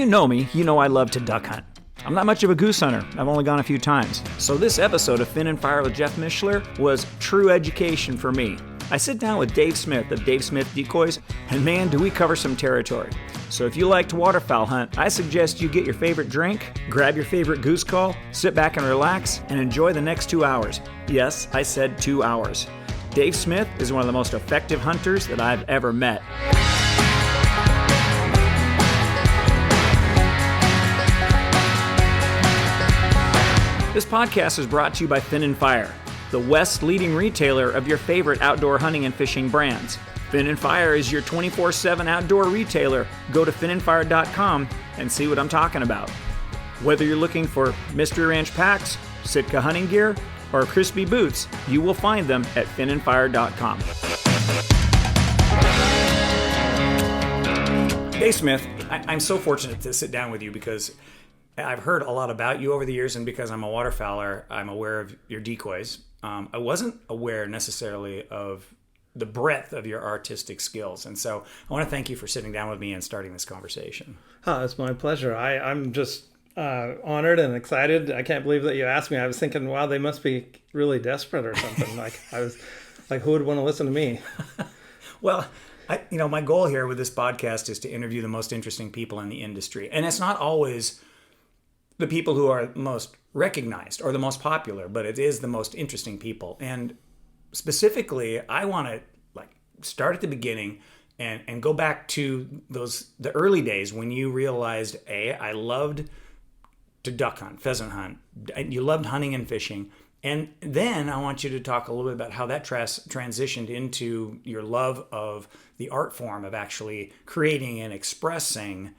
you know me, you know I love to duck hunt. I'm not much of a goose hunter. I've only gone a few times. So this episode of Fin and Fire with Jeff Mishler was true education for me. I sit down with Dave Smith of Dave Smith Decoys, and man, do we cover some territory. So if you like to waterfowl hunt, I suggest you get your favorite drink, grab your favorite goose call, sit back and relax, and enjoy the next 2 hours. Yes, I said 2 hours. Dave Smith is one of the most effective hunters that I've ever met. This podcast is brought to you by Fin and Fire, the West's leading retailer of your favorite outdoor hunting and fishing brands. Fin and Fire is your 24/7 outdoor retailer. Go to finandfire.com and see what I'm talking about. Whether you're looking for Mystery Ranch packs, Sitka hunting gear, or crispy boots, you will find them at finandfire.com. Dave Smith, I'm so fortunate to sit down with you because I've heard a lot about you over the years, and because I'm a waterfowler, I'm aware of your decoys. I wasn't aware necessarily of the breadth of your artistic skills, and so I want to thank you for sitting down with me and starting this conversation. It's my pleasure. I'm just honored and excited. I can't believe that you asked me. I was thinking, wow, they must be really desperate or something. I was like, who would want to listen to me? Well, my goal here with this podcast is to interview the most interesting people in the industry, and it's not always the people who are most recognized or the most popular, but it is the most interesting people. And specifically, I want to start at the beginning and go back to the early days when you realized, I loved to duck hunt, pheasant hunt. You loved hunting and fishing. And then I want you to talk a little bit about how that transitioned into your love of the art form of actually creating and expressing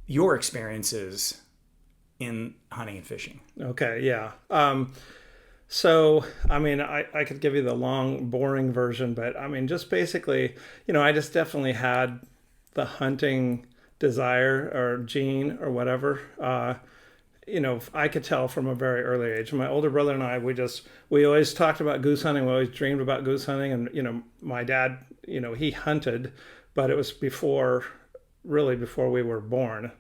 your experiences in hunting and fishing. Okay, yeah. So, I could give you the long, boring version, but just basically, I just definitely had the hunting desire or gene or whatever. I could tell from a very early age. My older brother and I, we always talked about goose hunting. We always dreamed about goose hunting. And, my dad, he hunted, but it was before we were born.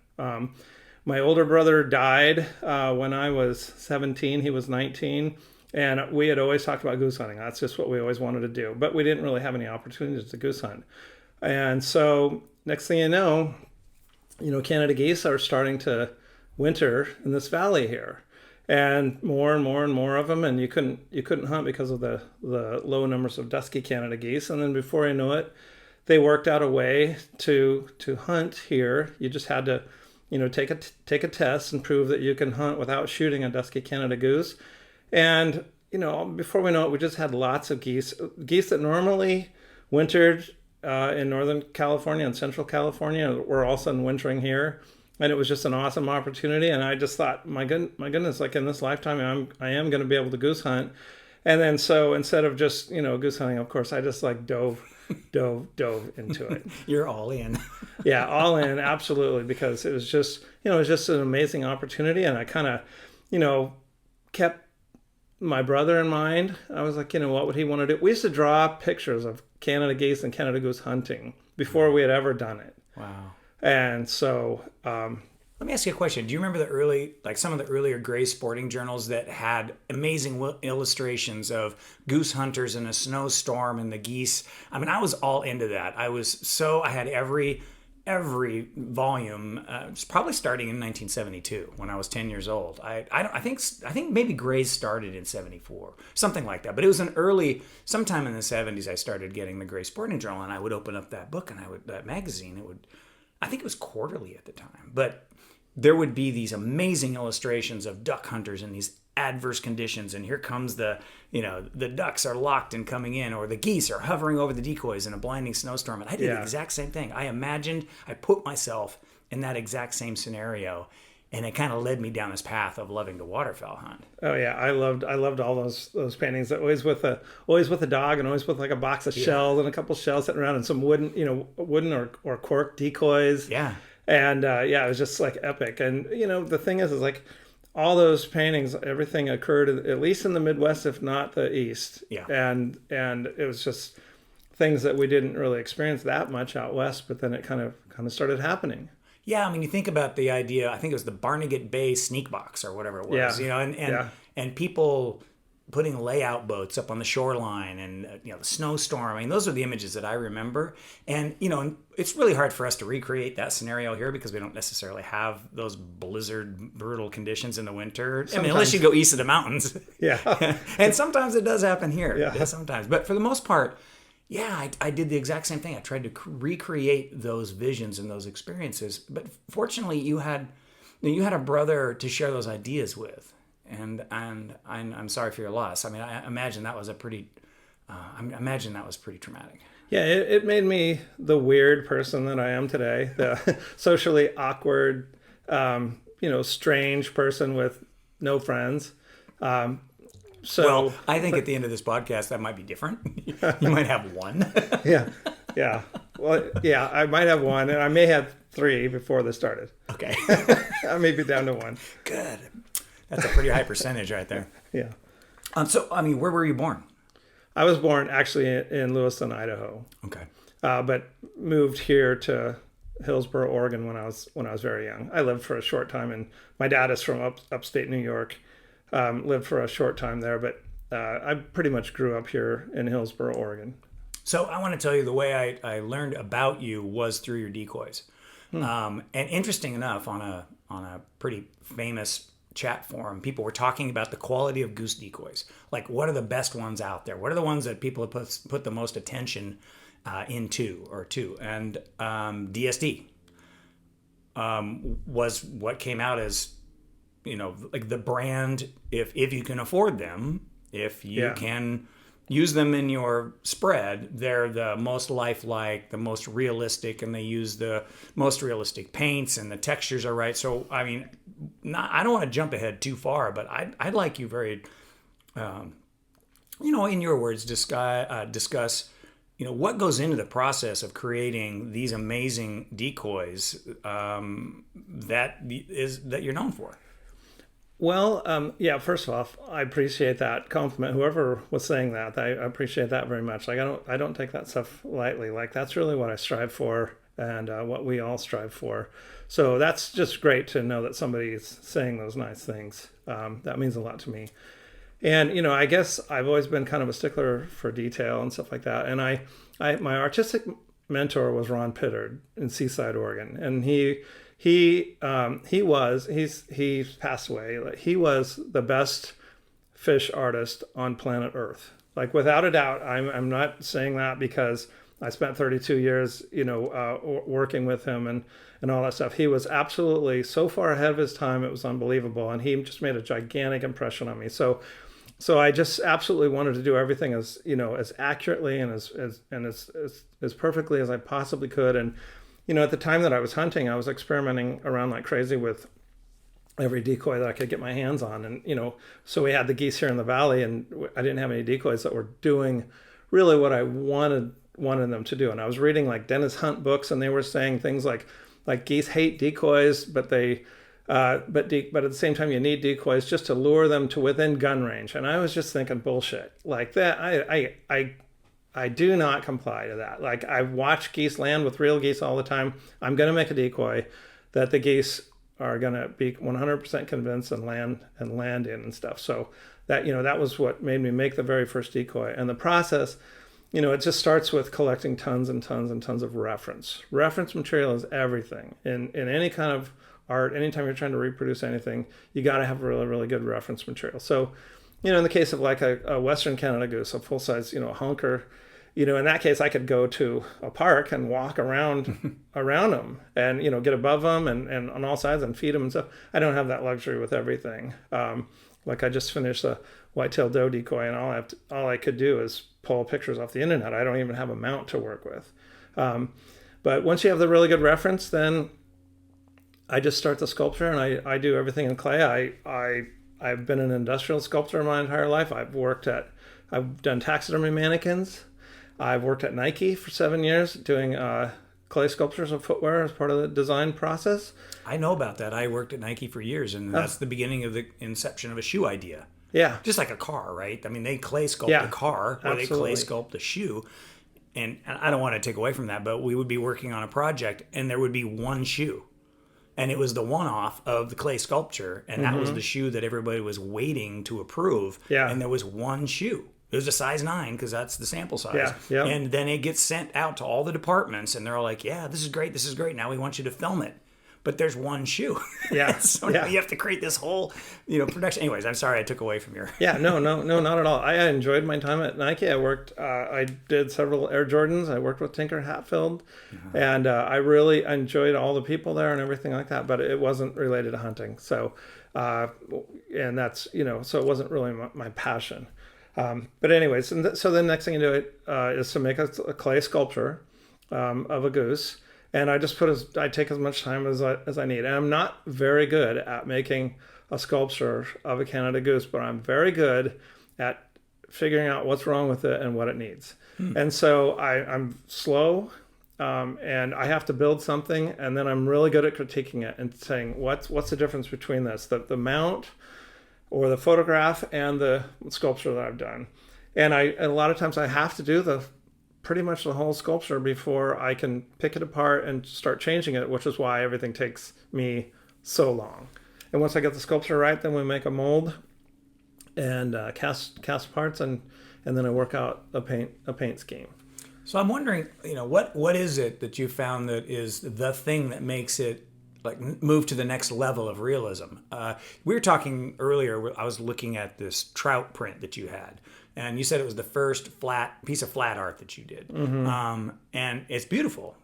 My older brother died when I was 17. He was 19. And we had always talked about goose hunting. That's just what we always wanted to do. But we didn't really have any opportunities to goose hunt. And so next thing you know, Canada geese are starting to winter in this valley here. And more and more and more of them. And you couldn't hunt because of the low numbers of dusky Canada geese. And then before you know it, they worked out a way to hunt here. You just had to take a test and prove that you can hunt without shooting a dusky Canada goose. And, before we know it, we just had lots of geese that normally wintered in Northern California and Central California were all of a sudden wintering here. And it was just an awesome opportunity. And I just thought, my goodness, in this lifetime, I am going to be able to goose hunt. And then so instead of just, goose hunting, of course, I just dove into it. You're all in. Yeah, all in, absolutely, because it was just an amazing opportunity, and I kind of, kept my brother in mind. I was like, what would he want to do? We used to draw pictures of Canada geese and Canada goose hunting before we had ever done it. Wow. And so, let me ask you a question. Do you remember some of the earlier gray sporting journals that had amazing illustrations of goose hunters in a snowstorm and the geese? I was all into that. I had every volume. It's probably starting in 1972 when I was 10 years old. I think maybe Gray's started in 74, something like that. But it was sometime in the 70s I started getting the Gray Sporting Journal, and I would open up that book and that magazine. I think it was quarterly at the time, but there would be these amazing illustrations of duck hunters in these adverse conditions, and here comes the ducks are locked and coming in, or the geese are hovering over the decoys in a blinding snowstorm. And I did the exact same thing. I put myself in that exact same scenario, and it kind of led me down this path of loving to waterfowl hunt. Oh yeah, I loved all those paintings. That always with a dog, and always with a box of shells and a couple shells sitting around, and some wooden or cork decoys. Yeah. And it was just epic. And the thing is all those paintings, everything occurred at least in the Midwest, if not the East. Yeah. And it was just things that we didn't really experience that much out West, but then it kind of started happening. Yeah, I mean, you think about the idea. I think it was the Barnegat Bay sneak box or whatever it was. Yeah. And people putting layout boats up on the shoreline, and the snowstorm. I mean, those are the images that I remember. And and it's really hard for us to recreate that scenario here because we don't necessarily have those blizzard brutal conditions in the winter. I mean, unless you go east of the mountains. Yeah. And sometimes it does happen here. Yeah. Sometimes, but for the most part. Yeah, I did the exact same thing. I tried to recreate those visions and those experiences. But fortunately, you had a brother to share those ideas with, and I'm sorry for your loss. I mean, I imagine that was pretty traumatic. Yeah, it made me the weird person that I am today, the socially awkward, strange person with no friends. Well, I think at the end of this podcast, that might be different. You might have one. Yeah. Well, yeah, I might have one, and I may have 3 before this started. Okay. I may be down to 1. Good. That's a pretty high percentage right there. Yeah. So, I mean, where were you born? I was born actually in Lewiston, Idaho. Okay. But moved here to Hillsboro, Oregon when I was very young. I lived for a short time, and my dad is from upstate New York. Lived for a short time there, but I pretty much grew up here in Hillsboro, Oregon. So I want to tell you the way I learned about you was through your decoys. And interesting enough, on a pretty famous chat forum, people were talking about the quality of goose decoys. Like, what are the best ones out there? What are the ones that people have put the most attention into or to? And DSD was what came out as, like the brand, if you can afford them, if you can use them in your spread, they're the most lifelike, the most realistic, and they use the most realistic paints, and the textures are right. So, I mean, I don't want to jump ahead too far, but I'd like you very, in your words, discuss, what goes into the process of creating these amazing decoys that you're known for. Well, first of all, I appreciate that compliment. Whoever was saying that, I appreciate that very much. Like, I don't take that stuff lightly. Like, that's really what I strive for, and what we all strive for. So that's just great to know that somebody's saying those nice things. That means a lot to me. And, I guess I've always been kind of a stickler for detail and stuff like that. And my artistic mentor was Ron Pittard in Seaside, Oregon. And he's passed away. He was the best fish artist on planet Earth. Like, without a doubt. I'm not saying that because I spent 32 years, working with him and all that stuff. He was absolutely so far ahead of his time. It was unbelievable. And he just made a gigantic impression on me. So I just absolutely wanted to do everything as accurately and as perfectly as I possibly could. And, at the time that I was hunting, I was experimenting around like crazy with every decoy that I could get my hands on. And, so we had the geese here in the valley, and I didn't have any decoys that were doing really what I wanted them to do. And I was reading like Dennis Hunt books, and they were saying things like geese hate decoys, but at the same time, you need decoys just to lure them to within gun range. And I was just thinking bullshit like that. I do not comply to that. Like, I watch geese land with real geese all the time. I'm going to make a decoy that the geese are going to be 100% convinced and land in and stuff. So that, that was what made me make the very first decoy. And the process, it just starts with collecting tons and tons and tons of reference. Reference material is everything. In any kind of art, anytime you're trying to reproduce anything, you got to have really, really good reference material. So, in the case of like a Western Canada goose, a full-size, hunker, in that case, I could go to a park and walk around them and, get above them and on all sides and feed them and stuff. I don't have that luxury with everything. Like, I just finished a white-tailed doe decoy, and all I could do is pull pictures off the internet. I don't even have a mount to work with. But once you have the really good reference, then I just start the sculpture, and I do everything in clay. I've been an industrial sculptor my entire life. I've done taxidermy mannequins. I've worked at Nike for 7 years doing clay sculptures of footwear as part of the design process. I know about that. I worked at Nike for years, and that's the beginning of the inception of a shoe idea. Yeah. Just like a car, right? I mean, they clay sculpt a car, or absolutely. they clay sculpt a shoe. And I don't want to take away from that, but we would be working on a project, and there would be one shoe. and it was the one-off of the clay sculpture, and that was the shoe that everybody was waiting to approve. Yeah. And there was one shoe. It was a size 9 because that's the sample size. Yeah. Yep. And then it gets sent out to all the departments, and they're all like, "Yeah, this is great. This is great. Now we want you to film it." But there's one shoe. Yeah. So now you have to create this whole, production. Anyways, I'm sorry I took away from your. Yeah, no, not at all. I enjoyed my time at Nike. I did several Air Jordans. I worked with Tinker Hatfield, and I really enjoyed all the people there and everything like that. But it wasn't related to hunting. So, and that's so it wasn't really my passion. But anyways, so the next thing you do is to make a clay sculpture of a goose. And I just I take as much time as I need. And I'm not very good at making a sculpture of a Canada goose, but I'm very good at figuring out what's wrong with it and what it needs. And so I'm slow, and I have to build something, and then I'm really good at critiquing it and saying, what's the difference between this, the mount or the photograph and the sculpture that I've done. And a lot of times I have to do pretty much the whole sculpture before I can pick it apart and start changing it, which is why everything takes me so long. And once I get the sculpture right, then we make a mold and cast parts, and then I work out a paint scheme. So I'm wondering, what is it that you found that is the thing that makes it like move to the next level of realism? We were talking earlier, I was looking at this trout print that you had. And you said it was the first piece of flat art that you did, and it's beautiful.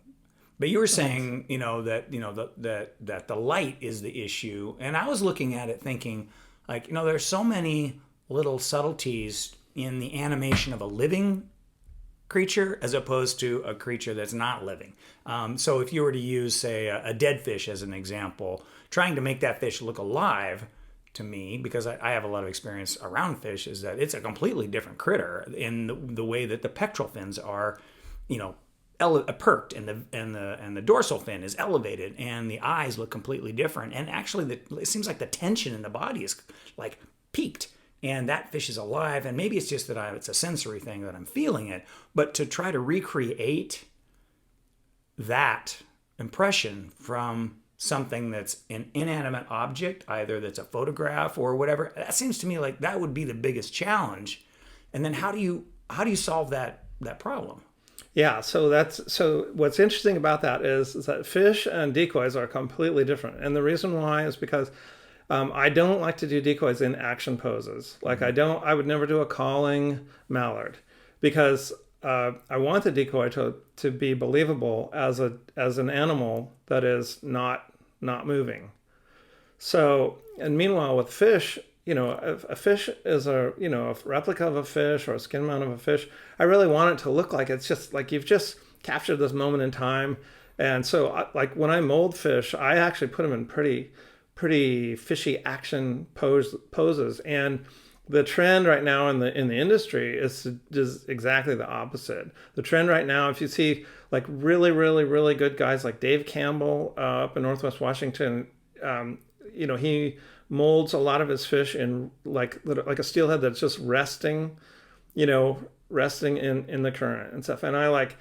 But you were saying, that the light is the issue, and I was looking at it thinking, like, there's so many little subtleties in the animation of a living creature as opposed to a creature that's not living. So if you were to use, say, a dead fish as an example, trying to make that fish look alive. To me, because I have a lot of experience around fish, is that it's a completely different critter in the way that the pectoral fins are, perked, and the dorsal fin is elevated, and the eyes look completely different. And actually, it seems like the tension in the body is like peaked, and that fish is alive. And maybe it's just that it's a sensory thing that I'm feeling it. But to try to recreate that impression from something that's an inanimate object, either that's a photograph or whatever, that seems to me like that would be the biggest challenge. And then how do you solve that problem? Yeah, so what's interesting about that is that fish and decoys are completely different. And the reason why is because I don't like to do decoys in action poses. Like I would never do a calling mallard, because I want the decoy to be believable as an animal that is not moving. So, and meanwhile with fish, if a fish is a replica of a fish or a skin mount of a fish, I really want it to look like it's just like you've just captured this moment in time. And so, like when I mold fish, I actually put them in pretty fishy action poses. And the trend right now in the industry is exactly the opposite. The trend right now, if you see like really, really, really good guys like Dave Campbell up in Northwest Washington, he molds a lot of his fish in like a steelhead that's just resting in the current and stuff. And I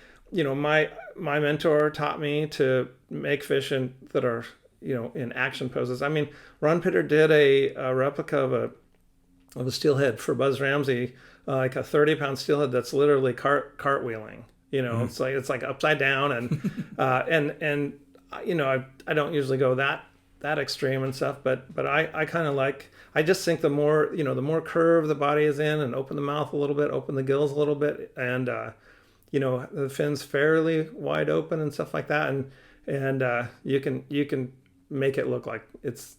my mentor taught me to make fish that are in action poses. I mean, Ron Pitter did a replica of a steelhead for Buzz Ramsey, like a 30-pound steelhead that's literally cartwheeling. It's like upside down, and I don't usually go that extreme and stuff, but I kind of I just think the more curve the body is in, and open the mouth a little bit, open the gills a little bit, and the fins fairly wide open and stuff like that, and you can make it look like it's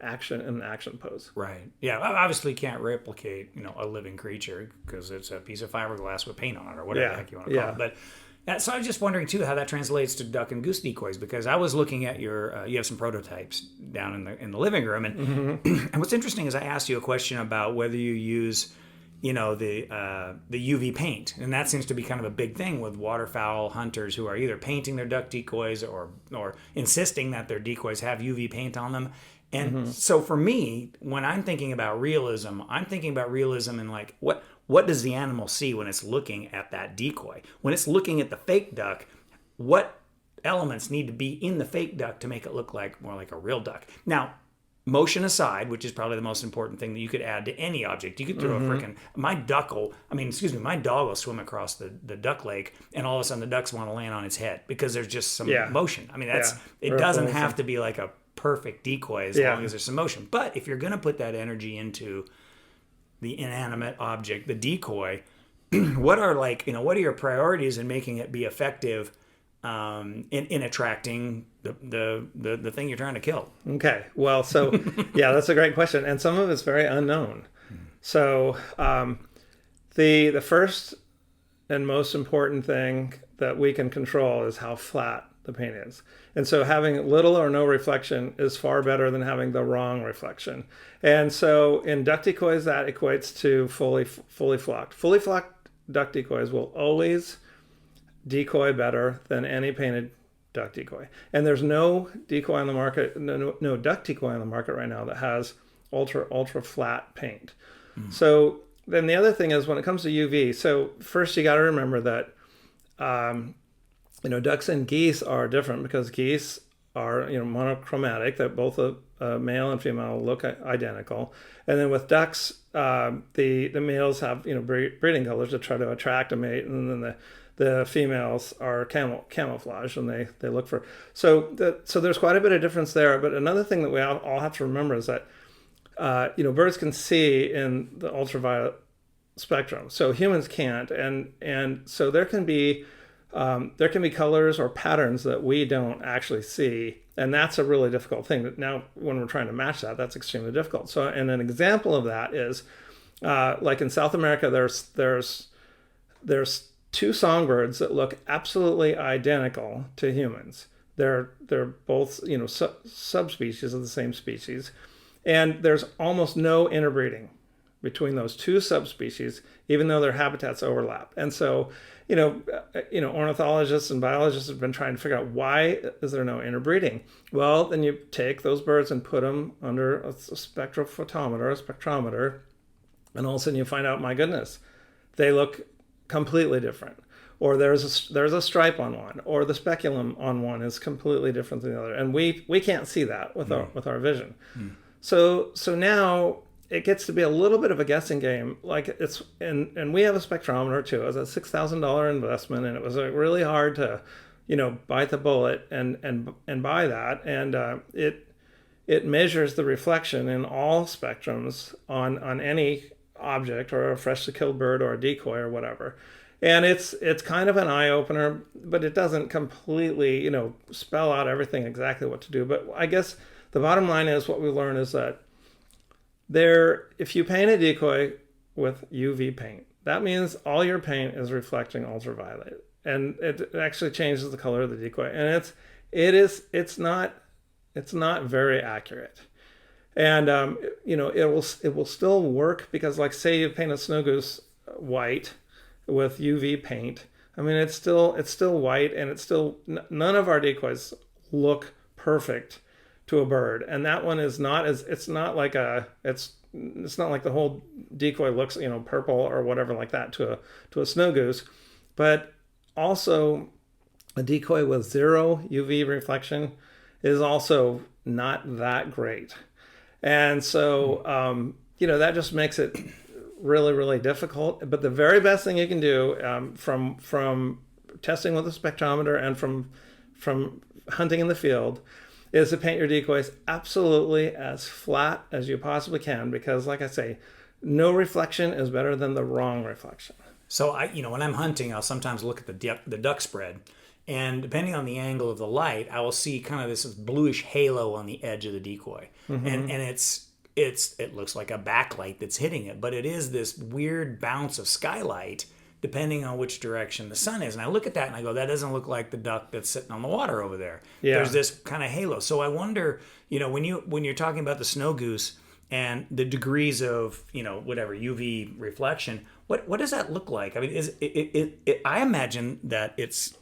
action pose. Right. Yeah. Obviously, can't replicate a living creature because it's a piece of fiberglass with paint on it or whatever the heck you want to call it. But so I was just wondering too how that translates to duck and goose decoys, because I was looking at your you have some prototypes down in the living room, and and what's interesting is I asked you a question about whether you use the UV paint, and that seems to be kind of a big thing with waterfowl hunters who are either painting their duck decoys or insisting that their decoys have UV paint on them. And so for me, when I'm thinking about realism, I'm thinking about realism in like what does the animal see when it's looking at that decoy? When it's looking at the fake duck, what elements need to be in the fake duck to make it look like more like a real duck. Now, motion aside, which is probably the most important thing that you could add to any object. You could throw a freaking, my dog will swim across the duck lake, and all of a sudden the ducks want to land on its head because there's just some motion. I mean, it doesn't have to be like a perfect decoy as long as there's some motion. But if you're going to put that energy into the inanimate object, the decoy, what are your priorities in making it be effective in attracting the thing you're trying to kill? Okay. Well, so that's a great question. And some of it's very unknown. So the first and most important thing that we can control is how flat the paint is. And so having little or no reflection is far better than having the wrong reflection. And so in duck decoys, that equates to fully flocked. Fully flocked duck decoys will always decoy better than any painted duck decoy. And there's no decoy on the market, no duck decoy on the market right now that has ultra flat paint. So then the other thing is when it comes to UV, so first you got to remember that ducks and geese are different because geese are monochromatic, that both a male and female look identical. And then with ducks, the males have breeding colors to try to attract a mate, and then the females are camouflage, and they look for. So there's quite a bit of difference there. But another thing that we all have to remember is that birds can see in the ultraviolet spectrum, so humans can't, and so there can be colors or patterns that we don't actually see, and that's a really difficult thing. Now, when we're trying to match that, that's extremely difficult. So, and an example of that is, like in South America, there's two songbirds that look absolutely identical to humans. They're both subspecies of the same species, and there's almost no interbreeding between those two subspecies, even though their habitats overlap. And so, ornithologists and biologists have been trying to figure out why is there no interbreeding. Well, then you take those birds and put them under a spectrometer, and all of a sudden you find out, my goodness, they look completely different. Or there's a stripe on one, or the speculum on one is completely different than the other, and we can't see that with our vision. So now it gets to be a little bit of a guessing game. Like and we have a spectrometer too. It was a $6,000 investment, and it was really hard to, bite the bullet and buy that. And it measures the reflection in all spectrums on any object, or a freshly killed bird, or a decoy, or whatever. And it's kind of an eye opener, but it doesn't completely spell out everything exactly what to do. But I guess the bottom line is, what we learn is that if you paint a decoy with UV paint, that means all your paint is reflecting ultraviolet, and it actually changes the color of the decoy, and it's not very accurate. And it will still work, because, like, say you paint a snow goose white with UV paint. I mean, it's still white, and it's still, none of our decoys look perfect to a bird, and that one is not it's not like the whole decoy looks purple or whatever like that to a snow goose. But also, a decoy with zero UV reflection is also not that great, and so that just makes it really, really difficult. But the very best thing you can do, from testing with a spectrometer and from hunting in the field, is to paint your decoys absolutely as flat as you possibly can, because, like I say, no reflection is better than the wrong reflection. So when I'm hunting, I'll sometimes look at the duck spread, and depending on the angle of the light, I will see kind of this bluish halo on the edge of the decoy, and it looks like a backlight that's hitting it, but it is this weird bounce of skylight depending on which direction the sun is. And I look at that and I go, that doesn't look like the duck that's sitting on the water over there. Yeah. There's this kind of halo. So I wonder, when you're talking about the snow goose and the degrees of, whatever UV reflection, what does that look like? I mean, I imagine that it's,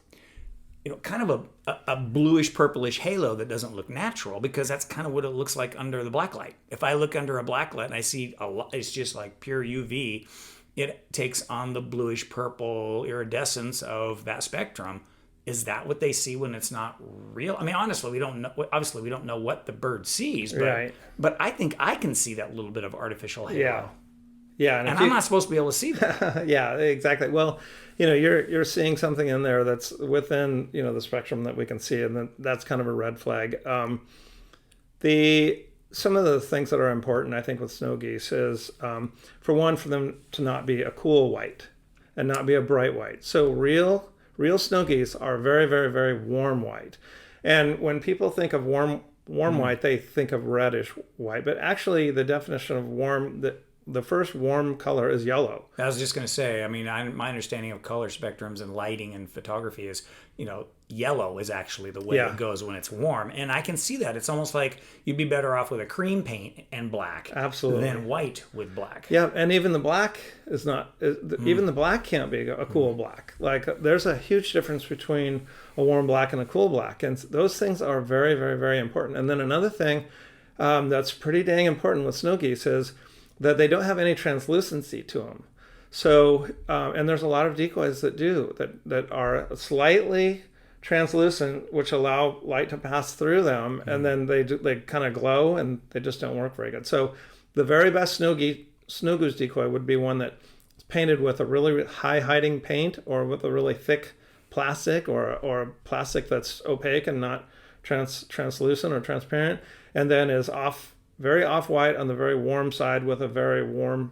kind of a bluish purplish halo that doesn't look natural, because that's kind of what it looks like under the blacklight. If I look under a blacklight and I see it's just like pure UV, it takes on the bluish purple iridescence of that spectrum. is that what they see when it's not real? I mean, honestly, we don't know. Obviously, we don't know what the bird sees, but Right. but I think I can see that little bit of artificial halo. Yeah. Yeah, And I'm not supposed to be able to see that. yeah, exactly. Well, you're seeing something in there that's within the spectrum that we can see, and then that's kind of a red flag. The Some of the things that are important, I think, with snow geese is, for one, for them to not be a cool white and not be a bright white. So real snow geese are very, very, very warm white. And when people think of warm white, they think of reddish white. But actually, the definition of warm, the first warm color is yellow. I was just going to say, I mean, my understanding of color spectrums and lighting and photography is, yellow is actually the way it goes when it's warm. And I can see that. It's almost like you'd be better off with a cream paint and black Absolutely. than white with black. Yeah, and even the black is not, even the black can't be a cool black. Like, there's a huge difference between a warm black and a cool black. And those things are very, very, very important. And then another thing that's pretty dang important with snow geese is that they don't have any translucency to them. So, and there's a lot of decoys that that are slightly translucent, which allow light to pass through them, and then they kind of glow, and they just don't work very good. So, the very best snow goose decoy would be one that's painted with a really high hiding paint, or with a really thick plastic, or plastic that's opaque and not translucent or transparent, and then is very off-white on the very warm side with a very warm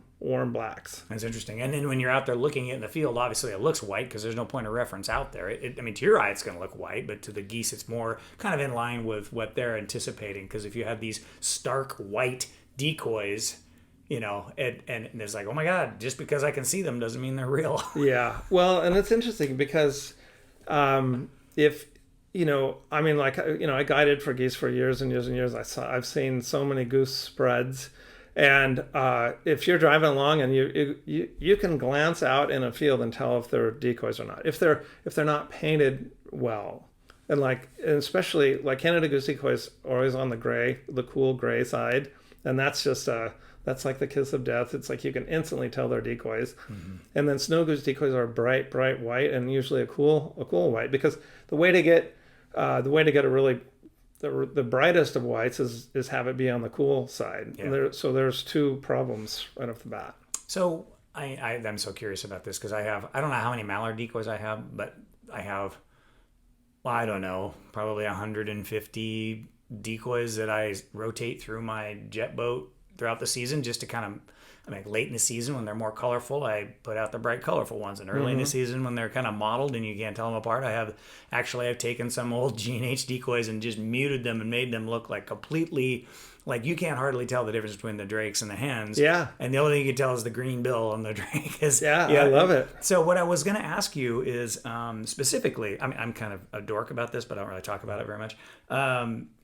blacks. That's interesting. And then when you're out there looking at it in the field, obviously it looks white because there's no point of reference out there. I mean, to your eye, it's going to look white, but to the geese, it's more kind of in line with what they're anticipating. Because if you have these stark white decoys, and it's like, oh my God, just because I can see them doesn't mean they're real. Yeah. Well, and it's interesting because if I mean, like, I guided for geese for years and years and years. I've seen so many goose spreads, and if you're driving along and you can glance out in a field and tell if they're decoys or not, if they're not painted well, and especially like Canada goose decoys are always on the cool gray side, and that's just that's like the kiss of death. It's like you can instantly tell they're decoys. Mm-hmm. And then snow goose decoys are bright white, and usually a cool white, because the way to get a really the brightest of whites is have it be on the cool side. Yeah. So there's two problems right off the bat. So I'm so curious about this because I don't know how many mallard decoys I have, but I have, well, I don't know, probably 150 decoys that I rotate through my jet boat throughout the season, just to kind of, late in the season when they're more colorful, I put out the bright colorful ones, and early in the season when they're kind of mottled and you can't tell them apart, I've taken some old G&H decoys and just muted them and made them look like completely, like you can't hardly tell the difference between the drakes and the hens. Yeah. And the only thing you can tell is the green bill on the drake. I love it. So what I was going to ask you is specifically, I'm kind of a dork about this, but I don't really talk about it very much.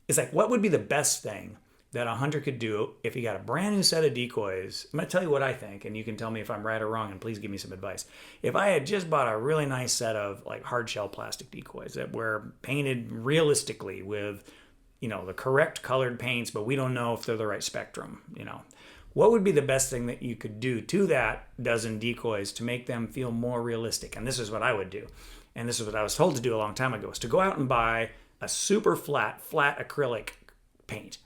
It's like, what would be the best thing that a hunter could do if he got a brand new set of decoys? I'm going to tell you what I think, and you can tell me if I'm right or wrong, and please give me some advice. If I had just bought a really nice set of like hard shell plastic decoys that were painted realistically with, the correct colored paints, but we don't know if they're the right spectrum, what would be the best thing that you could do to that dozen decoys to make them feel more realistic? And this is what I would do. And this is what I was told to do a long time ago, is to go out and buy a super flat acrylic paint.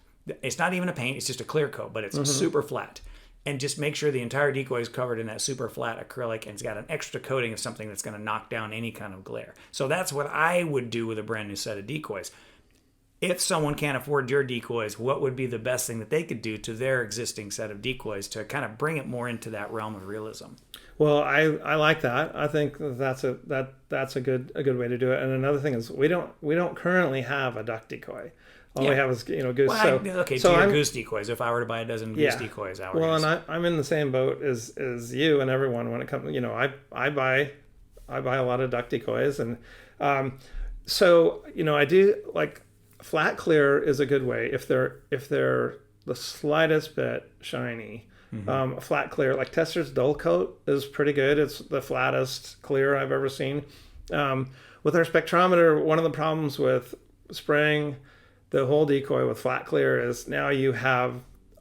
It's not even a paint, it's just a clear coat, but it's super flat. And just make sure the entire decoy is covered in that super flat acrylic, and it's got an extra coating of something that's going to knock down any kind of glare. So that's what I would do with a brand new set of decoys. If someone can't afford your decoys, what would be the best thing that they could do to their existing set of decoys to kind of bring it more into that realm of realism? Well, I like that. I think that's a good way to do it. And another thing is we don't currently have a duck decoy. All we have is goose. Well, your goose decoys. If I were to buy a dozen goose decoys, and I'm in the same boat as you and everyone when it comes. I buy a lot of duck decoys, and so I do like flat clear is a good way if they're the slightest bit shiny. Flat clear, like Tester's dull coat is pretty good. It's the flattest clear I've ever seen. With our spectrometer, one of the problems with spraying the whole decoy with flat clear is now you have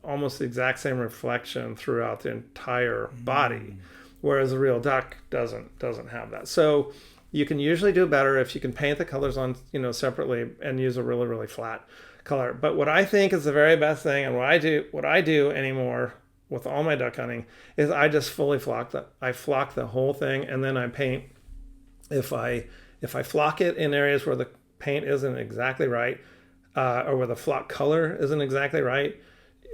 almost the exact same reflection throughout the entire body, whereas a real duck doesn't have that. So You can usually do better if you can paint the colors on, separately and use a really, really flat color. But what I think is the very best thing, and what I do anymore with all my duck hunting, is I just fully flock the whole thing, and then I paint. If I flock it in areas where the paint isn't exactly right, or where the flock color isn't exactly right,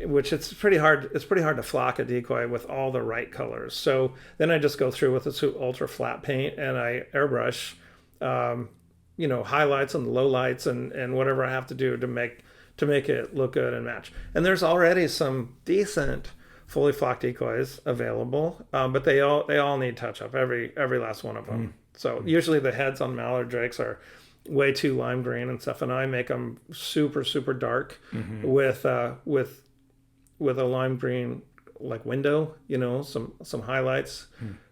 which it's pretty hard to flock a decoy with all the right colors. So then I just go through with this ultra flat paint and I airbrush, highlights and lowlights and whatever I have to do to make it look good and match. And there's already some decent fully flocked decoys available, but they all need touch up, every last one of them. So usually the heads on mallard drakes are way too lime green and stuff, and I make them super, super dark with a lime green like window, some highlights,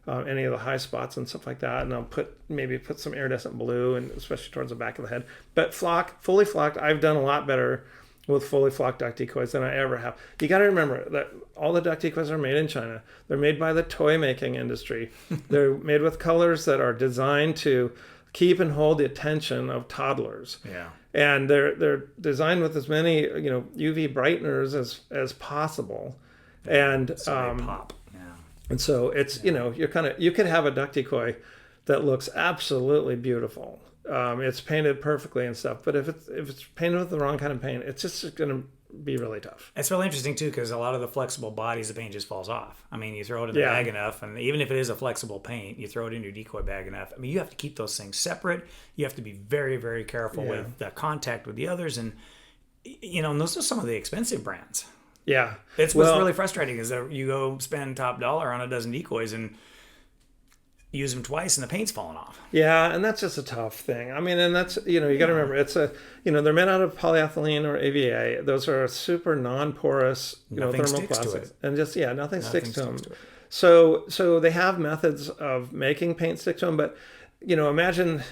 any of the high spots and stuff like that. And I'll maybe put some iridescent blue, and especially towards the back of the head. But fully flocked, I've done a lot better with fully flocked duck decoys than I ever have. You got to remember that all the duck decoys are made in China. They're made by the toy making industry. They're made with colors that are designed to keep and hold the attention of toddlers. Yeah. And they're designed with as many UV brighteners as possible, and so they pop. Yeah. And so it's you could have a duck decoy that looks absolutely beautiful. It's painted perfectly and stuff, but if it's painted with the wrong kind of paint, it's just going to be really tough. It's really interesting too, because a lot of the flexible bodies, the paint just falls off. I mean, you throw it in the bag enough, and even if it is a flexible paint, you throw it in your decoy bag enough. I mean, you have to keep those things separate. You have to be very, very careful with the contact with the others, and and those are some of the expensive brands. Yeah, What's really frustrating is that you go spend top dollar on a dozen decoys and use them twice and the paint's falling off. Yeah, and that's just a tough thing. I mean, and that's, you got to remember, it's they're made out of polyethylene or AVA. Those are super non-porous, thermoplastics. And just, nothing sticks to them. So they have methods of making paint stick to them, but imagine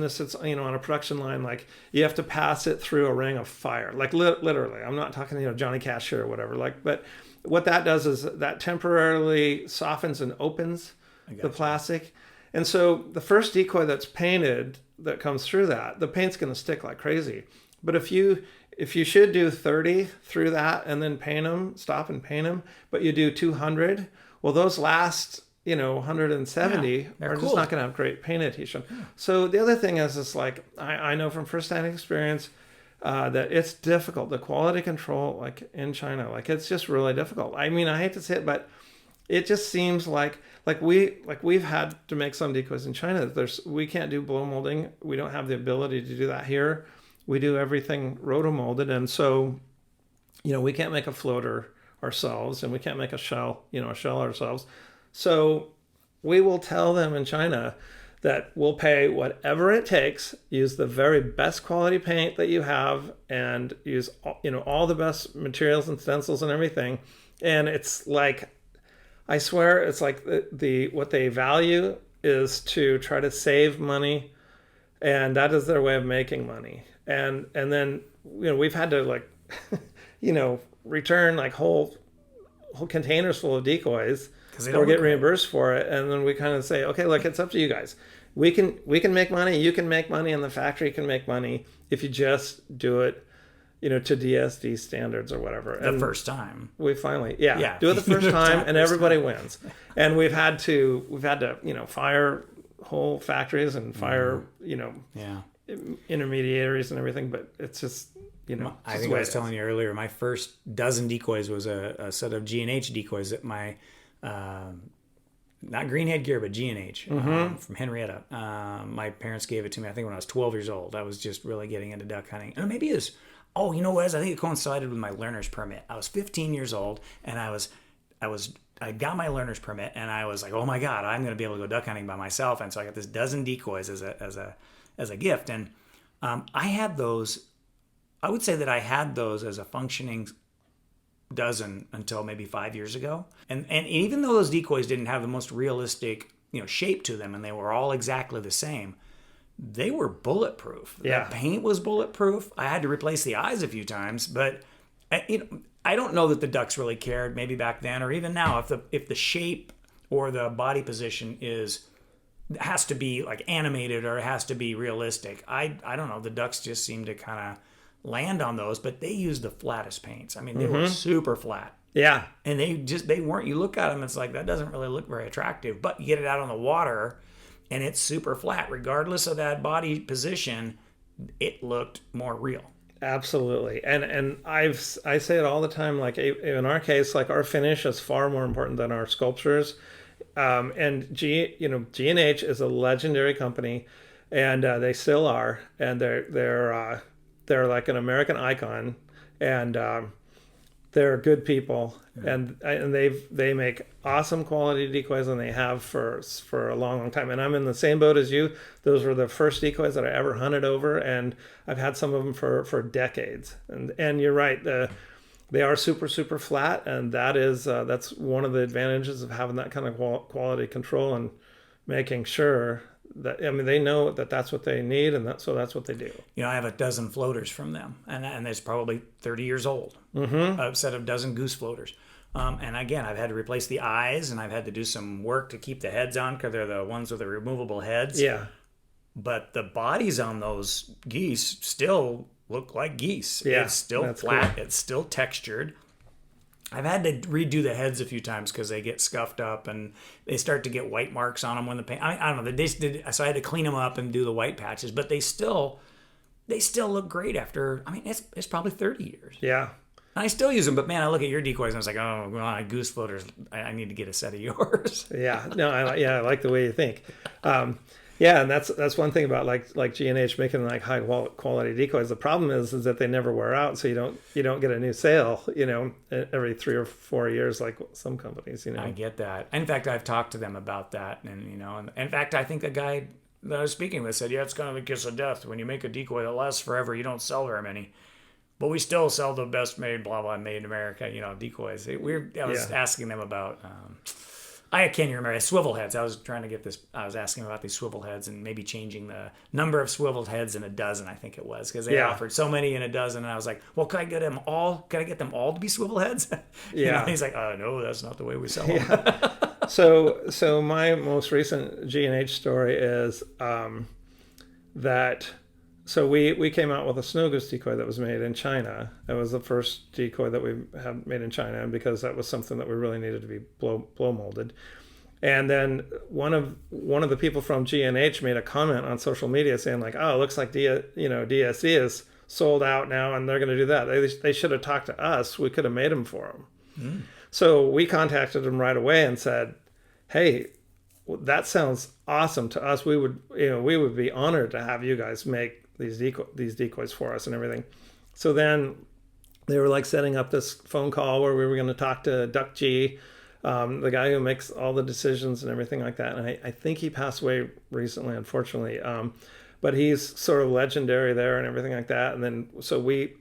this, it's, on a production line, like you have to pass it through a ring of fire, like literally. I'm not talking, Johnny Cash here or whatever, but what that does is that temporarily softens and opens the plastic. And so the first decoy that's painted that comes through that, the paint's going to stick like crazy. But if you should do 30 through that and then stop and paint them, but you do 200, well, those last 170 are just not going to have great paint adhesion. Yeah. So the other thing is like I know from firsthand experience that it's difficult. The quality control, like in China, like it's just really difficult. I mean, I hate to say it, but it just seems like we've had to make some decoys in China. We can't do blow molding. We don't have the ability to do that here. We do everything rotomolded, and so we can't make a floater ourselves, and we can't make a shell ourselves. So we will tell them in China that we'll pay whatever it takes, use the very best quality paint that you have, and use all the best materials and stencils and everything. And it's like, I swear, it's like what they value is to try to save money, and that is their way of making money. And then we've had to return like whole containers full of decoys or get reimbursed for it, and then we kind of say, okay, look, it's up to you guys. We can make money, you can make money, and the factory can make money if you just do it to DSD standards or whatever. The first time. We finally, do it the first time, and everybody wins. And we've had to, fire whole factories and fire, intermediaries and everything. But it's just, I think I was telling you earlier, my first dozen decoys was a set of G&H decoys that my, not greenhead gear, but G&H from Henrietta. My parents gave it to me, I think when I was 12 years old. I was just really getting into duck hunting. And maybe it was, I think it coincided with my learner's permit. I was 15 years old, and I got my learner's permit, and I was like, oh my God, I'm going to be able to go duck hunting by myself. And so I got this dozen decoys as a gift. And I had those, I would say that I had those as a functioning dozen until maybe 5 years ago. And even though those decoys didn't have the most realistic, shape to them, and they were all exactly the same, they were bulletproof. Yeah. The paint was bulletproof. I had to replace the eyes a few times, but I don't know that the ducks really cared, maybe back then or even now, if the shape or the body position is has to be like animated or it has to be realistic. I don't know. The ducks just seem to kind of land on those, but they use the flattest paints. I mean, they were super flat. Yeah. And they weren't, you look at them, it's like, that doesn't really look very attractive, but you get it out on the water and it's super flat. Regardless of that body position, it looked more real. Absolutely. And I say it all the time, like in our case, like our finish is far more important than our sculptures. And G&H is a legendary company, and they still are, and they're like an American icon, and they're good people, and they make awesome quality decoys, and they have for a long time. And I'm in the same boat as you. Those were the first decoys that I ever hunted over, and I've had some of them for decades. And you're right, they are super flat, and that's one of the advantages of having that kind of quality control and making sure that, I mean, they know that that's what they need, and so that's what they do. You know, I have a dozen floaters from them, and it's probably 30 years old. A set of dozen goose floaters. And again, I've had to replace the eyes, and I've had to do some work to keep the heads on because they're the ones with the removable heads. Yeah. But the bodies on those geese still look like geese. Yeah, It's still flat. Cool. It's still textured. I've had to redo the heads a few times because they get scuffed up and they start to get white marks on them when the paint. I don't know. So I had to clean them up and do the white patches, but they still look great after. I mean, it's probably 30 years. Yeah. And I still use them, but man, I look at your decoys and I was like, oh, well, goose floaters. I need to get a set of yours. Yeah. No. I like the way you think. Yeah, and that's one thing about like G&H making like high quality decoys. The problem is that they never wear out, so you don't get a new sale, every 3 or 4 years like some companies, I get that. In fact, I've talked to them about that, and in fact, I think the guy that I was speaking with said, yeah, it's kind of a kiss of death. When you make a decoy that lasts forever, you don't sell very many. But we still sell the best made, blah blah, made in America, decoys. I was asking them about. I can't even remember. Swivel heads. I was trying to get this. I was asking about these swivel heads and maybe changing the number of swivel heads in a dozen, I think it was, because they offered so many in a dozen. And I was like, well, could I get them all? Could I get them all to be swivel heads? Yeah. He's like, no, that's not the way we sell them. Yeah. So my most recent G&H story is that. So we came out with a snow goose decoy that was made in China. That was the first decoy that we had made in China, and because that was something that we really needed to be blow molded. And then one of the people from G&H made a comment on social media saying like, "Oh, it looks like DSD is sold out now, and they're going to do that. They should have talked to us. We could have made them for them." So we contacted them right away and said, "Hey, that sounds awesome to us. We would be honored to have you guys make these decoys for us and everything." So then they were like setting up this phone call where we were going to talk to Duck G, the guy who makes all the decisions and everything like that. And I think he passed away recently, unfortunately. But he's sort of legendary there and everything like that. And then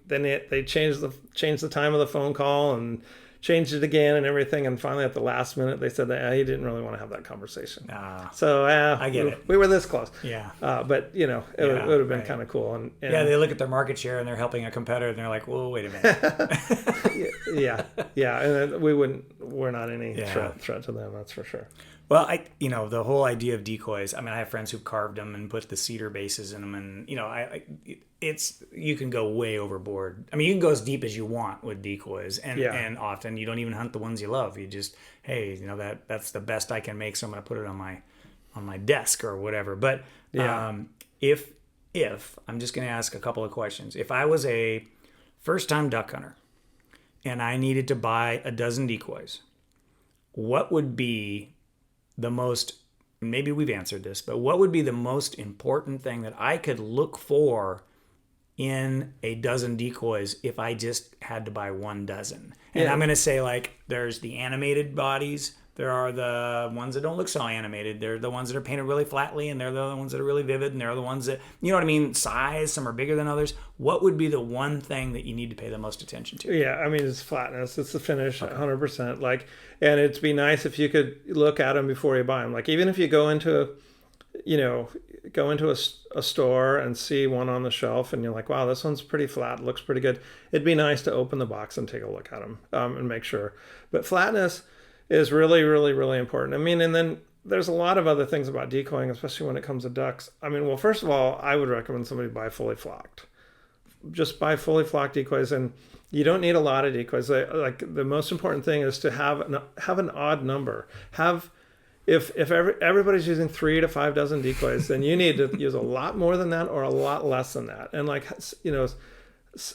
they changed the time of the phone call and changed it again and everything, and finally at the last minute they said that he didn't really want to have that conversation. So I get it. We were this close. Yeah. But it would have been kind of cool. And they look at their market share and they're helping a competitor and they're like, whoa, wait a minute. yeah. And we're not any threat to them, that's for sure. Well, the whole idea of decoys, I mean, I have friends who've carved them and put the cedar bases in them, and you can go way overboard. I mean, you can go as deep as you want with decoys, and often you don't even hunt the ones you love. You just, hey, that's the best I can make, so I'm going to put it on my desk or whatever. But if I'm just going to ask a couple of questions. If I was a first-time duck hunter and I needed to buy a dozen decoys, what would be the most, maybe we've answered this, but what would be the most important thing that I could look for in a dozen decoys if I just had to buy one dozen? And I'm going to say, like, there's the animated bodies. There are the ones that don't look so animated. They're the ones that are painted really flatly, and they're the ones that are really vivid, and they're the ones that, you know what I mean, size, some are bigger than others. What would be the one thing that you need to pay the most attention to? Yeah, I mean, it's flatness. It's the finish, 100%. Like, and it'd be nice if you could look at them before you buy them. Like, even if you go into a store and see one on the shelf and you're like, wow, this one's pretty flat, looks pretty good. It'd be nice to open the box and take a look at them and make sure. But flatness is really, really, really important. I mean, and then there's a lot of other things about decoying, especially when it comes to ducks. I mean, well, first of all, I would recommend somebody buy fully flocked. Just buy fully flocked decoys, and you don't need a lot of decoys. Like the most important thing is to have an odd number. If everybody's using 3 to 5 dozen decoys, then you need to use a lot more than that or a lot less than that. And like, you know,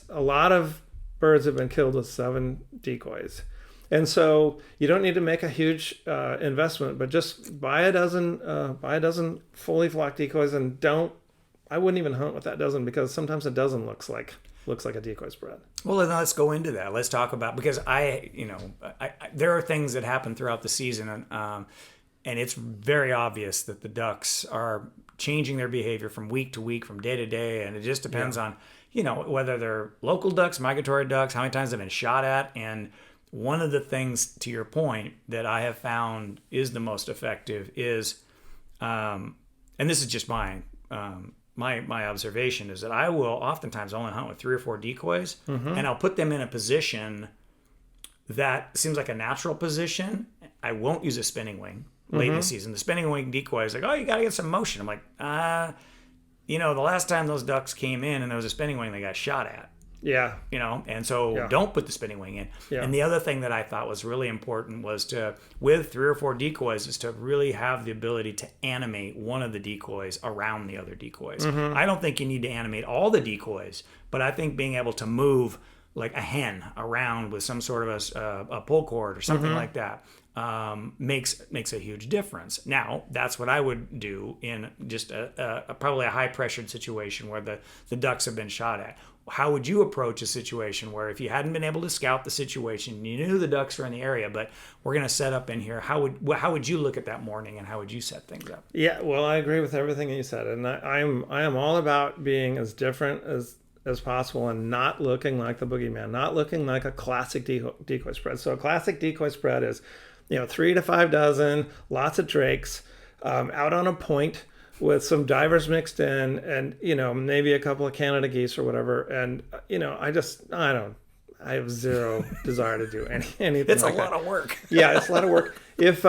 a lot of birds have been killed with 7 decoys. And so you don't need to make a huge investment, but just buy a dozen fully flocked decoys, and I wouldn't even hunt with that dozen, because sometimes a dozen looks like a decoy spread. Well, then let's go into that. Let's talk about, because there are things that happen throughout the season, and it's very obvious that the ducks are changing their behavior from week to week, from day to day, and it just depends on, whether they're local ducks, migratory ducks, how many times they've been shot at. And one of the things, to your point, that I have found is the most effective is, and this is just my observation, is that I will oftentimes only hunt with 3 or 4 decoys, and I'll put them in a position that seems like a natural position. I won't use a spinning wing late in the season. The spinning wing decoy is like, oh, you got to get some motion. I'm like, the last time those ducks came in and there was a spinning wing, they got shot at. Yeah. And so don't put the spinning wing in. Yeah. And the other thing that I thought was really important was with 3 or 4 decoys, is to really have the ability to animate one of the decoys around the other decoys. I don't think you need to animate all the decoys, but I think being able to move like a hen around with some sort of a pull cord or something like that makes a huge difference. Now, that's what I would do in just probably a high pressured situation where the ducks have been shot at. How would you approach a situation where, if you hadn't been able to scout the situation, you knew the ducks were in the area, but we're going to set up in here? How would you look at that morning, and how would you set things up? Yeah, well, I agree with everything you said, and I am all about being as different as possible and not looking like the boogeyman, not looking like a classic decoy spread. So a classic decoy spread is, 3 to 5 dozen, lots of drakes, out on a point, with some divers mixed in, and maybe a couple of Canada geese or whatever. And I have zero desire to do anything. It's like a lot that. of work. Yeah, it's a lot of work. If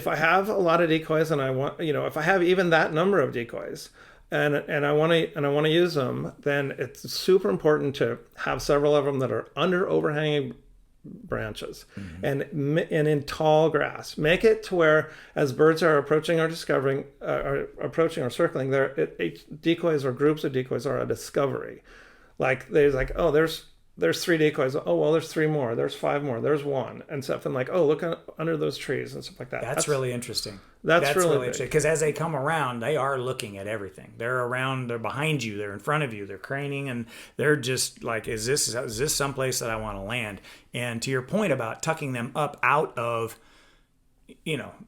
I have a lot of decoys, and I want, if I have even that number of decoys, and I want to use them, then it's super important to have several of them that are under overhanging branches and in tall grass. Make it to where, as birds are approaching or approaching or circling, decoys or groups of decoys are a discovery. Like there's 3 decoys. Oh, well, there's 3 more. There's 5 more. There's 1 and stuff. And like, oh, look under those trees and stuff like that. That's really interesting. That's really interesting, because as they come around, they are looking at everything. They're around, they're behind you, they're in front of you, they're craning, and they're just like, is this someplace that I want to land? And to your point about tucking them up out of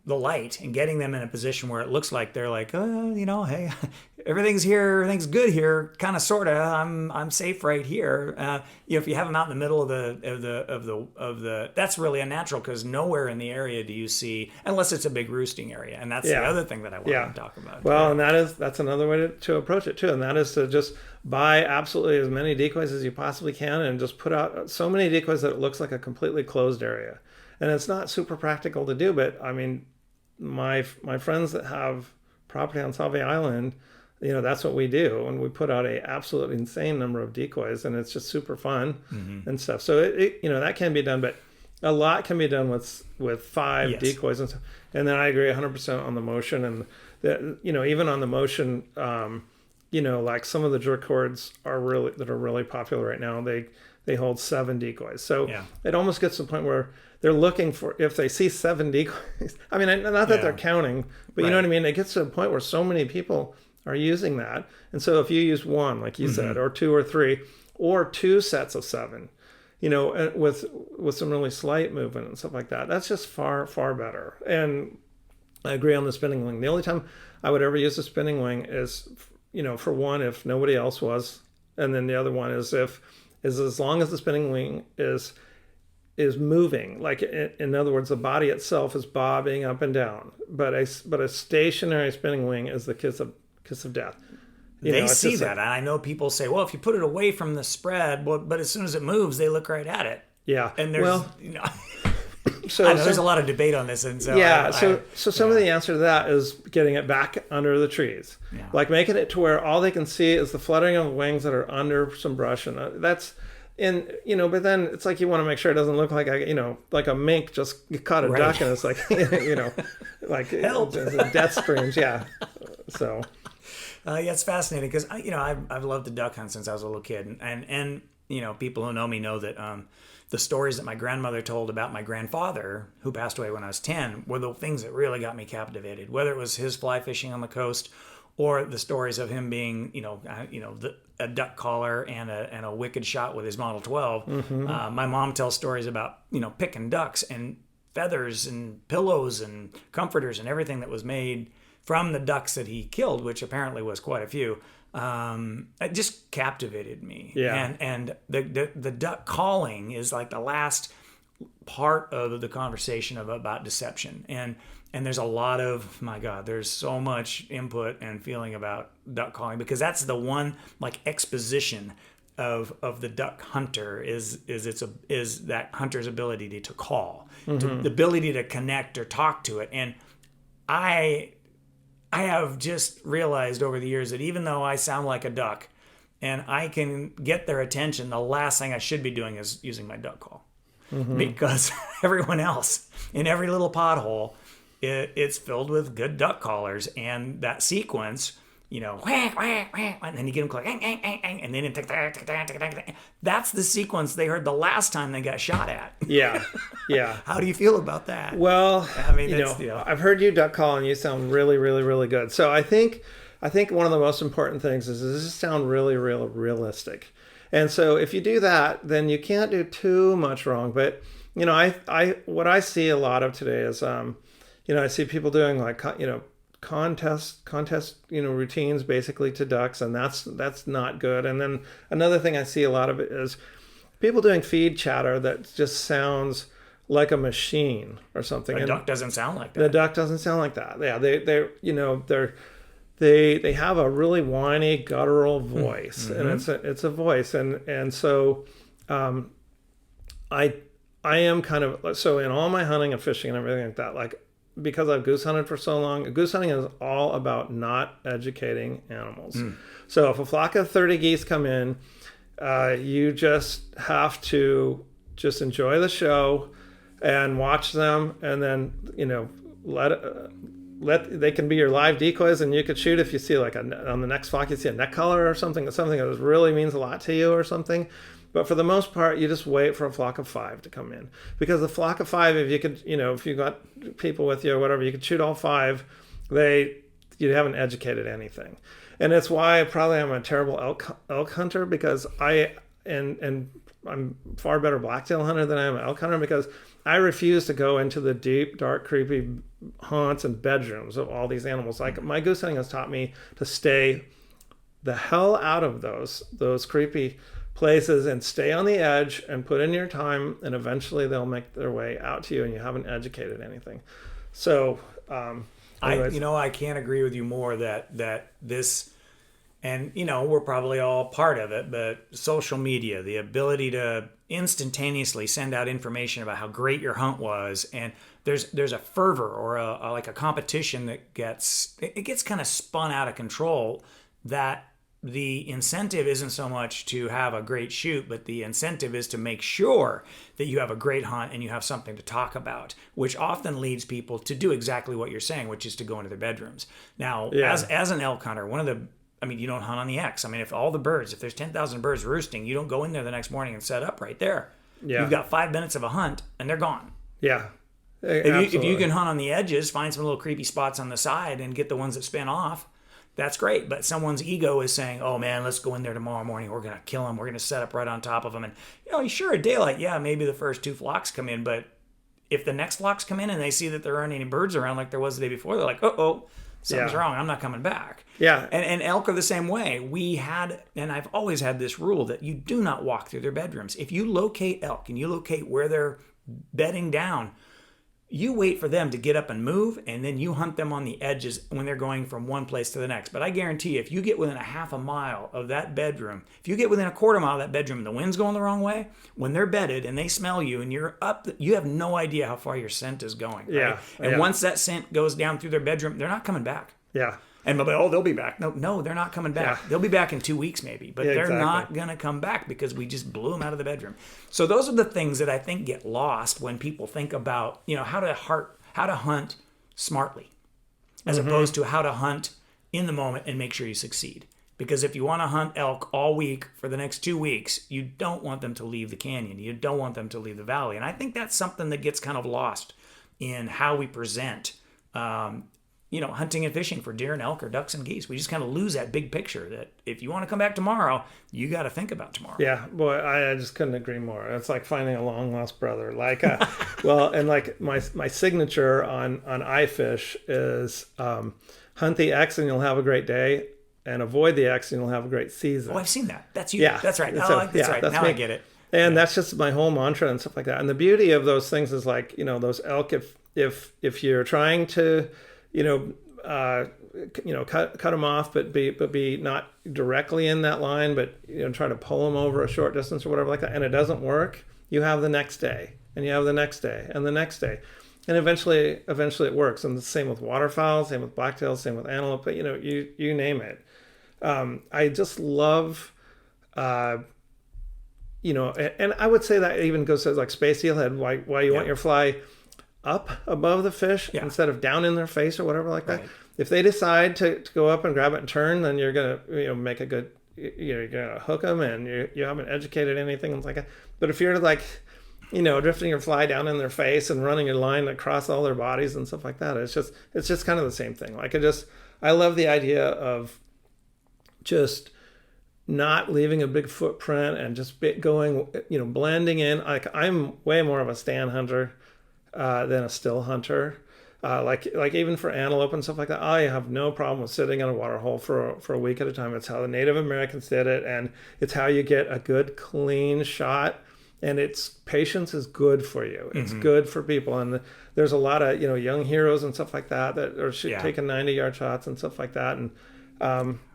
the light and getting them in a position where it looks like they're like, hey, everything's here, everything's good here, kind of, sort of. I'm safe right here. If you have them out in the middle of the that's really unnatural, because nowhere in the area do you see, unless it's a big roosting area, and that's the other thing that I want to talk about. Well, and that's another way to approach it too, and that is to just buy absolutely as many decoys as you possibly can, and just put out so many decoys that it looks like a completely closed area. And it's not super practical to do, but I mean, my friends that have property on Salve Island, that's what we do, and we put out a absolutely insane number of decoys, and it's just super fun and stuff. So it that can be done, but a lot can be done with 5 decoys and stuff. And then I agree 100% on the motion, and even on the motion, like some of the jerk cords are really popular right now. They hold 7 decoys, so it almost gets to the point where they're looking for, if they see 7 decoys. I mean, not that they're counting, but you know what I mean? It gets to a point where so many people are using that. And so if you use 1, like you said, or 2 or 3, or 2 sets of 7, with some really slight movement and stuff like that, that's just far, far better. And I agree on the spinning wing. The only time I would ever use a spinning wing is, for one, if nobody else was. And then the other one is as long as the spinning wing is moving, like in other words, the body itself is bobbing up and down, but a stationary spinning wing is the kiss of death. They see that, and I know people say, well, if you put it away from the spread, but as soon as it moves, they look right at it. Yeah, and there's So I know there's a lot of debate on this, and so yeah. So some of the answer to that is getting it back under the trees, like making it to where all they can see is the fluttering of the wings that are under some brush, and that's. And but then it's like you want to make sure it doesn't look like like a mink just caught a duck, and it's like like help, death screams. Yeah. So yeah, it's fascinating because I've loved the duck hunt since I was a little kid, and people who know me know that the stories that my grandmother told about my grandfather, who passed away when I was 10, were the things that really got me captivated. Whether it was his fly fishing on the coast, or the stories of him being a duck caller and a wicked shot with his Model 12. Mm-hmm. My mom tells stories about picking ducks and feathers and pillows and comforters and everything that was made from the ducks that he killed, which apparently was quite a few. It just captivated me. Yeah. And the duck calling is like the last part of the conversation about deception. And there's a lot of, my God, there's so much input and feeling about duck calling, because that's the one like exposition of the duck hunter is that hunter's ability to call, mm-hmm. the ability to connect or talk to it. And I have just realized over the years that even though I sound like a duck and I can get their attention, the last thing I should be doing is using my duck call, mm-hmm. because everyone else in every little pothole, it's filled with good duck callers, and that sequence, whack, whack, whack, and then you get them click, and then that's the sequence they heard the last time they got shot at. Yeah, yeah. How do you feel about that? Well, I mean, I've heard you duck call, and you sound really, really, really good. So I think one of the most important things is does this sound really, really realistic? And so if you do that, then you can't do too much wrong. But what I see a lot of today is I see people doing like, contest, routines basically to ducks, and that's not good. And then another thing I see a lot of it is people doing feed chatter that just sounds like a machine or something. The duck doesn't sound like that. The duck doesn't sound like that. Yeah, they have a really whiny, guttural voice, mm-hmm. and it's a voice, and so I am kind of so in all my hunting and fishing and everything like that, like. Because I've goose hunted for so long, goose hunting is all about not educating animals. So if a flock of 30 geese come in, you just have to just enjoy the show and watch them, and then let they can be your live decoys, and you could shoot if you see like on the next flock you see a neck color or something that really means a lot to you or something. But for the most part, you just wait for a flock of 5 to come in, because the flock of 5, if you could, if you got people with you or whatever, you could shoot all 5. You haven't educated anything, and it's why probably I'm a terrible elk hunter, because and I'm far better blacktail hunter than I am an elk hunter, because I refuse to go into the deep, dark, creepy haunts and bedrooms of all these animals. Like my goose hunting has taught me to stay the hell out of those creepy places and stay on the edge and put in your time, and eventually they'll make their way out to you, and you haven't educated anything. So I can't agree with you more that this, and we're probably all part of it, but social media, the ability to instantaneously send out information about how great your hunt was, and there's a fervor or a competition that gets kind of spun out of control, that the incentive isn't so much to have a great shoot, but the incentive is to make sure that you have a great hunt and you have something to talk about, which often leads people to do exactly what you're saying, which is to go into their bedrooms. Now, as an elk hunter, you don't hunt on the X. I mean, if there's 10,000 birds roosting, you don't go in there the next morning and set up right there. Yeah. You've got 5 minutes of a hunt and they're gone. Yeah. If you can hunt on the edges, find some little creepy spots on the side and get the ones that spin off, that's great. But someone's ego is saying, oh man, let's go in there tomorrow morning. We're going to kill them. We're going to set up right on top of them. And, sure, at daylight, maybe the first 2 flocks come in. But if the next flocks come in and they see that there aren't any birds around like there was the day before, they're like, something's wrong. I'm not coming back. Yeah. And elk are the same way. And I've always had this rule that you do not walk through their bedrooms. If you locate elk and you locate where they're bedding down, you wait for them to get up and move, and then you hunt them on the edges when they're going from one place to the next. But I guarantee you, if you get within a half a mile of that bedroom, if you get within a quarter mile of that bedroom and the wind's going the wrong way, when they're bedded and they smell you and you're up, you have no idea how far your scent is going. Right? Yeah. And once that scent goes down through their bedroom, they're not coming back. Yeah. And they'll be back. No, they're not coming back. Yeah. They'll be back in 2 weeks maybe, but they're not going to come back because we just blew them out of the bedroom. So those are the things that I think get lost when people think about, how to hunt smartly, as opposed to how to hunt in the moment and make sure you succeed. Because if you want to hunt elk all week for the next 2 weeks, you don't want them to leave the canyon. You don't want them to leave the valley. And I think that's something that gets kind of lost in how we present hunting and fishing for deer and elk or ducks and geese. We just kind of lose that big picture that if you want to come back tomorrow, you got to think about tomorrow. Yeah, boy, I just couldn't agree more. It's like finding a long lost brother. Like, and like my signature on iFish is hunt the X and you'll have a great day, and avoid the X and you'll have a great season. Oh, I've seen that. That's you. Yeah, that's right. That's right. Now I get it. And that's just my whole mantra and stuff like that. And the beauty of those things is like, those elk. If you're trying to cut them off, but be not directly in that line, but try to pull them over a short distance or whatever like that, and it doesn't work, you have the next day, and you have the next day, and the next day, and eventually it works. And the same with waterfowl, same with blacktails, same with antelope, but you name it. I just love, and I would say that even goes to like space steelhead, why you want your fly up above the fish instead of down in their face or whatever like that. Right. If they decide to go up and grab it and turn, then you're gonna make a good, you're gonna hook them, and you haven't educated anything like that. But if you're like, drifting your fly down in their face and running a line across all their bodies and stuff like that, it's just kind of the same thing. Like I love the idea of just not leaving a big footprint and just going, blending in. Like I'm way more of a stand hunter than a still hunter. Like even for antelope and stuff like that, I have no problem with sitting in a water hole for a week at a time. It's how the Native Americans did it, and it's how you get a good clean shot. And patience is good for you. It's good for people. And there's a lot of young heroes and stuff like that are taking 90-yard shots and stuff like that. And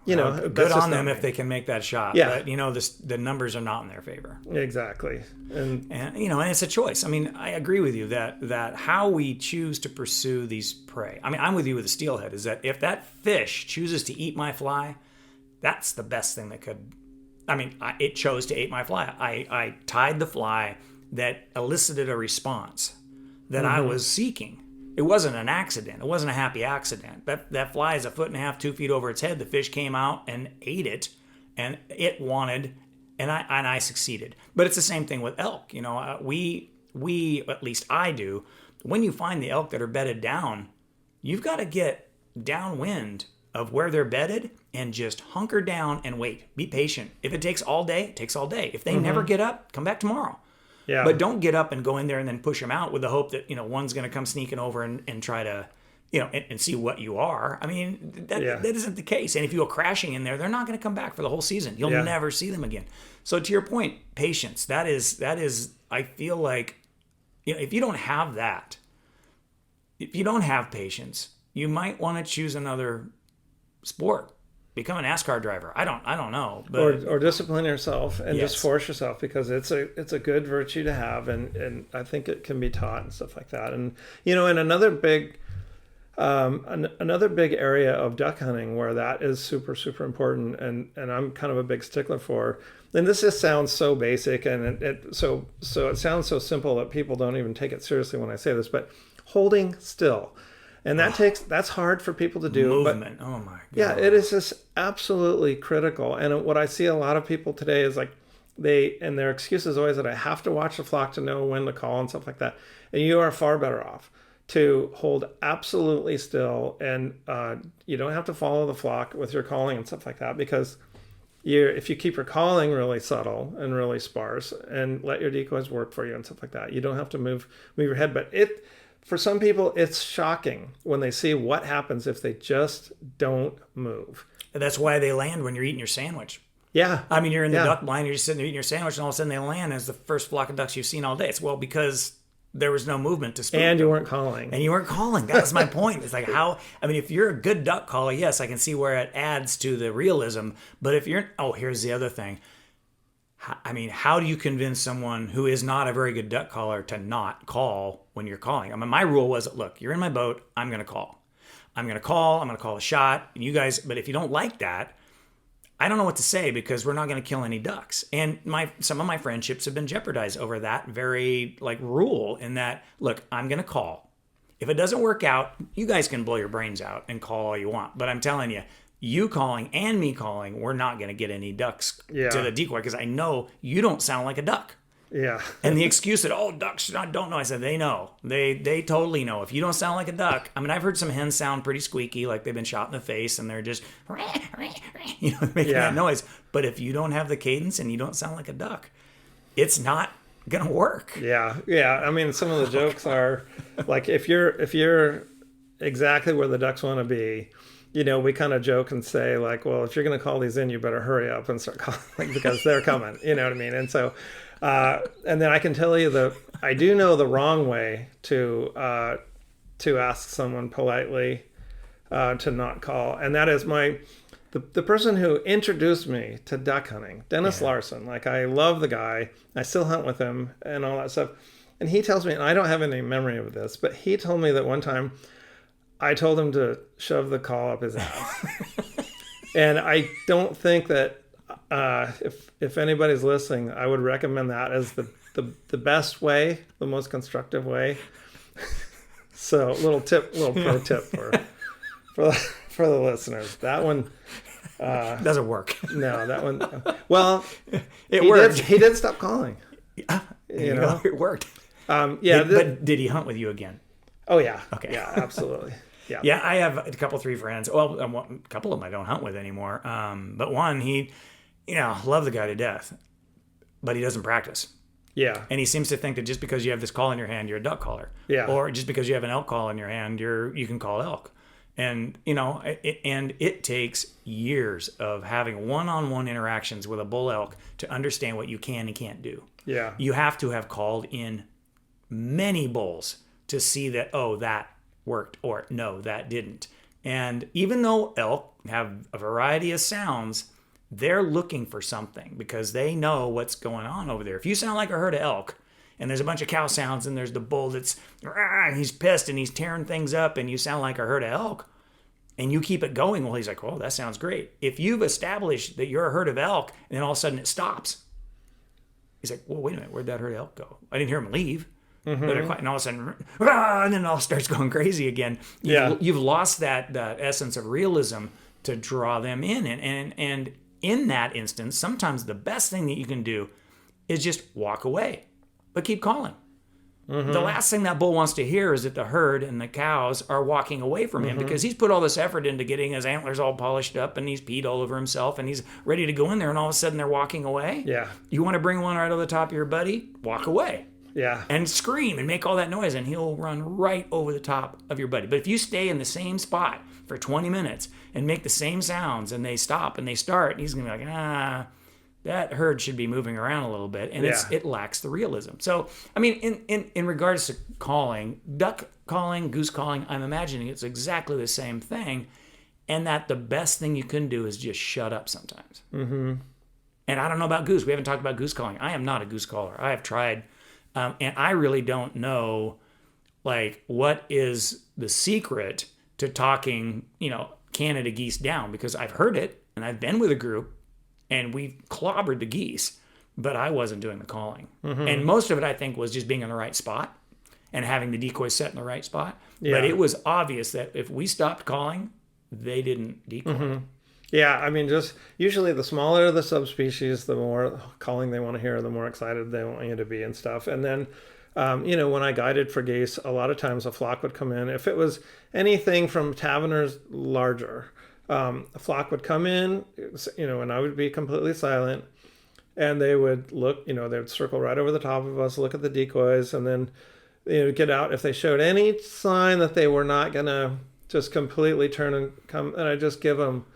good on them if they can make that shot. Yeah. But the numbers are not in their favor. Exactly. And it's a choice. I mean, I agree with you that how we choose to pursue these prey. I mean, I'm with you with the steelhead, is that if that fish chooses to eat my fly, that's the best thing that could. I mean, it chose to eat my fly. I tied the fly that elicited a response that I was seeking. It wasn't an accident. It wasn't a happy accident. That fly is 1.5 feet, 2 feet over its head. The fish came out and ate it, and it wanted, and I succeeded. But it's the same thing with elk. We at least I do. When you find the elk that are bedded down, you've got to get downwind of where they're bedded and just hunker down and wait. Be patient. If it takes all day, it takes all day. If they never get up, come back tomorrow. Yeah. But don't get up and go in there and then push them out with the hope that, one's going to come sneaking over and try to, and see what you are. I mean, that isn't the case. And if you go crashing in there, they're not going to come back for the whole season. You'll never see them again. So to your point, patience, that is, I feel like, if you don't have that, if you don't have patience, you might want to choose another sport. Become a NASCAR driver. I don't know. But or discipline yourself and just force yourself, because it's a good virtue to have, and I think it can be taught and stuff like that. And and another big area of duck hunting where that is super, super important, and I'm kind of a big stickler for. And this just sounds so basic, and it sounds so simple that people don't even take it seriously when I say this, but holding still. And that's hard for people to do. Movement. But, oh my God. Yeah, it is just absolutely critical. And what I see a lot of people today is like their excuse is always that I have to watch the flock to know when to call and stuff like that. And you are far better off to hold absolutely still, and you don't have to follow the flock with your calling and stuff like that, because if you keep your calling really subtle and really sparse and let your decoys work for you and stuff like that, you don't have to move your head. But for some people, it's shocking when they see what happens if they just don't move. And that's why they land when you're eating your sandwich. Yeah. I mean, you're in the duck blind, you're just sitting there eating your sandwich, and all of a sudden they land as the first flock of ducks you've seen all day. It's because there was no movement to spook And them. you weren't calling. And you weren't calling. That was my point. It's like if you're a good duck caller, yes, I can see where it adds to the realism. But if you're, here's the other thing. How do you convince someone who is not a very good duck caller to not call when you're calling? My rule was, look, you're in my boat. I'm going to call. I'm going to call a shot. And you guys, but if you don't like that, I don't know what to say because we're not going to kill any ducks. And some of my friendships have been jeopardized over that very rule in that, look, I'm going to call. If it doesn't work out, you guys can blow your brains out and call all you want. But I'm telling you, you calling and me calling, we're not going to get any ducks to the decoy because I know you don't sound like a duck. Yeah. And the excuse that, ducks don't know. I said, they know. They totally know. If you don't sound like a duck, I've heard some hens sound pretty squeaky, like they've been shot in the face and they're just, making that noise. But if you don't have the cadence and you don't sound like a duck, it's not going to work. Yeah. Yeah. Some of the jokes are like, if you're exactly where the ducks want to be, we kind of joke and say like, well, if you're going to call these in, you better hurry up and start calling because they're coming. You know what I mean? And so, and then I can tell you I do know the wrong way to ask someone politely to not call, and that is the person who introduced me to duck hunting, Dennis Larson. Like, I love the guy. I still hunt with him and all that stuff. And he tells me, and I don't have any memory of this, but he told me that one time I told him to shove the call up his ass. And I don't think that if anybody's listening, I would recommend that as the best way, the most constructive way. So little pro tip for the listeners. That one doesn't work. No, that one. Well, it worked. He did stop calling. Yeah, it worked. But did he hunt with you again? Oh yeah. Okay. Yeah, absolutely. Yeah. Yeah, I have a couple, 3 friends. Well, a couple of them I don't hunt with anymore. But one, he, love the guy to death, but he doesn't practice. Yeah. And he seems to think that just because you have this call in your hand, you're a duck caller. Yeah. Or just because you have an elk call in your hand, you can call elk. And, and it takes years of having one-on-one interactions with a bull elk to understand what you can and can't do. Yeah. You have to have called in many bulls to see that, that worked, or no, that didn't. And even though elk have a variety of sounds, they're looking for something because they know what's going on over there. If you sound like a herd of elk and there's a bunch of cow sounds and there's the bull that's, he's pissed and he's tearing things up and you sound like a herd of elk and you keep it going, well, he's like, oh, that sounds great. If you've established that you're a herd of elk and then all of a sudden it stops, he's like, well, wait a minute, where'd that herd of elk go? I didn't hear him leave. Mm-hmm. And all of a sudden, and then it all starts going crazy again. You've lost that essence of realism to draw them in. And in that instance, sometimes the best thing that you can do is just walk away, but keep calling. Mm-hmm. The last thing that bull wants to hear is that the herd and the cows are walking away from him because he's put all this effort into getting his antlers all polished up and he's peed all over himself and he's ready to go in there and all of a sudden they're walking away. Yeah. You want to bring one right over the top of your buddy? Walk away. Yeah. And scream and make all that noise and he'll run right over the top of your buddy. But if you stay in the same spot for 20 minutes and make the same sounds and they stop and they start, he's going to be like, that herd should be moving around a little bit. And it lacks the realism. So, in regards to calling, duck calling, goose calling, I'm imagining it's exactly the same thing. And that the best thing you can do is just shut up sometimes. Mm-hmm. And I don't know about goose. We haven't talked about goose calling. I am not a goose caller. I have tried. And I really don't know, what is the secret to talking, Canada geese down, because I've heard it and I've been with a group and we clobbered the geese, but I wasn't doing the calling. Mm-hmm. And most of it, I think, was just being in the right spot and having the decoy set in the right spot. Yeah. But it was obvious that if we stopped calling, they didn't decoy. Mm-hmm. Yeah, just usually the smaller the subspecies, the more calling they want to hear, the more excited they want you to be and stuff. And then, when I guided for geese, a lot of times a flock would come in. If it was anything from Taverners larger, a flock would come in, and I would be completely silent. And they would look, they would circle right over the top of us, look at the decoys, and then get out. If they showed any sign that they were not going to just completely turn and come, and I just give them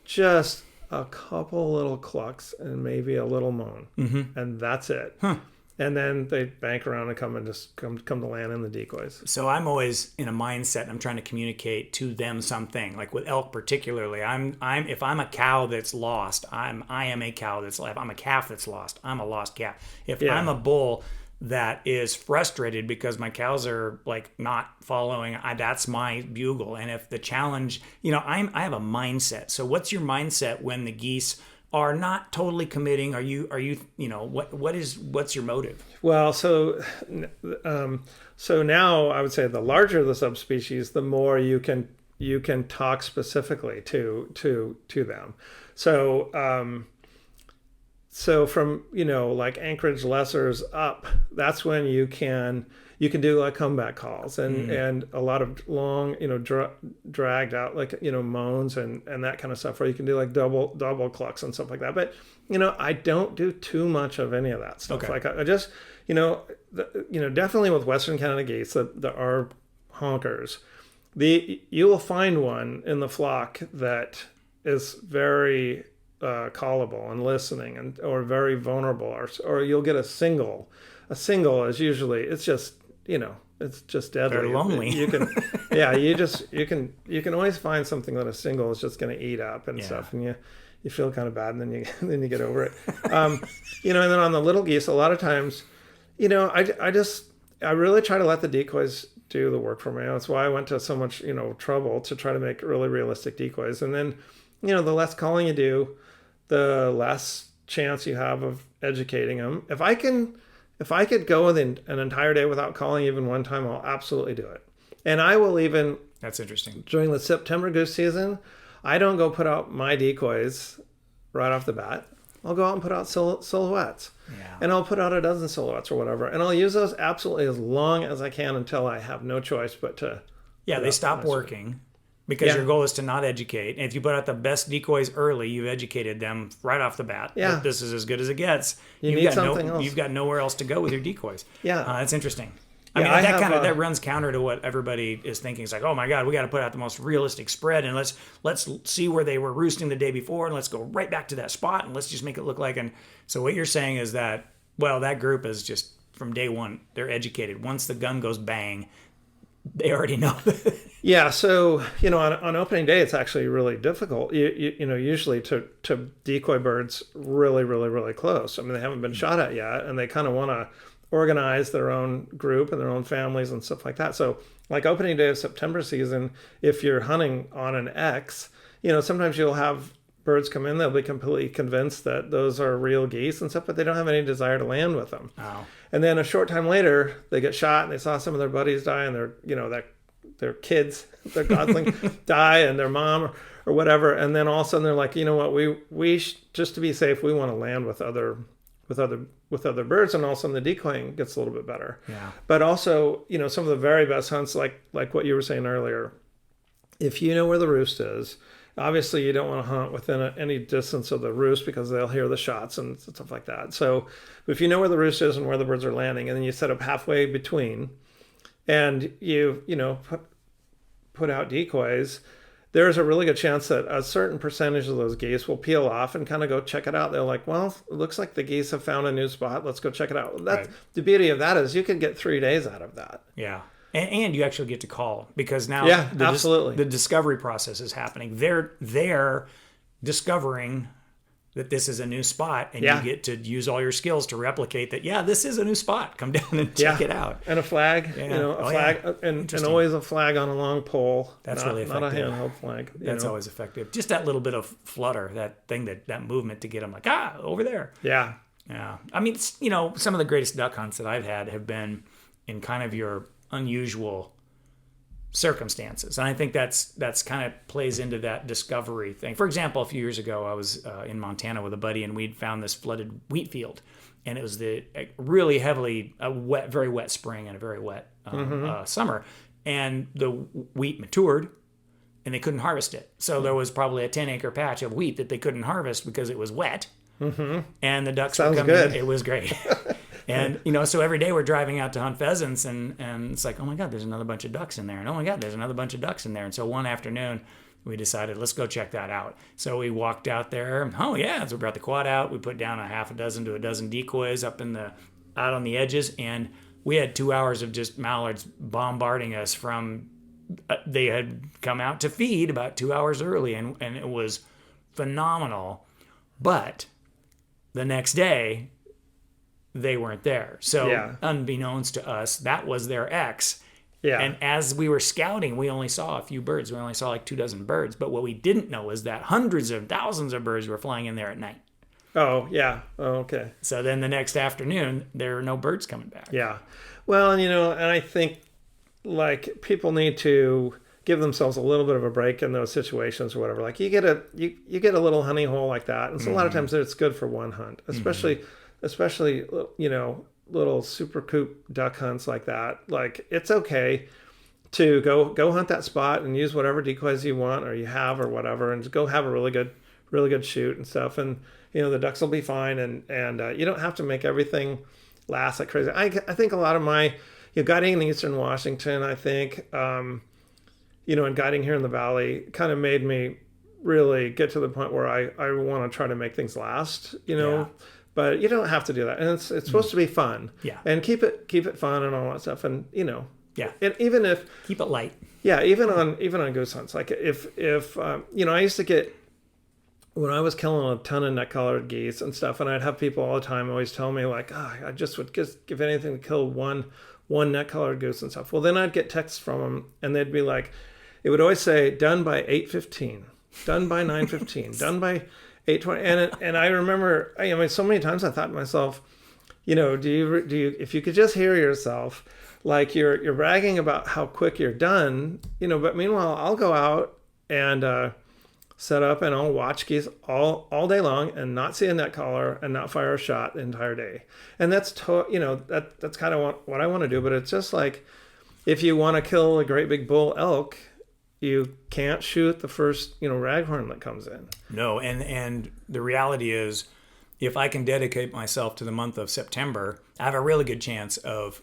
just a couple little clucks and maybe a little moan, and that's it. Huh. and then they bank around and come to land in the decoys. So I'm always in a mindset. I'm trying to communicate to them something. Like with elk, particularly, I'm if I'm a cow that's lost, I am a cow that's lost. If I'm a calf that's lost, I'm a lost calf. If I'm a bull that is frustrated because my cows are like not following, that's my bugle. And if the challenge, I have a mindset. So what's your mindset when the geese are not totally committing? Are you what's your motive? Well, so now I would say the larger the subspecies, the more you can talk specifically to them. So from like Anchorage lessers up, that's when you can do like comeback calls and a lot of long dragged out like moans and that kind of stuff, where you can do like double clucks and stuff like that. But I don't do too much of any of that stuff. Okay. Like I just definitely with Western Canada geese that are honkers, you will find one in the flock that is very callable and listening or very vulnerable, or you'll get a single is usually it's just deadly. They're lonely. You can always find something that a single is just going to eat up and stuff, and you feel kind of bad, and then you get over it. And then on the little geese, a lot of times, I really try to let the decoys do the work for me. That's why I went to so much trouble to try to make really realistic decoys. And then the less calling you do, the less chance you have of educating them. If I could go an entire day without calling even one time, I'll absolutely do it. And I will even... That's interesting. During the September goose season, I don't go put out my decoys right off the bat. I'll go out and put out silhouettes. Yeah. And I'll put out a dozen silhouettes or whatever. And I'll use those absolutely as long as I can until I have no choice but to... Yeah, they stop working. Because your goal is to not educate. And if you put out the best decoys early, you've educated them right off the bat. Yeah. This is as good as it gets. You need something else. You've got nowhere else to go with your decoys. Yeah. That's interesting. Yeah, That runs counter to what everybody is thinking. It's like, oh my God, we got to put out the most realistic spread, and let's see where they were roosting the day before, and let's go right back to that spot, and let's just make it look like. And so what you're saying is that, well, that group is just from day one, they're educated. Once the gun goes bang, they already know. Yeah, so on opening day, it's actually really difficult. Usually to decoy birds really, really, really close. I mean, they haven't been shot at yet, and they kind of want to organize their own group and their own families and stuff like that. So, like opening day of September season, if you're hunting on an X, sometimes you'll have birds come in. They'll be completely convinced that those are real geese and stuff, but they don't have any desire to land with them. Oh. And then a short time later, they get shot, and they saw some of their buddies die, and their kids, their godling die, and their mom or whatever. And then all of a sudden they're like, you know what, we just to be safe, we want to land with other birds, and all of a sudden the decoying gets a little bit better. Yeah. But also, some of the very best hunts, like what you were saying earlier, if you know where the roost is, obviously you don't want to hunt within any distance of the roost because they'll hear the shots and stuff like that. So if you know where the roost is and where the birds are landing, and then you set up halfway between, and you put out decoys, there's a really good chance that a certain percentage of those geese will peel off and kind of go check it out. They're like, well, it looks like the geese have found a new spot. Let's go check it out. That's right. The beauty of that is you can get 3 days out of that. Yeah. And you actually get to call, because now absolutely. The discovery process is happening. They're discovering that this is a new spot, and you get to use all your skills to replicate that. Yeah, this is a new spot. Come down and check it out. And a flag, flag, and always a flag on a long pole. That's really effective. Not a handheld flag. That's always effective. Just that little bit of flutter, that thing, that movement to get them like, over there. Yeah. Yeah. I mean, some of the greatest duck hunts that I've had have been in kind of your unusual circumstances, and I think that's kind of plays into that discovery thing. For example, a few years ago, I was in Montana with a buddy, and we'd found this flooded wheat field, and it was the really heavily very wet spring and a very wet summer, and the wheat matured, and they couldn't harvest it. So there was probably a 10-acre patch of wheat that they couldn't harvest because it was wet, and the ducks were coming. Good. It was great. And, so every day we're driving out to hunt pheasants, and it's like, oh my God, there's another bunch of ducks in there. And oh my God, there's another bunch of ducks in there. And so one afternoon we decided, let's go check that out. So we walked out there. Oh yeah. So we brought the quad out. We put down a half a dozen to a dozen decoys up in the out on the edges, and we had 2 hours of just mallards bombarding us from. They had come out to feed about 2 hours early, and it was phenomenal. But the next day, they weren't there. So unbeknownst to us, that was their X. Yeah. And as we were scouting, we only saw a few birds. We only saw like 24 birds. But what we didn't know is that hundreds of thousands of birds were flying in there at night. Oh, yeah. Oh, okay. So then the next afternoon, there were no birds coming back. Yeah. Well, and and I think like people need to give themselves a little bit of a break in those situations or whatever. Like you get a little honey hole like that, and so a lot of times it's good for one hunt, especially little super coop duck hunts like that. Like it's okay to go hunt that spot and use whatever decoys you want or you have or whatever, and just go have a really good shoot and stuff, and the ducks will be fine, and you don't have to make everything last like crazy. I think a lot of my guiding in Eastern Washington, I think, and guiding here in the Valley kind of made me really get to the point where I want to try to make things last, but you don't have to do that. And it's supposed to be fun. Yeah. And keep it fun and all that stuff. And, yeah. And even if... Keep it light. Yeah, even on goose hunts. Like if I used to get... When I was killing a ton of neck-collared geese and stuff, and I'd have people all the time always tell me like, I just would give anything to kill one neck-collared goose and stuff. Well, then I'd get texts from them, and they'd be like, it would always say, done by 8:15, done by 9:15, done by 8:20. And I remember, so many times I thought to myself, do you, if you could just hear yourself, like you're bragging about how quick you're done, but meanwhile, I'll go out and set up and I'll watch geese all day long and not see a neck collar and not fire a shot the entire day. And that's that's kind of what I want to do. But it's just like, if you want to kill a great big bull elk, you can't shoot the first raghorn that comes in. No, and the reality is, if I can dedicate myself to the month of September, I have a really good chance of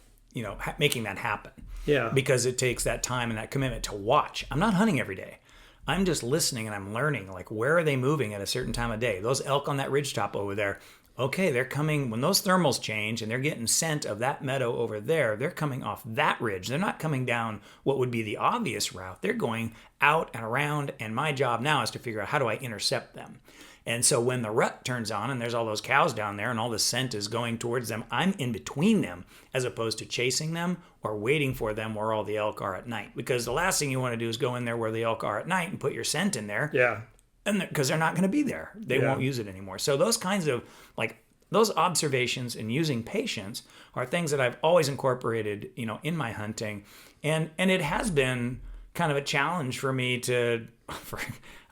making that happen. Yeah, because it takes that time and that commitment to watch. I'm not hunting every day. I'm just listening and I'm learning, like, where are they moving at a certain time of day? Those elk on that ridgetop over there, okay, they're coming, when those thermals change and they're getting scent of that meadow over there, they're coming off that ridge. They're not coming down what would be the obvious route. They're going out and around, and my job now is to figure out how do I intercept them. And so when the rut turns on and there's all those cows down there and all the scent is going towards them, I'm in between them as opposed to chasing them or waiting for them where all the elk are at night. Because the last thing you want to do is go in there where the elk are at night and put your scent in there. Yeah. And because they're not going to be there. They won't use it anymore. So those kinds of, like, those observations and using patience are things that I've always incorporated, in my hunting. And it has been kind of a challenge for me to,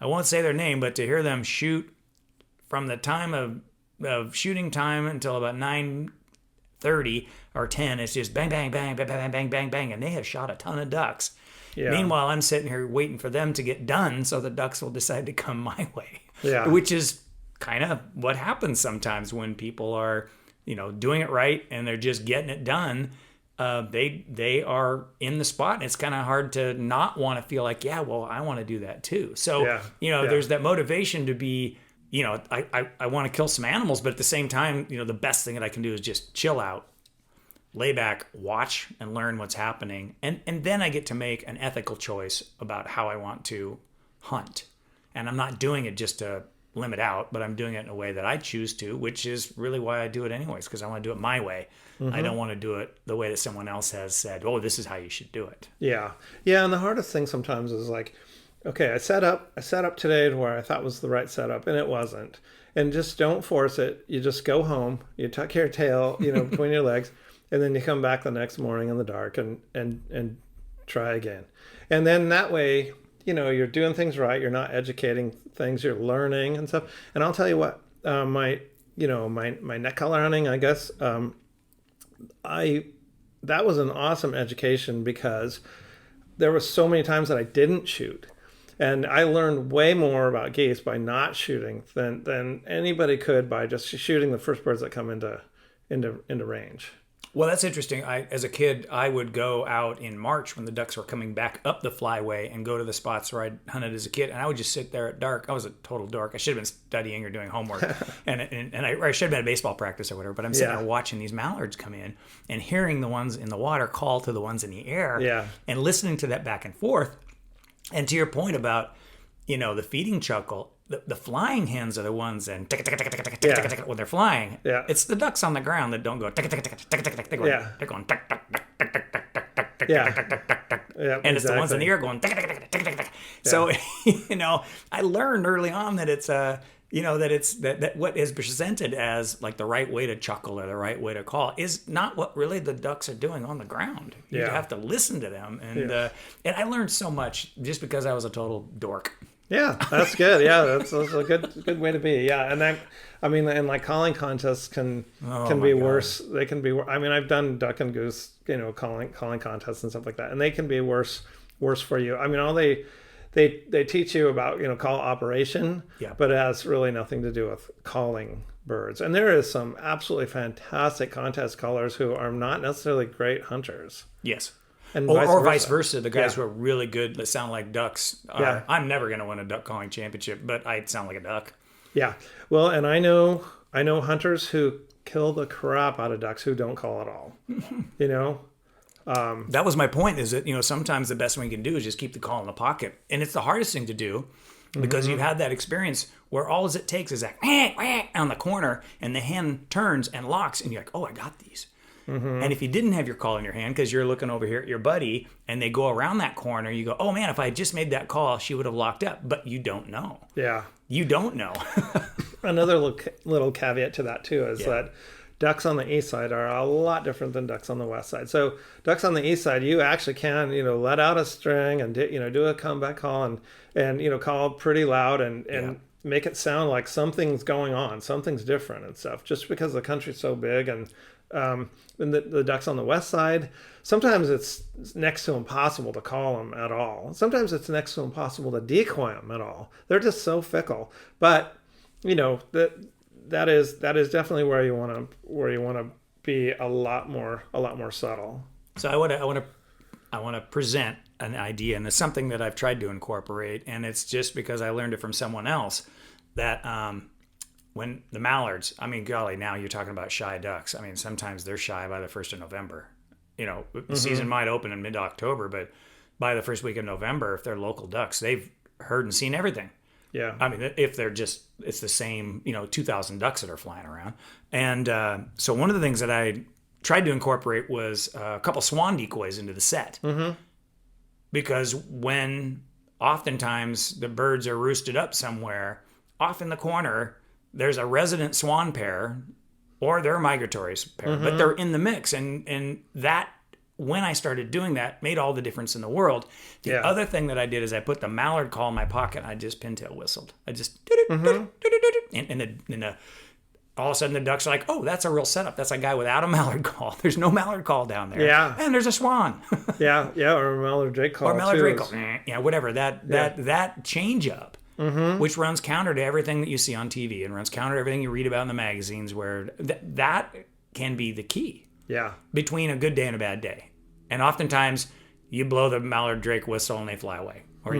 I won't say their name, but to hear them shoot from the time of shooting time until about 9:30 or 10, it's just bang, bang, bang, bang, bang, bang, bang, bang, and they have shot a ton of ducks. Yeah. Meanwhile, I'm sitting here waiting for them to get done so the ducks will decide to come my way. Yeah. Which is kind of what happens sometimes when people are, doing it right and they're just getting it done. They are in the spot, and it's kind of hard to not want to feel like, I want to do that too. So, there's that motivation to be, I want to kill some animals, but at the same time, the best thing that I can do is just chill out, lay back, watch, and learn what's happening. And then I get to make an ethical choice about how I want to hunt. And I'm not doing it just to limit out, but I'm doing it in a way that I choose to, which is really why I do it anyways, because I want to do it my way. Mm-hmm. I don't want to do it the way that someone else has said, this is how you should do it. Yeah. Yeah, and the hardest thing sometimes is like, okay, I set up today to where I thought was the right setup, and it wasn't. And just don't force it. You just go home, you tuck your tail, between your legs, and then you come back the next morning in the dark and try again. And then that way, you're doing things right. You're not educating things. You're learning and stuff. And I'll tell you what, my neck collar hunting, I guess, that was an awesome education because there were so many times that I didn't shoot. And I learned way more about geese by not shooting than anybody could by just shooting the first birds that come into range. Well, that's interesting. As a kid, I would go out in March when the ducks were coming back up the flyway and go to the spots where I hunted as a kid, and I would just sit there at dark. I was a total dork. I should have been studying or doing homework, and I should have been at baseball practice or whatever. But I'm sitting there watching these mallards come in and hearing the ones in the water call to the ones in the air, and listening to that back and forth. And to your point about, the feeding chuckle, the flying hens are the ones that when they're flying. Yeah. It's the ducks on the ground that don't go they're going they're going and it's the ones in the air going So, I learned early on that it's that it's that what is presented as like the right way to chuckle or the right way to call is not what really the ducks are doing on the ground. You have to listen to them, and I learned so much just because I was a total dork. Yeah, that's good. Yeah, that's a good way to be. Yeah, and like calling contests can be worse. They can be. I mean, I've done duck and goose, calling contests and stuff like that, and they can be worse for you. I mean, all they teach you about call operation, but it has really nothing to do with calling birds. And there is some absolutely fantastic contest callers who are not necessarily great hunters. Yes. And vice versa. The guys who are really good that sound like ducks. I'm never going to win a duck calling championship, but I sound like a duck. Yeah. Well, and I know hunters who kill the crap out of ducks who don't call at all. That was my point. Is that sometimes the best thing you can do is just keep the call in the pocket, and it's the hardest thing to do because you've had that experience where all it takes is that on the corner, and the hen turns and locks, and you're like, oh, I got these. And if you didn't have your call in your hand because you're looking over here at your buddy and they go around that corner, you go, oh man, if I had just made that call, she would have locked up. But you don't know. Yeah. You don't know. Another little caveat to that too is that ducks on the east side are a lot different than ducks on the west side. So ducks on the east side, you actually can, let out a string and, do a comeback call and call pretty loud and make it sound like something's going on, something's different and stuff, just because the country's so big. And the ducks on the west side, sometimes it's next to impossible to call them at all. Sometimes it's next to impossible to decoy them at all. They're just so fickle. But that is definitely where you want to be a lot more subtle. So I want to present an idea, and it's something that I've tried to incorporate, and it's just because I learned it from someone else that when the mallards, I mean, golly, now you're talking about shy ducks. I mean, sometimes they're shy by the 1st of November. The season might open in mid-October, but by the first week of November, if they're local ducks, they've heard and seen everything. Yeah. I mean, if they're it's the same, 2,000 ducks that are flying around. And so one of the things that I tried to incorporate was a couple swan decoys into the set. Because when oftentimes the birds are roosted up somewhere, off in the corner, there's a resident swan pair or they're a migratory pair, but they're in the mix. And that, when I started doing that, made all the difference in the world. The other thing that I did is I put the mallard call in my pocket and I just pintail whistled. I just, and all of a sudden the ducks are like, oh, that's a real setup. That's a guy without a mallard call. There's no mallard call down there. Yeah. And there's a swan. Or a mallard drake call. Or a mallard drake call. Whatever. That change up. Which runs counter to everything that you see on TV and runs counter to everything you read about in the magazines, where that can be the key between a good day and a bad day. And oftentimes you blow the mallard drake whistle and they fly away, or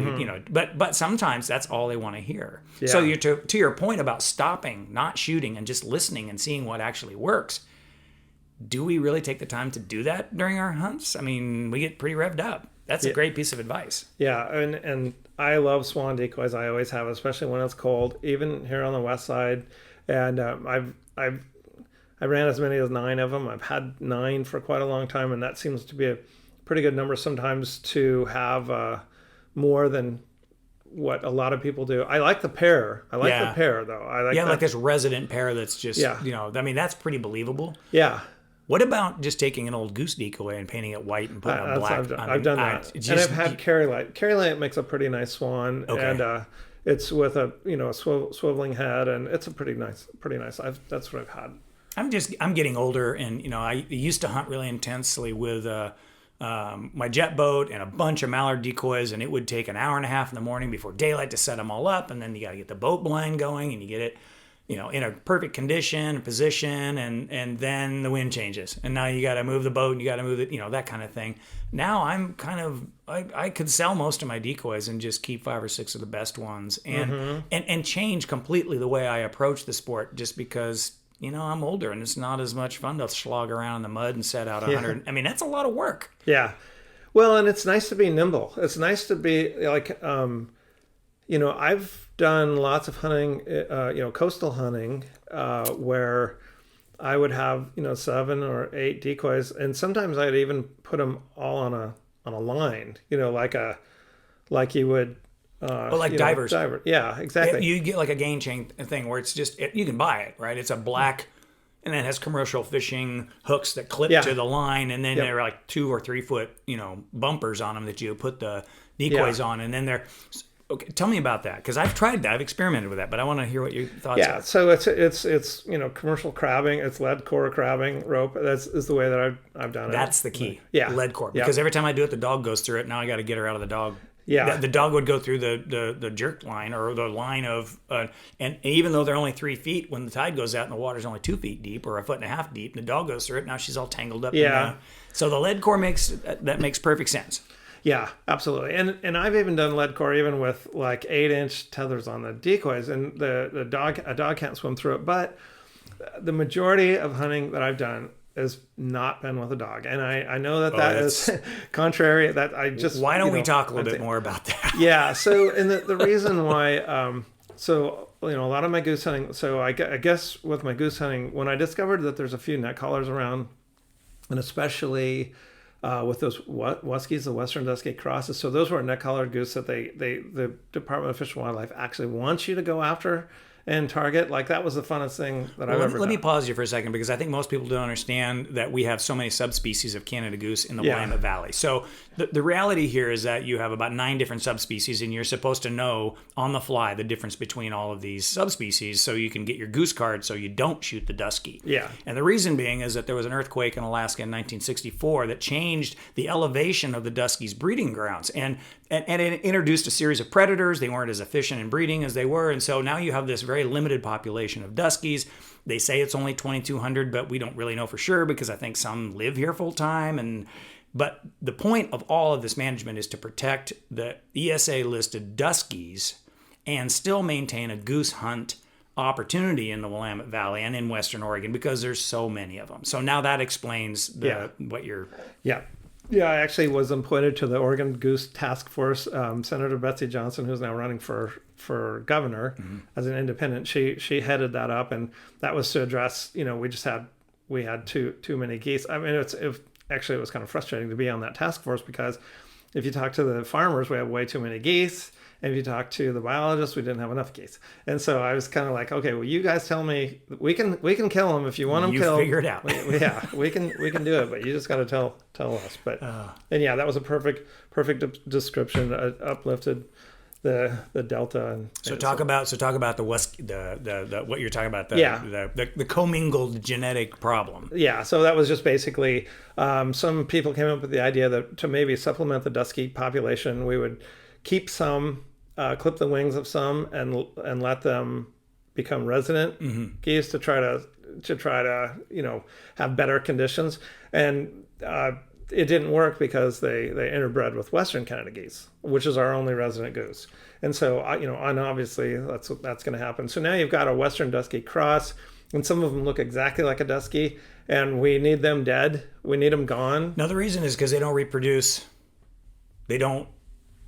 but sometimes that's all they want to hear. So you're to your point about stopping, not shooting, and just listening and seeing what actually works. Do we really take the time to do that during our hunts? I mean, we get pretty revved up. That's a great piece of advice. Yeah, and I love swan decoys. I always have, especially when it's cold, even here on the west side. And I ran as many as 9 of them. I've had 9 for quite a long time, and that seems to be a pretty good number sometimes to have more than what a lot of people do. I like the pair. I like the pair, though. I like this resident pair that's just, I mean, that's pretty believable. Yeah. What about just taking an old goose decoy and painting it white and putting a black? I've done that. And I've had Carry Light. Carry Light makes a pretty nice swan. Okay. And it's with a swiveling head, and it's a pretty nice. That's what I've had. I'm getting older, and I used to hunt really intensely with my jet boat and a bunch of mallard decoys, and it would take an hour and a half in the morning before daylight to set them all up, and then you got to get the boat blind going, and you get it. in a perfect condition, position, and then the wind changes, and now you got to move the boat, and you got to move it, that kind of thing. Now I'm kind of I could sell most of my decoys and just keep 5 or 6 of the best ones, and change completely the way I approach the sport, just because I'm older and it's not as much fun to slog around in the mud and set out 100. I mean, that's a lot of work. Yeah. Well, and it's nice to be nimble. It's nice to be like, I've done lots of hunting, coastal hunting, where I would have, 7 or 8 decoys, and sometimes I'd even put them all on a line, like you would. Like divers. Yeah, exactly. You get like a gain chain thing where it's just, you can buy it, right? It's a black, and it has commercial fishing hooks that clip to the line, and then they're like 2 or 3 foot, bumpers on them that you put the decoys on, and then they're. Okay, tell me about that, because I've tried that. I've experimented with that, but I want to hear what your thoughts are. Yeah, so it's commercial crabbing. It's lead core crabbing rope. Is the way that I've done it. That's the key. Yeah, lead core. Because every time I do it, the dog goes through it. Now I got to get her out of the dog. Yeah, the dog would go through the jerk line, or the line of, and even though they're only 3 feet, when the tide goes out and the water's only 2 feet deep or 1.5 feet deep, and the dog goes through it. Now she's all tangled up. Yeah. So the lead core makes perfect sense. Yeah, absolutely. And I've even done lead core even with like 8-inch tethers on the decoys, and a dog can't swim through it. But the majority of hunting that I've done has not been with a dog, and I know that is contrary. That I just why don't we talk a little bit more about that? Yeah. So and the reason why a lot of my goose hunting. So I guess with my goose hunting, when I discovered that there's a few net collars around, and especially with those Huskies, the Western Dusky Crosses. So those were net collared goose that the Department of Fish and Wildlife actually wants you to go after and target. Like, that was the funnest thing that I've ever done. Let me pause you for a second, because I think most people don't understand that we have so many subspecies of Canada goose in the Willamette Valley. So the reality here is that you have about 9 different subspecies, and you're supposed to know on the fly the difference between all of these subspecies so you can get your goose card so you don't shoot the dusky. Yeah. And the reason being is that there was an earthquake in Alaska in 1964 that changed the elevation of the dusky's breeding grounds. And it introduced a series of predators. They weren't as efficient in breeding as they were. And so now you have this very limited population of duskies. They say it's only 2,200, but we don't really know for sure, because I think some live here full time. But the point of all of this management is to protect the ESA listed duskies and still maintain a goose hunt opportunity in the Willamette Valley and in Western Oregon, because there's so many of them. So now that explains what you're... Yeah, I actually was appointed to the Oregon Goose Task Force. Senator Betsy Johnson, who's now running for governor as an independent, she headed that up, and that was to address, we had too many geese. I mean, it was kind of frustrating to be on that task force, because if you talk to the farmers, we have way too many geese. And if you talk to the biologists, we didn't have enough geese. And so I was kind of like, okay, well, you guys tell me, we can kill them if you want them killed. You figure it out. we can do it, but you just got to tell us. But and that was a perfect description. Uplifted the delta. And talk about the what you're talking about, the commingled genetic problem. Yeah, so that was just basically some people came up with the idea that to maybe supplement the dusky population, we would keep some, clip the wings of some, and let them become resident geese to try to have better conditions. And it didn't work, because they interbred with Western Canada geese, which is our only resident goose. And so and obviously that's going to happen. So now you've got a Western Dusky cross, and some of them look exactly like a dusky, and we need them dead. We need them gone. Now the reason is because they don't reproduce.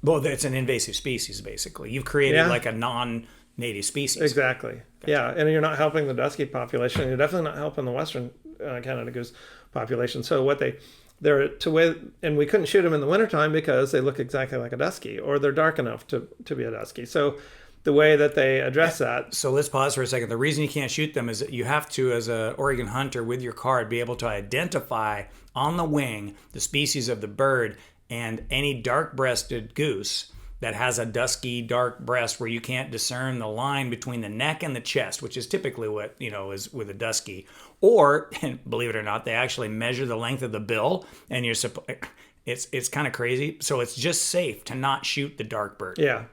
Well, it's an invasive species, basically. You've created like a non-native species. Exactly. Gotcha. Yeah, and you're not helping the dusky population. You're definitely not helping the Western Canada goose population. So and we couldn't shoot them in the wintertime because they look exactly like a dusky, or they're dark enough to be a dusky. So the way that they address that. So let's pause for a second. The reason you can't shoot them is that you have to, as an Oregon hunter with your card, be able to identify on the wing the species of the bird, and any dark-breasted goose that has a dusky dark breast where you can't discern the line between the neck and the chest, which is typically what is with a dusky. Or, and believe it or not, they actually measure the length of the bill, and it's kind of crazy. So it's just safe to not shoot the dark bird. Yeah.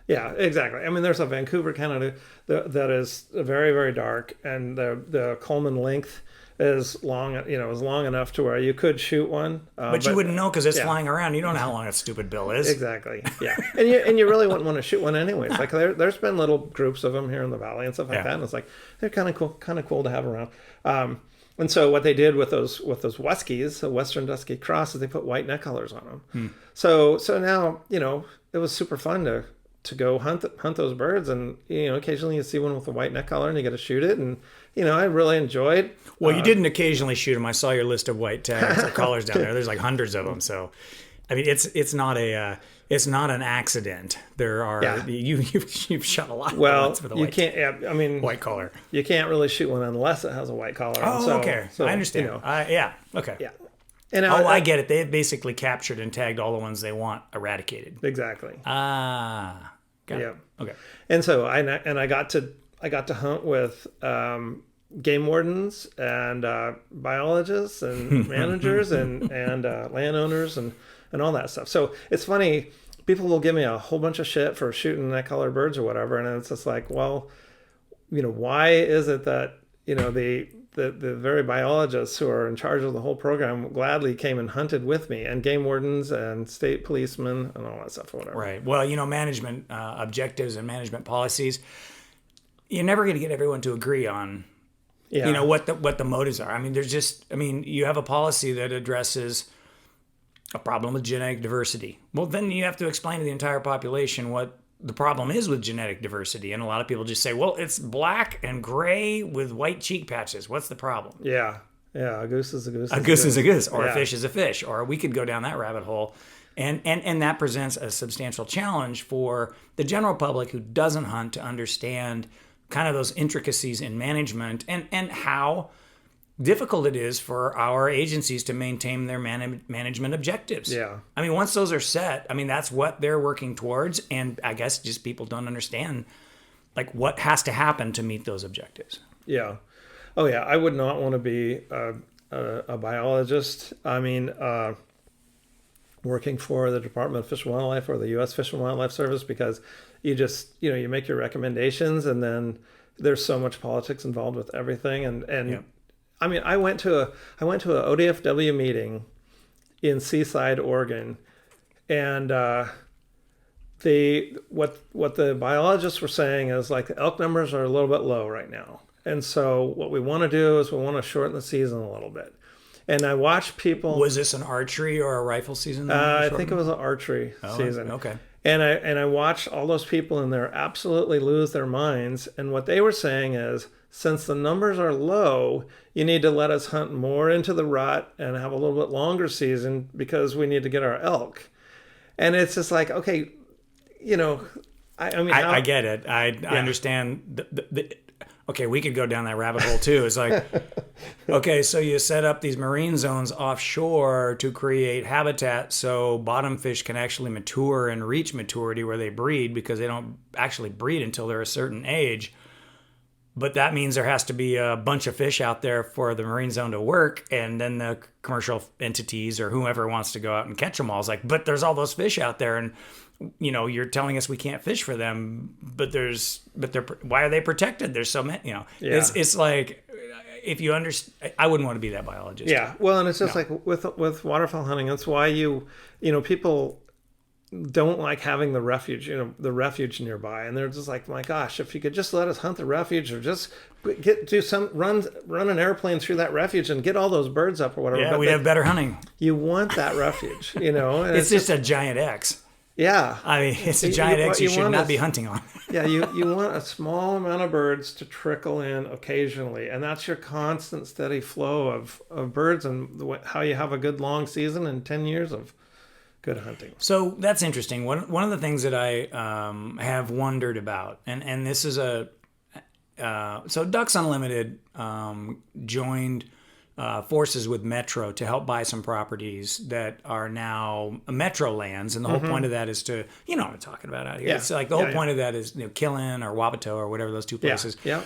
Yeah, exactly. I mean, there's a Vancouver, Canada that is very, very dark, and the Coleman length is long. Is long enough to where you could shoot one. But you wouldn't know because it's yeah, flying around. You don't know how long that stupid bill is. exactly. Yeah, and you really wouldn't want to shoot one anyways. Like there's been little groups of them here in the valley and stuff like that, and it's like they're kind of cool to have around. And so what they did with those Huskies, the Western Dusky Cross, is they put white neck colors on them. So now it was super fun to go hunt those birds, and occasionally you see one with a white neck color and you get to shoot it, and I really enjoyed. Well, you didn't occasionally shoot them. I saw your list of white tags or colors down there. There's like hundreds of them. So, I mean, it's not an accident. There are you've shot a lot. Well, with the you can't. Yeah, I mean, white collar. You can't really shoot one unless it has a white collar. Oh, okay. So I understand. Yeah. Okay. Yeah. And I get it. They've basically captured and tagged all the ones they want eradicated. Exactly. Ah. Got it. Okay. And so I got to hunt with game wardens and biologists and managers and landowners and all that stuff. So it's funny. People will give me a whole bunch of shit for shooting that color birds or whatever, and it's just like, well, why is it that the very biologists who are in charge of the whole program gladly came and hunted with me, and game wardens and state policemen and all that stuff or whatever. Right. Well, management objectives and management policies, you're never going to get everyone to agree on, what the motives are. I mean, you have a policy that addresses a problem with genetic diversity. Well, then you have to explain to the entire population what the problem is with genetic diversity. And a lot of people just say, well, it's black and gray with white cheek patches. What's the problem? Yeah. Yeah. A goose is a goose. A goose is a goose. Or a fish is a fish. Or we could go down that rabbit hole. And that presents a substantial challenge for the general public who doesn't hunt to understand kind of those intricacies in management and how difficult it is for our agencies to maintain their management objectives. Yeah. I mean, once those are set, that's what they're working towards. And I guess just people don't understand like what has to happen to meet those objectives. Yeah. Oh yeah. I would not want to be a biologist. I mean, working for the Department of Fish and Wildlife or the U.S. Fish and Wildlife Service, because you just, you make your recommendations and then there's so much politics involved with everything. And I mean, I went to a ODFW meeting in Seaside, Oregon, and what the biologists were saying is like the elk numbers are a little bit low right now, and so what we want to do is we want to shorten the season a little bit. And I watched people. Was this an archery or a rifle season? I think it was an archery season. Okay. And I watched all those people in there absolutely lose their minds, and what they were saying is, since the numbers are low, you need to let us hunt more into the rut and have a little bit longer season because we need to get our elk. And it's just like, okay, I get it. I understand. Okay, we could go down that rabbit hole too. It's like, okay, so you set up these marine zones offshore to create habitat so bottom fish can actually mature and reach maturity where they breed, because they don't actually breed until they're a certain age. But that means there has to be a bunch of fish out there for the marine zone to work, and then the commercial entities or whoever wants to go out and catch them all is like, but there's all those fish out there, and you're telling us we can't fish for them, but they're why are they protected? There's so many, It's like, if you understand, I wouldn't want to be that biologist. Yeah, well, and it's just like with waterfowl hunting, that's why people don't like having the refuge nearby, and they're just like, my gosh, if you could just let us hunt the refuge, or just run an airplane through that refuge and get all those birds up or whatever. Yeah, we'd have better hunting. You want that refuge, and it's just a giant X. Yeah, I mean, it's a giant X you should not be hunting on. Yeah, you want a small amount of birds to trickle in occasionally, and that's your constant, steady flow of birds, and how you have a good long season and 10 years of good hunting. So that's interesting. One of the things that I have wondered about, and this is so Ducks Unlimited joined forces with Metro to help buy some properties that are now Metro lands, and the whole point of that is to, you know what I'm talking about out here. Yeah. It's like the whole point of that is, you know, Killen or Wabato or whatever those two places. Yeah.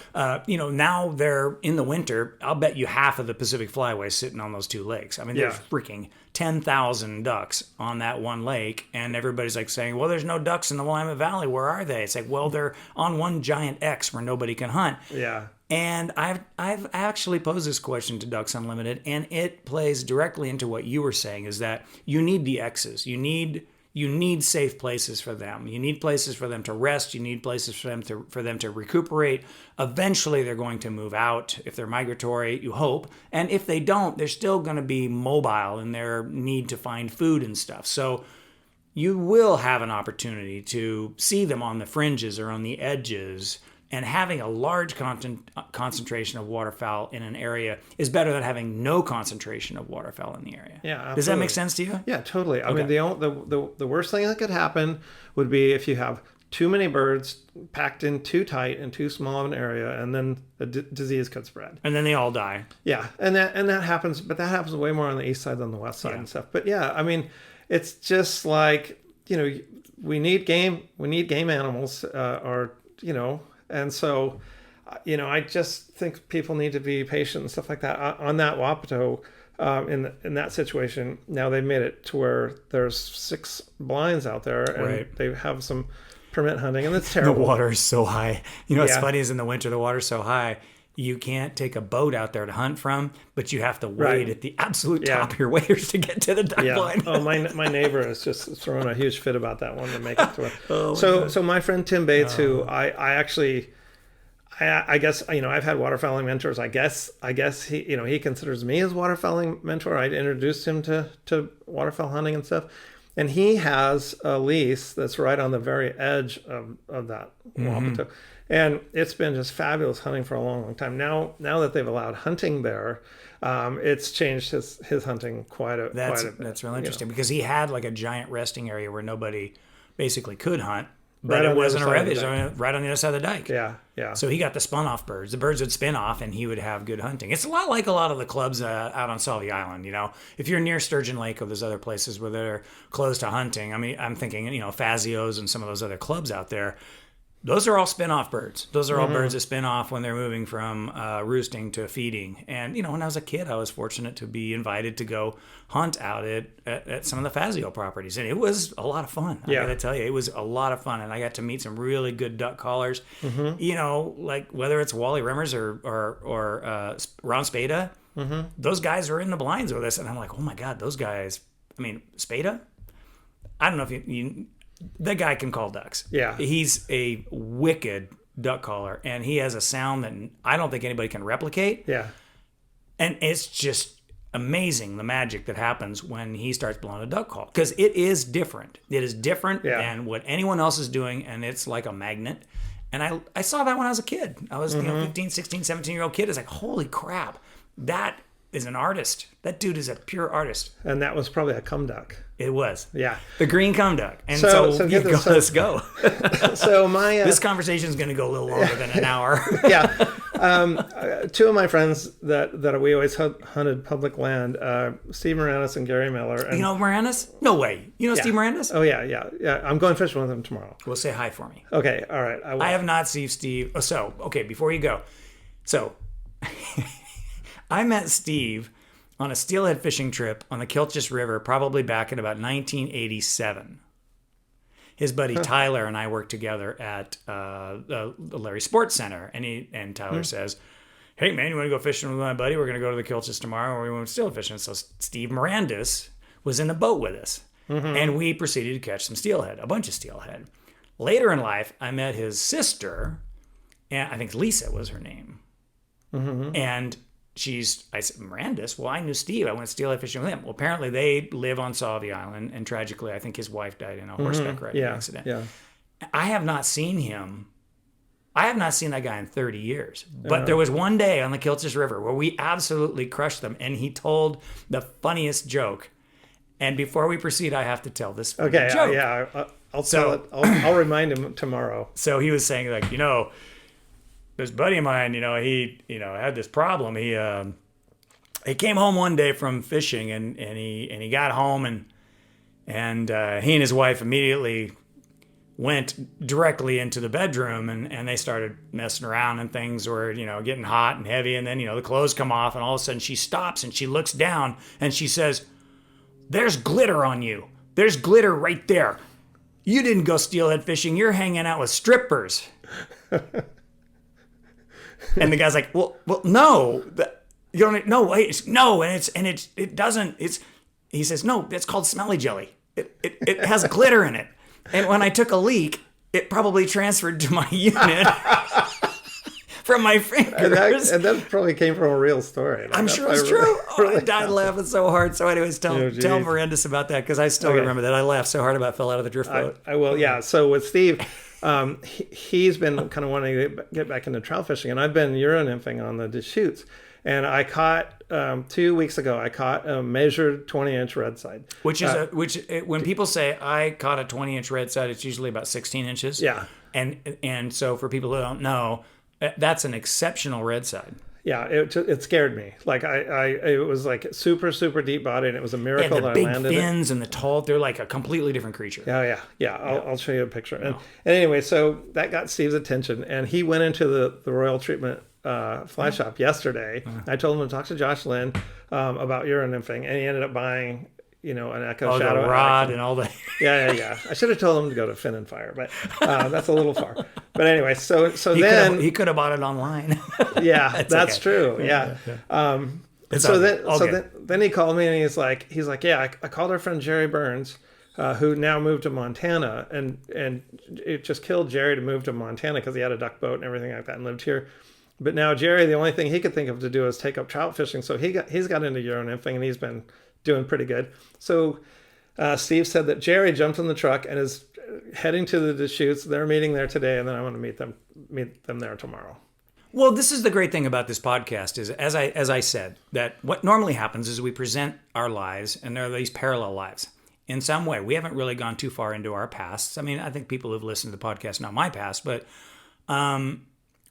You know, now they're in the winter. I'll bet you half of the Pacific Flyway is sitting on those two lakes. I mean, there's freaking 10,000 ducks on that one lake, and everybody's like saying, well, there's no ducks in the Willamette Valley. Where are they? It's like, well, they're on one giant X where nobody can hunt. Yeah. And I've actually posed this question to Ducks Unlimited, and it plays directly into what you were saying, is that you need the X's. You need safe places for them. You need places for them to rest. You need places for them to recuperate. Eventually, they're going to move out if they're migratory, you hope. And if they don't, they're still going to be mobile in their need to find food and stuff. So you will have an opportunity to see them on the fringes or on the edges. And having a large concentration of waterfowl in an area is better than having no concentration of waterfowl in the area. Yeah, absolutely. Does that make sense to you? Yeah, totally. I mean, the worst thing that could happen would be if you have too many birds packed in too tight and too small of an area, and then the disease could spread. And then they all die. Yeah, and that happens, but that happens way more on the east side than the west side and stuff. But yeah, I mean, it's just like, you know, we need game animals, or, you know. And so, you know, I just think people need to be patient and stuff like that. On that Wapato, in that situation, now they've made it to where there's 6 blinds out there, and they have some permit hunting, and it's terrible. The water is so high. You know what's funny is in the winter, the water's so high, you can't take a boat out there to hunt from, but you have to wade at the absolute top of your waders to get to the duck blind. Oh, my neighbor is just throwing a huge fit about that one to make it through. So my friend Tim Bates, who I guess, you know, I've had waterfowling mentors. I guess he, you know, he considers me as waterfowling mentor. I introduced him to waterfowl hunting and stuff. And he has a lease that's right on the very edge of that Wapato. And it's been just fabulous hunting for a long, long time. Now that they've allowed hunting there, it's changed his hunting quite a bit. That's real interesting, because he had like a giant resting area where nobody basically could hunt. But Right it on the wasn't a other side of refuge, the dike. right on the other side of the dike. Yeah. So he got the spun off birds. The birds would spin off, and he would have good hunting. It's a lot like a lot of the clubs out on Salvie Island. You know, if you're near Sturgeon Lake or there's other places where they're close to hunting. I mean, I'm thinking, you know, Fazio's and some of those other clubs out there. Those are all spin-off birds. Those are all birds that spin off when they're moving from roosting to feeding. And, you know, when I was a kid, I was fortunate to be invited to go hunt out at some of the Fazio properties. And it was a lot of fun. I got to tell you, it was a lot of fun. And I got to meet some really good duck callers. You know, like whether it's Wally Rimmers or Ron Spada, those guys were in the blinds with us. And I'm like, oh, my God, those guys. I mean, Spada? I don't know if you that guy can call ducks. Yeah. He's a wicked duck caller, and he has a sound that I don't think anybody can replicate. Yeah. And it's just amazing the magic that happens when he starts blowing a duck call, because it is different. It is different than what anyone else is doing, and it's like a magnet. And I saw that when I was a kid. I was, you know, 15, 16, 17-year-old kid. It's like, holy crap, that is an artist. That dude is a pure artist. And that was probably a cum duck. It was. Yeah. The green cum duck. And let's go. So my... this conversation is going to go a little longer than an hour. Two of my friends that we always hunted public land, Steve Moranis and Gary Miller. And, you know Moranis? No way. You know Steve Moranis? Oh, yeah. I'm going fishing with him tomorrow. Well, say hi for me. Okay, all right. I will. I have not seen Steve. So, okay, before you go. So, I met Steve on a steelhead fishing trip on the Kilchis River, probably back in about 1987. His buddy Tyler and I worked together at the Larry Sports Center, and Tyler says, "Hey man, you want to go fishing with my buddy? We're going to go to the Kilchis tomorrow, or we want to steelhead fishing." So Steve Mirandis was in the boat with us, and we proceeded to catch some steelhead, a bunch of steelhead. Later in life, I met his sister, and I think Lisa was her name, and I said, Mirandis? Well, I knew Steve. I went steelhead fishing with him. Well, apparently they live on Salvie Island, and tragically, I think his wife died in a horseback riding accident. Yeah. I have not seen him. I have not seen that guy in 30 years. But there was one day on the Kilchis River where we absolutely crushed them, and he told the funniest joke. And before we proceed, I have to tell this funny joke. Yeah. I'll tell it. I'll remind him tomorrow. So he was saying, like, you know, this buddy of mine, you know, he, you know, had this problem. he came home one day from fishing, and he got home, and he and his wife immediately went directly into the bedroom, and they started messing around, and things were, getting hot and heavy, and then, the clothes come off, and all of a sudden she stops and she looks down and she says, "There's glitter on you. There's glitter right there. You didn't go steelhead fishing. You're hanging out with strippers." And the guy's like, well, no, you don't, no, wait, no. And it doesn't, he says, "No, it's called smelly jelly. It has glitter in it. And when I took a leak, it probably transferred to my unit from my fingers." And that probably came from a real story. I'm sure it's true. I died laughing so hard. So anyways, tell Mirandus about that, because I still remember that. I laughed so hard about fell out of the drift boat. I will, yeah. So with Steve, he's been kind of wanting to get back into trout fishing, and I've been Euro nymphing on the Deschutes. And I caught 2 weeks ago. I caught a measured 20-inch red side, which is when people say I caught a 20-inch red side, it's usually about 16 inches. Yeah, and so for people who don't know, that's an exceptional red side. Yeah, it scared me. Like it was like super deep body, and it was a miracle that I landed. The big fins and the tall, they're like a completely different creature. Yeah. I'll show you a picture. And anyway, so that got Steve's attention, and he went into the Royal Treatment fly shop yesterday. I told him to talk to Josh Lynn about Euro nymphing, and he ended up buying an Echo Shadow the rod and all that. Yeah. I should have told him to go to Fin and Fire, but that's a little far. But anyway, so then he could have bought it online. Yeah, that's okay. True. Yeah. Then he called me, and he's like, yeah, I called our friend Jerry Burns, who now moved to Montana, and it just killed Jerry to move to Montana because he had a duck boat and everything like that and lived here. But now Jerry, the only thing he could think of to do is take up trout fishing. So he's got into Euro nymphing, and he's been doing pretty good. So Steve said that Jerry jumped in the truck and is heading to the Deschutes. They're meeting there today, and then I want to meet them there tomorrow. Well, this is the great thing about this podcast is, as I said, that what normally happens is we present our lives, and there are these parallel lives. In some way, we haven't really gone too far into our pasts. I mean, I think people who've listened to the podcast know my past, but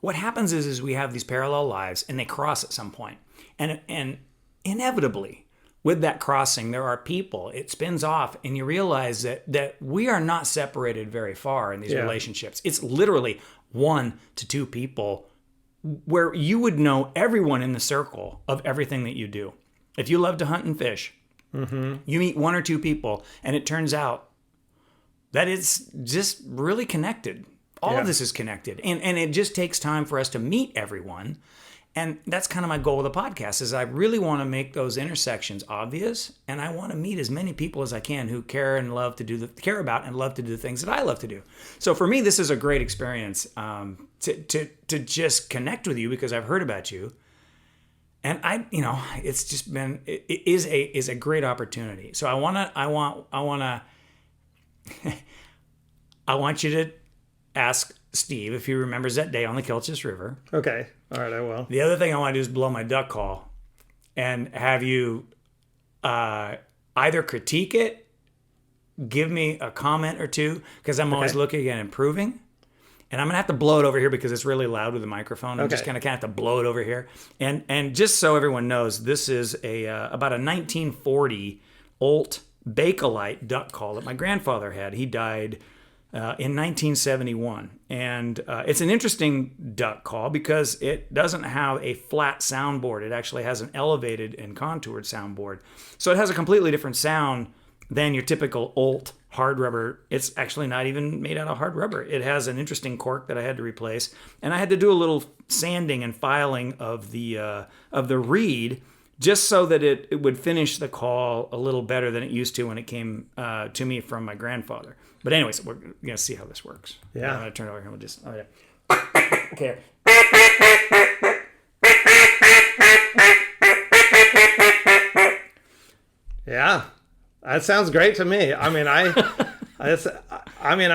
what happens is we have these parallel lives, and they cross at some point. And inevitably, with that crossing, there are people, it spins off, and you realize that we are not separated very far in these relationships. It's literally 1 to 2 people where you would know everyone in the circle of everything that you do. If you love to hunt and fish, you meet 1 or 2 people, and it turns out that it's just really connected. All of this is connected. And it just takes time for us to meet everyone. And that's kind of my goal with the podcast, is I really want to make those intersections obvious, and I want to meet as many people as I can who care and love to care about and love to do the things that I love to do. So for me, this is a great experience to just connect with you, because I've heard about you, and it's just been it is a great opportunity. So I want you to ask Steve if he remembers that day on the Kelchis River. Okay. All right, I will. The other thing I want to do is blow my duck call and have you either critique it, give me a comment or two, because I'm always looking at improving. And I'm going to have to blow it over here because it's really loud with the microphone. I'm just going to have to blow it over here. And just so everyone knows, this is about a 1940 Olt Bakelite duck call that my grandfather had. He died in 1971. And it's an interesting duck call because it doesn't have a flat soundboard. It actually has an elevated and contoured soundboard. So it has a completely different sound than your typical Olt hard rubber. It's actually not even made out of hard rubber. It has an interesting cork that I had to replace. And I had to do a little sanding and filing of the reed just so that it would finish the call a little better than it used to when it came to me from my grandfather. But anyways, we're going to see how this works. Yeah. I'm going to turn it over here. We'll just... Oh, yeah. Okay. Yeah. That sounds great to me. I mean, I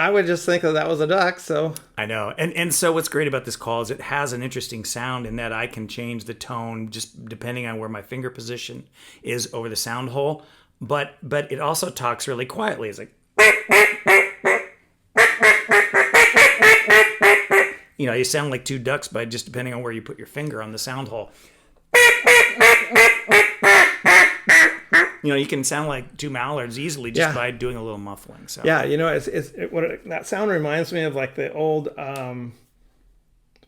would just think that was a duck, so... I know. And so what's great about this call is it has an interesting sound in that I can change the tone just depending on where my finger position is over the sound hole. But it also talks really quietly. It's like... You sound like 2 ducks by just depending on where you put your finger on the sound hole. You can sound like two mallards easily just by doing a little muffling. So yeah, that sound reminds me of like the old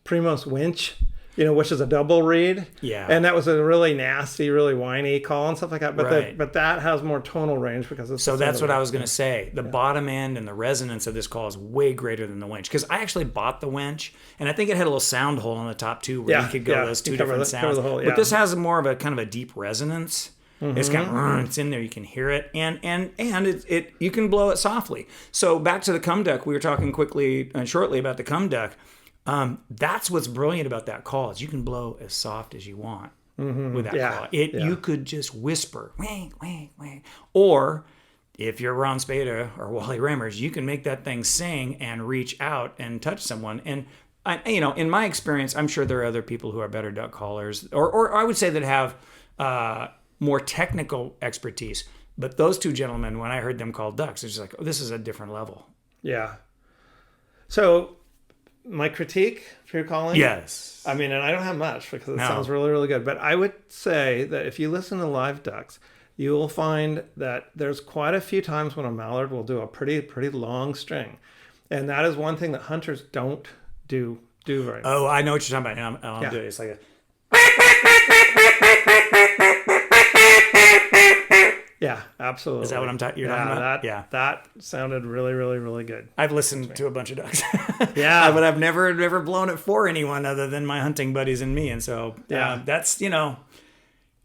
Primos winch, which is a double reed. Yeah. And that was a really nasty, really whiny call and stuff like that. But Right. but that has more tonal range because it's So that's what I was going to say. The bottom end and the resonance of this call is way greater than the winch. Because I actually bought the winch, and I think it had a little sound hole on the top too, where you could go those two different sounds. The hole, But this has more of a kind of a deep resonance. It's kind of it's in there. You can hear it, and it you can blow it softly. So back to the cum duck. We were talking quickly and shortly about the cum duck. That's what's brilliant about that call is you can blow as soft as you want with that call. You could just whisper, wang, wang, wang. Or if you're Ron Spada or Wally Rammers, you can make that thing sing and reach out and touch someone. And in my experience, I'm sure there are other people who are better duck callers, or I would say that have more technical expertise. But those two gentlemen, when I heard them call ducks, it's just like, oh, this is a different level. Yeah. So my critique for your calling? Yes. I mean, and I don't have much because it sounds really, really good. But I would say that if you listen to live ducks, you will find that there's quite a few times when a mallard will do a pretty long string. And that is one thing that hunters don't do very much. Oh, I know what you're talking about. I'll do it. It's like a... Yeah, absolutely. Is that what you're talking about? That sounded really, really, really good. I've listened to a bunch of ducks. Yeah. But I've never blown it for anyone other than my hunting buddies and me. And so that's,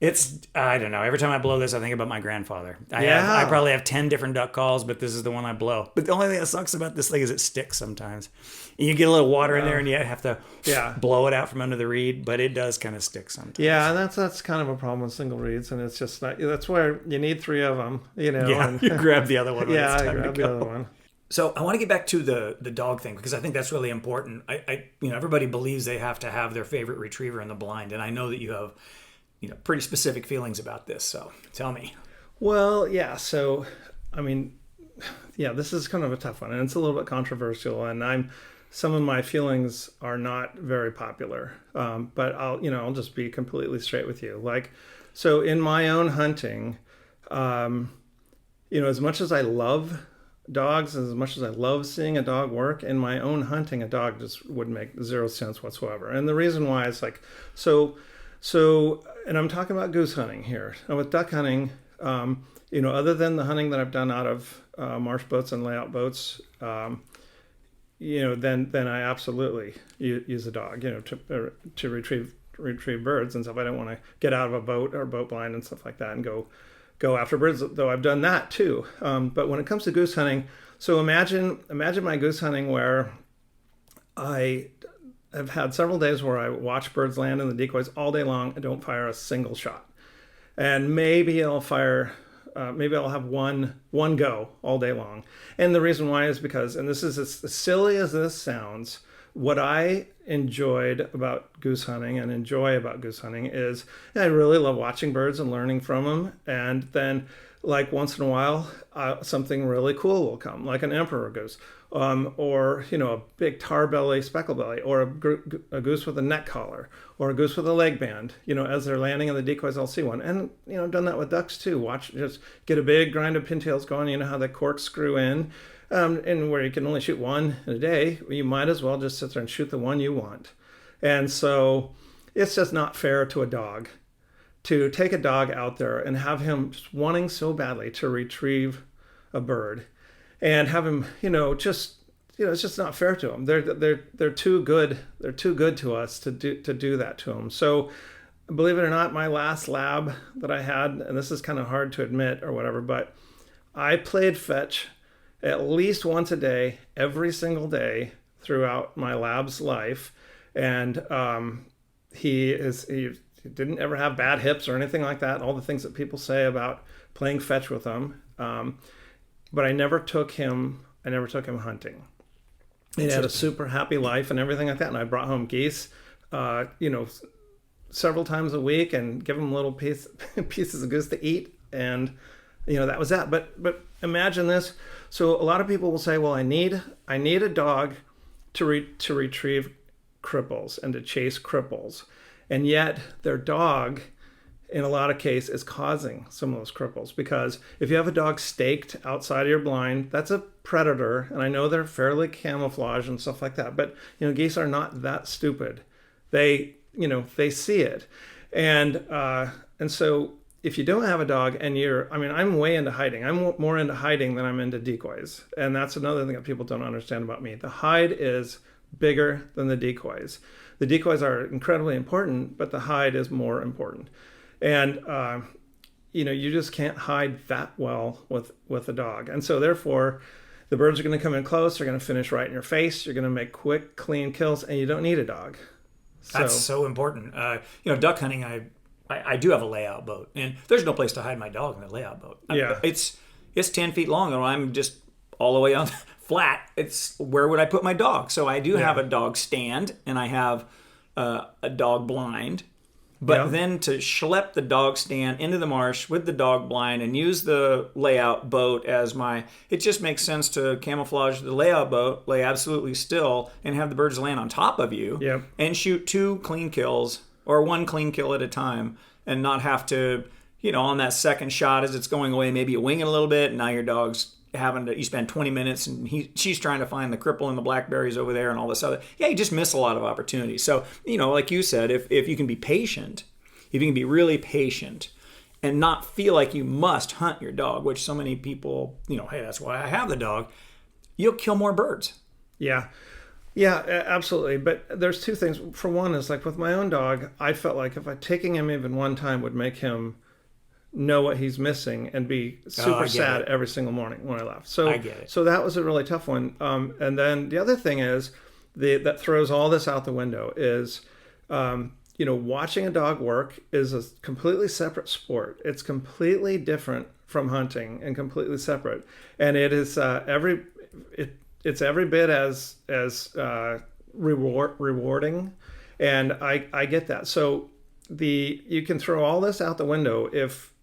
it's, I don't know. Every time I blow this, I think about my grandfather. I probably have 10 different duck calls, but this is the one I blow. But the only thing that sucks about this thing is it sticks sometimes. You get a little water in there and you have to blow it out from under the reed, but it does kind of stick sometimes. Yeah, and that's kind of a problem with single reeds, and it's just not, that's where you need 3 of them, Yeah, and, you grab the other one. Yeah, I grab the other one. So I want to get back to the dog thing because I think that's really important. I everybody believes they have to have their favorite retriever in the blind, and I know that you have pretty specific feelings about this. So tell me. Well, yeah. So I mean, this is kind of a tough one, and it's a little bit controversial, and some of my feelings are not very popular. But I'll just be completely straight with you. Like, so in my own hunting, as much as I love dogs, as much as I love seeing a dog work, in my own hunting, a dog just would make 0 sense whatsoever. And the reason why is like, so, and I'm talking about goose hunting here. Now with duck hunting, other than the hunting that I've done out of marsh boats and layout boats, then I absolutely use a dog, to retrieve birds and stuff. I don't want to get out of a boat or boat blind and stuff like that and go after birds, though I've done that too. But when it comes to goose hunting, so imagine my goose hunting where I have had several days where I watch birds land in the decoys all day long and don't fire a single shot. And maybe I'll have one go all day long. And the reason why is because, and this is as silly as this sounds, what I enjoyed about goose hunting and enjoy about goose hunting is I really love watching birds and learning from them. And then like once in a while, something really cool will come, like an emperor goose, or a big tarbelly, specklebelly, or a goose with a neck collar, or a goose with a leg band. As they're landing in the decoys, I'll see one. And I've done that with ducks too. Just get a big grind of pintails going. You know how the corks screw in, and where you can only shoot one in a day, you might as well just sit there and shoot the one you want. And so it's just not fair to a dog to take a dog out there and have him just wanting so badly to retrieve a bird, and have him, it's just not fair to him. They're too good. They're too good to us to do that to them. So, believe it or not, my last lab that I had, and this is kind of hard to admit or whatever, but I played fetch at least once a day, every single day throughout my lab's life, and he didn't ever have bad hips or anything like that. All the things that people say about playing fetch with him. But I never took him hunting. He had a super happy life and everything like that. And I brought home geese, several times a week and give him little pieces of goose to eat. And, that was that. But imagine this. So a lot of people will say, well, I need a dog to retrieve cripples and to chase cripples. And yet their dog in a lot of cases is causing some of those cripples. Because if you have a dog staked outside of your blind, that's a predator, and I know they're fairly camouflaged and stuff like that, but geese are not that stupid. They see it. And so if you don't have a dog and I'm way into hiding. I'm more into hiding than I'm into decoys. And that's another thing that people don't understand about me. The hide is bigger than the decoys. The decoys are incredibly important, but the hide is more important. And, you just can't hide that well with a dog. And so therefore, the birds are going to come in close. They're going to finish right in your face. You're going to make quick, clean kills, and you don't need a dog. That's so important. Duck hunting, I do have a layout boat, and there's no place to hide my dog in the layout boat. Yeah. It's 10 feet long, and I'm just all the way on flat. It's where would I put my dog? So I do have a dog stand, and I have a dog blind. But then to schlep the dog stand into the marsh with the dog blind and use the layout boat as it just makes sense to camouflage the layout boat, lay absolutely still, and have the birds land on top of you and shoot 2 clean kills or 1 clean kill at a time, and not have to, on that second shot as it's going away, maybe you wing it a little bit, and now your dog's you spend 20 minutes and she's trying to find the cripple and the blackberries over there and all this other. Yeah, you just miss a lot of opportunities. So, like you said, if you can be patient, if you can be really patient and not feel like you must hunt your dog, which so many people, hey, that's why I have the dog, you'll kill more birds. Yeah. Yeah, absolutely. But there's 2 things. For one is like with my own dog, I felt like if taking him even one time would make him know what he's missing and be super sad every single morning when I left. So I get it. So that was a really tough one. And then the other thing is that throws all this out the window is, watching a dog work is a completely separate sport. It's completely different from hunting and completely separate. And it is it's every bit as rewarding. And I get that. So you can throw all this out the window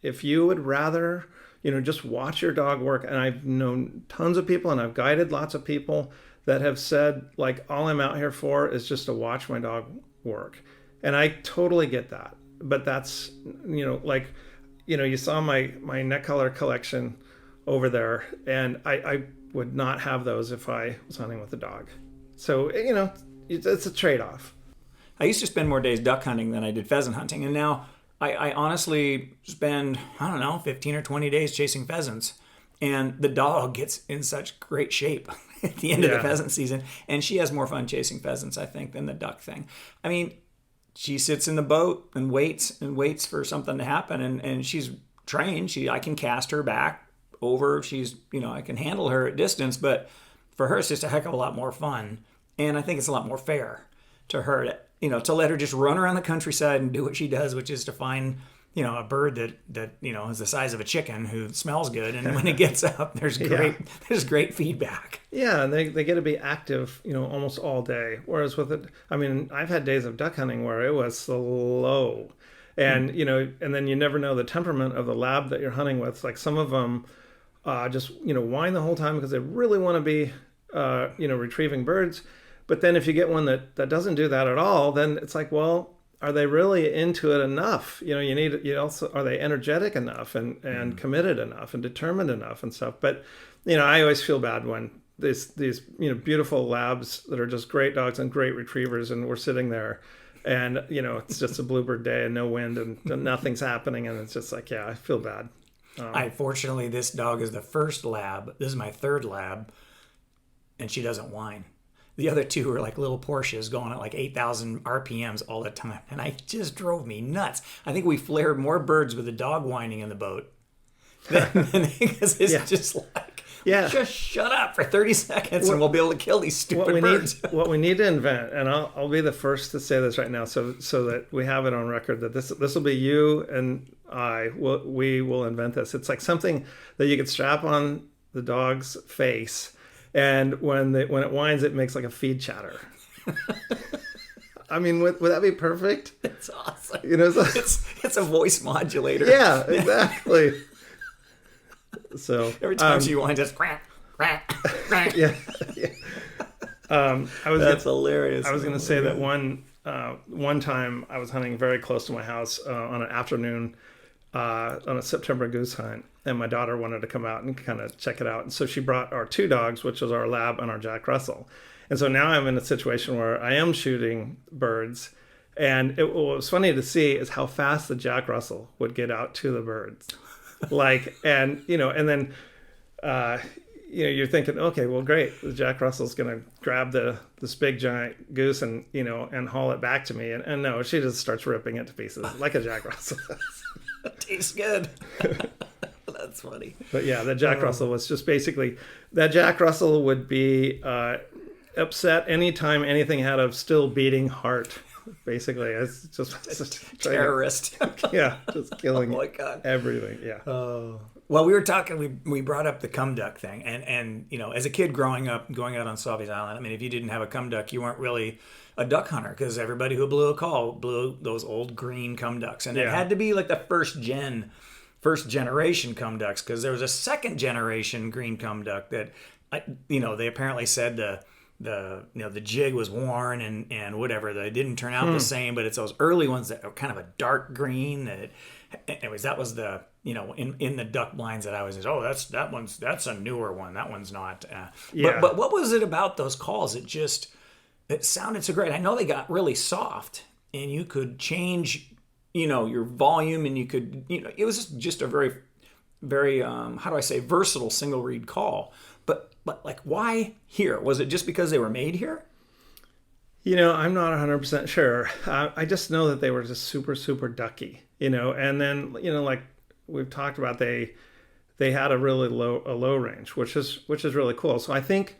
if you would rather, just watch your dog work. And I've known tons of people and I've guided lots of people that have said, like, all I'm out here for is just to watch my dog work. And I totally get that. But that's, you saw my neck color collection over there, and I would not have those if I was hunting with a dog. So, it's a trade-off. I used to spend more days duck hunting than I did pheasant hunting, and now I honestly spend, 15 or 20 days chasing pheasants, and the dog gets in such great shape at the end of the pheasant season, and she has more fun chasing pheasants, I think, than the duck thing. I mean, she sits in the boat and waits for something to happen, and she's trained. I can cast her back over. She's, I can handle her at distance, but for her, it's just a heck of a lot more fun, and I think it's a lot more fair to her to let her just run around the countryside and do what she does, which is to find, a bird that is the size of a chicken who smells good. And when it gets up, there's great feedback. Yeah. And they get to be active, almost all day. Whereas with it, I've had days of duck hunting where it was slow and, and then you never know the temperament of the lab that you're hunting with. Like some of them just, whine the whole time because they really want to be, retrieving birds. But then if you get one that doesn't do that at all, then it's like, well, are they really into it enough? Are they energetic enough and committed enough and determined enough and stuff? But, I always feel bad when these beautiful labs that are just great dogs and great retrievers, and we're sitting there and, it's just a bluebird day and no wind and nothing's happening. And it's just like, yeah, I feel bad. Fortunately, this dog is the first lab. This is my 3rd lab, and she doesn't whine. The other 2 are like little Porsches going at like 8,000 RPMs all the time. And it just drove me nuts. I think we flared more birds with the dog whining in the boat because it's just like, just shut up for 30 seconds and we'll be able to kill these stupid birds. What we need to invent, and I'll be the first to say this right now so that we have it on record, that this will be you and we will invent this. It's like something that you could strap on the dog's face, and when it whines, it makes like a feed chatter. Would that be perfect? It's awesome. It's a voice modulator. Yeah, exactly. So every time she whines, just quack, quack, quack. Yeah. That's hilarious. I was going to say that one one time I was hunting very close to my house on an afternoon on a September goose hunt, and my daughter wanted to come out and kind of check it out. And so she brought our two dogs, which was our Lab and our Jack Russell. And so now I'm in a situation where I am shooting birds. And what was funny to see is how fast the Jack Russell would get out to the birds. And then, you're thinking, okay, well, great. The Jack Russell's going to grab this big giant goose and haul it back to me. And no, she just starts ripping it to pieces like a Jack Russell. Tastes good. That's funny. But yeah, the Jack Russell was just basically, that Jack Russell would be upset anytime anything had a still beating heart. Basically, it's just terrorist. Just killing oh my God. Everything. Yeah. Well, we were talking. We brought up the cum duck thing, and as a kid growing up, going out on Sauvie's Island. I mean, if you didn't have a cum duck, you weren't really a duck hunter, because everybody who blew a call blew those old green cum ducks, and it had to be like the first generation cum ducks, because there was a second generation green cum duck that, they apparently said the jig was worn and whatever. They didn't turn out the same, but it's those early ones that are kind of a dark green. Anyways, that was the in the duck blinds that I was. That's a newer one. That one's not. But what was it about those calls? It sounded so great. I know they got really soft, and you could change your volume, and you could it was just a very, very how do I say, versatile single reed call. But like, why here? Was it just because they were made here? I'm not 100% sure. I just know that they were just super, super ducky, and then, like we've talked about, they had a really low range, which is really cool. So I think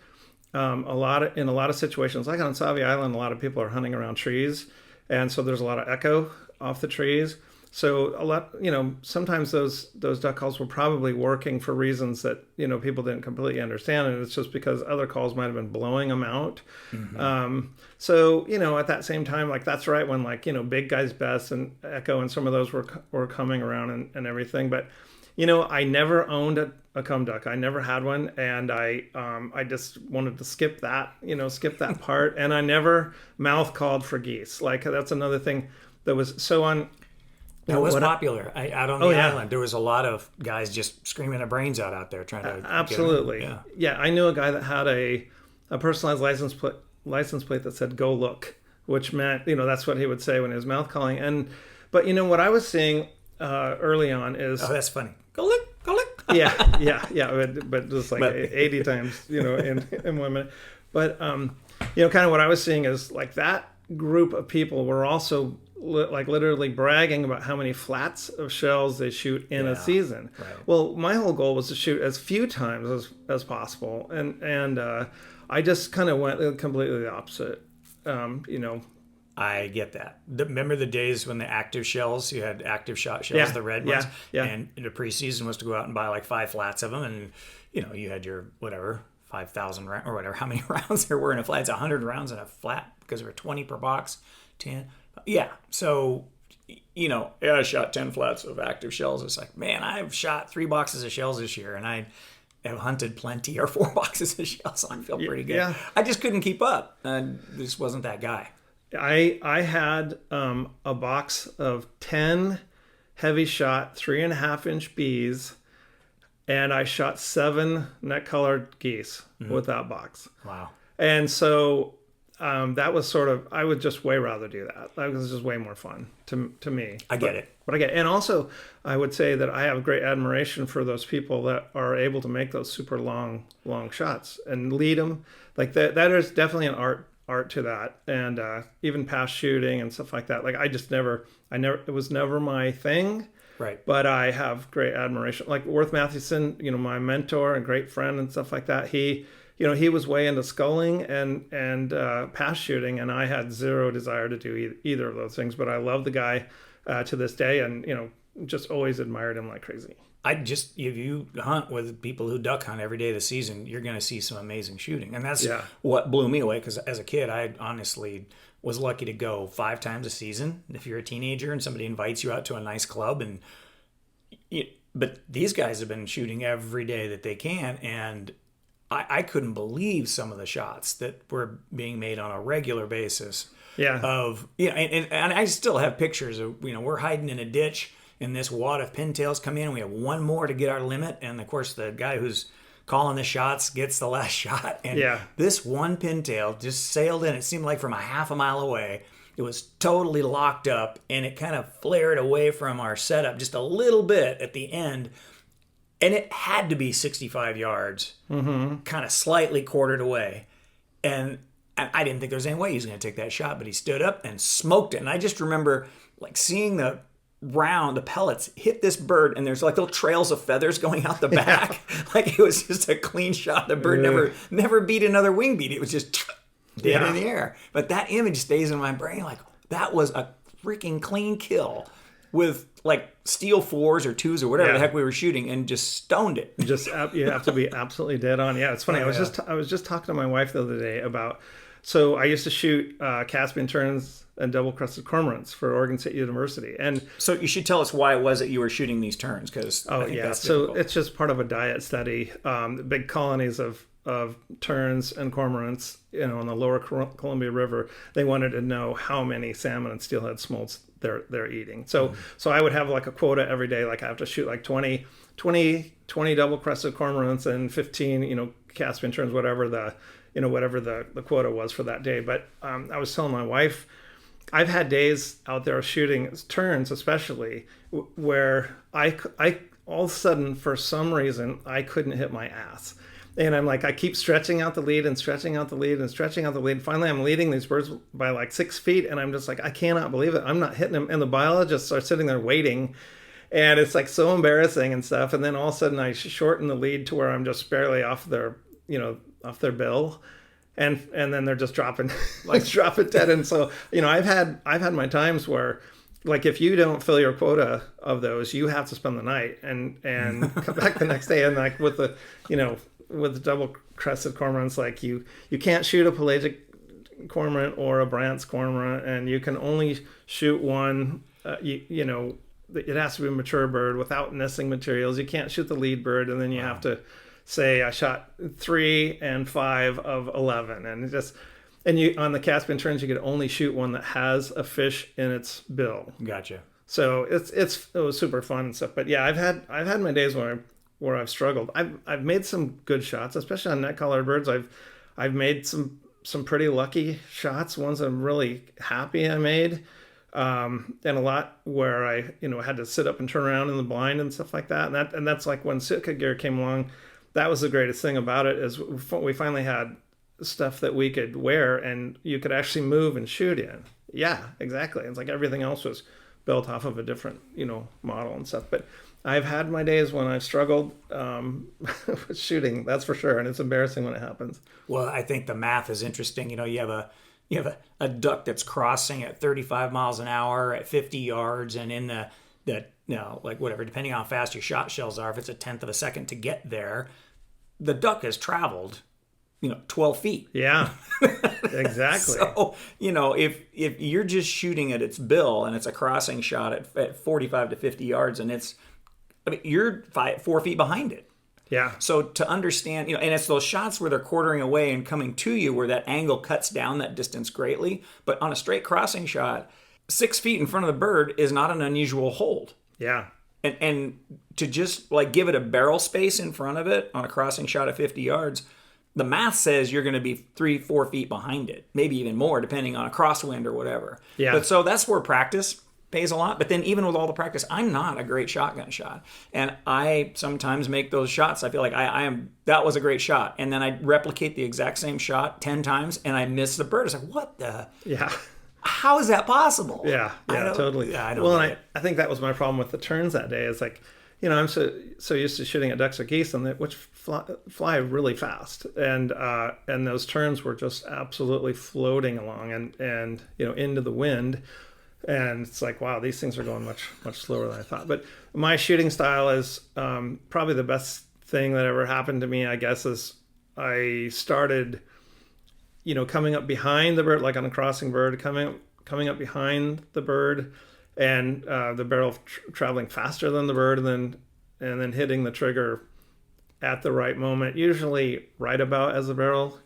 in a lot of situations, like on Sauvie Island, a lot of people are hunting around trees. And so there's a lot of echo off the trees. So sometimes those duck calls were probably working for reasons that, people didn't completely understand. And it's just because other calls might've been blowing them out. Mm-hmm. So, at that same time, like that's right when Big Guy's Best and Echo and some of those were coming around and everything. But, I never owned a cum duck. I never had one. And I just wanted to skip that part. And I never mouth called for geese. Like that's another thing that was so on. That was popular out on the island. There was a lot of guys just screaming their brains out there trying to absolutely. Yeah, I knew a guy that had a personalized license plate that said "Go look," which meant that's what he would say when he was mouth calling. But what I was seeing early on is that's funny. Go look, go look. yeah. But just like 80 times in 1 minute. But kind of what I was seeing is like that group of people were also literally bragging about how many flats of shells they shoot in a season. Right. Well, my whole goal was to shoot as few times as possible, and I just kind of went completely the opposite. I get that. Remember the days when the active shells, you had active shot shells, the red ones, and the preseason was to go out and buy like 5 flats of them, and you had your 5,000 rounds or whatever, how many rounds there were in a flat. It's 100 rounds in a flat because there were 20 per box, 10. Yeah. So, I shot 10 flats of active shells. It's like, man, I've shot 3 boxes of shells this year, and I have hunted plenty, or 4 boxes of shells. So I feel pretty good. Yeah. I just couldn't keep up. I just wasn't that guy. I had a box of 10 heavy shot 3.5-inch bees, and I shot 7 net colored geese with that box. Wow. And so that was sort of, I would just way rather do that. That was just way more fun to me. I get it. And also I would say that I have great admiration for those people that are able to make those super long shots and lead them. Like that is definitely an art to that. And even past shooting and stuff like that. Like it was never my thing. Right. But I have great admiration. Like Worth Mathewson, my mentor and great friend and stuff like that. He was way into sculling and pass shooting, and I had zero desire to do either of those things. But I love the guy to this day, and just always admired him like crazy. If you hunt with people who duck hunt every day of the season, you're going to see some amazing shooting, and that's what blew me away. Because as a kid, I honestly was lucky to go 5 times a season. If you're a teenager and somebody invites you out to a nice club, but these guys have been shooting every day that they can, and I couldn't believe some of the shots that were being made on a regular basis. Yeah. Of, and I still have pictures of, we're hiding in a ditch and this wad of pintails come in and we have one more to get our limit. And of course, the guy who's calling the shots gets the last shot. And this one pintail just sailed in. It seemed like from a half a mile away. It was totally locked up and it kind of flared away from our setup just a little bit at the end. And it had to be 65 yards, kind of slightly quartered away. And I didn't think there was any way he was going to take that shot, but he stood up and smoked it. And I just remember like seeing the pellets hit this bird, and there's like little trails of feathers going out the back. Like it was just a clean shot. The bird never beat another wing beat. It was just dead in the air. But that image stays in my brain. Like that was a freaking clean kill with like steel 4s or 2s or whatever the heck we were shooting, and just stoned it. You have to be absolutely dead on. Yeah, it's funny. I was just talking to my wife the other day about. So I used to shoot Caspian terns and double-crested cormorants for Oregon State University, and so you should tell us why it was that you were shooting these terns, because so difficult. It's just part of a diet study. Big colonies of terns and cormorants, on the lower Columbia River. They wanted to know how many salmon and steelhead smolts they're eating. So I would have like a quota every day. Like I have to shoot like 20 double-crested cormorants and 15 Caspian terns, whatever the quota was for that day. But I was telling my wife, I've had days out there shooting terns, especially where I all of a sudden, for some reason, I couldn't hit my ass. And I'm like, I keep stretching out the lead and stretching out the lead and stretching out the lead. Finally, I'm leading these birds by like 6 feet. And I'm just like, I cannot believe it. I'm not hitting them. And the biologists are sitting there waiting. And it's like so embarrassing and stuff. And then all of a sudden I shorten the lead to where I'm just barely off their bill. And then they're just dropping dead. And so, I've had my times where, like, if you don't fill your quota of those, you have to spend the night and come back the next day. And like with the double crested cormorants, like you can't shoot a pelagic cormorant or a Brandt's cormorant, and you can only shoot one. It has to be a mature bird without nesting materials. You can't shoot the lead bird, and then you have to say I shot 3 and 5 of 11, and you on the Caspian terns you could only shoot one that has a fish in its bill. Gotcha. So it was super fun and stuff. But yeah, I've had my days where I've struggled. I've made some good shots, especially on net collared birds. I've made some pretty lucky shots. Ones I'm really happy I made. And a lot where I had to sit up and turn around in the blind and stuff like that. And that's like when Sitka gear came along. That was the greatest thing about it, is we finally had stuff that we could wear and you could actually move and shoot in. Yeah, exactly. It's like everything else was built off of a different, model and stuff. But I've had my days when I've struggled with shooting, that's for sure. And it's embarrassing when it happens. Well, I think the math is interesting. You have a duck that's crossing at 35 miles an hour at 50 yards, and in the whatever, depending on how fast your shot shells are, if it's a tenth of a second to get there, the duck has traveled 12 feet. Yeah, exactly. So, if you're just shooting at its bill and it's a crossing shot at 45 to 50 yards, and you're 4 feet behind it. Yeah. So to understand, and it's those shots where they're quartering away and coming to you where that angle cuts down that distance greatly. But on a straight crossing shot, 6 feet in front of the bird is not an unusual hold. Yeah. And to just like give it a barrel space in front of it on a crossing shot at 50 yards, the math says you're going to be 3-4 feet behind it, maybe even more, depending on a crosswind or whatever. Yeah. But so that's where practice pays a lot. But then even with all the practice, I'm not a great shotgun shot. And I sometimes make those shots. I feel like that was a great shot. And then I replicate the exact same shot 10 times and I miss the bird. It's like, what the? Yeah. How is that possible? Yeah, totally. Yeah, I don't well, and I think that was my problem with the terns that day. It's like, I'm so used to shooting at ducks or geese, which fly really fast, and those terns were just absolutely floating along and into the wind, and it's like, wow, these things are going much slower than I thought. But my shooting style is probably the best thing that ever happened to me, I guess, is I started coming up behind the bird, like on a crossing bird, coming up behind the bird, and the barrel traveling faster than the bird, and then hitting the trigger at the right moment, usually right about as the barrel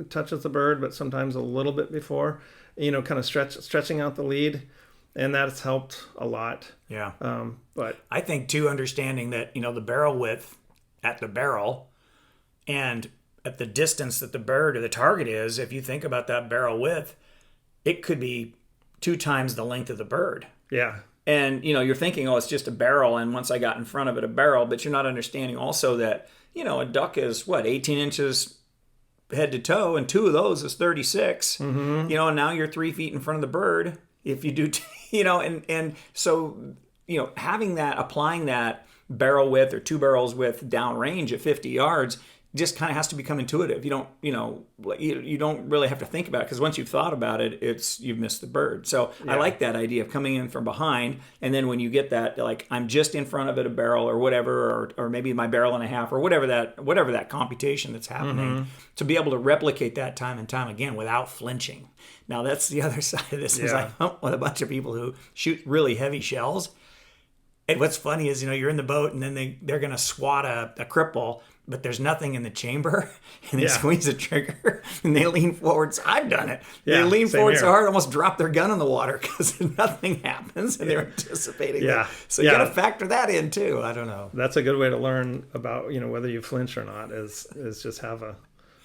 touches the bird, but sometimes a little bit before, kind of stretching out the lead, and that's helped a lot. Yeah. But I think too, understanding that, the barrel width at the barrel and at the distance that the bird or the target is, if you think about that barrel width, it could be 2 times the length of the bird. yeah, And, you're thinking, oh, it's just a barrel. And once I got in front of it, a barrel, but you're not understanding also that, a duck is 18 inches head to toe, and 2 of those is 36, and now you're 3 feet in front of the bird. If you do, and so, having that, applying that barrel width or 2 barrels width downrange at 50 yards just kind of has to become intuitive. You don't really have to think about it, because once you've thought about it, you've missed the bird. So I like that idea of coming in from behind, and then when you get that, like, I'm just in front of it, a barrel or whatever, or maybe my barrel and a half, or whatever that computation that's happening, to be able to replicate that time and time again without flinching. Now that's the other side of this. Is I hunt with a bunch of people who shoot really heavy shells. And what's funny is, you're in the boat, and then they're going to swat a cripple, but there's nothing in the chamber, and they squeeze the trigger, and they lean forward. So I've done it. They lean forward so hard, almost drop their gun in the water, because nothing happens, and they're anticipating it. So you got to factor that in too. I don't know. That's a good way to learn about, whether you flinch or not, is just have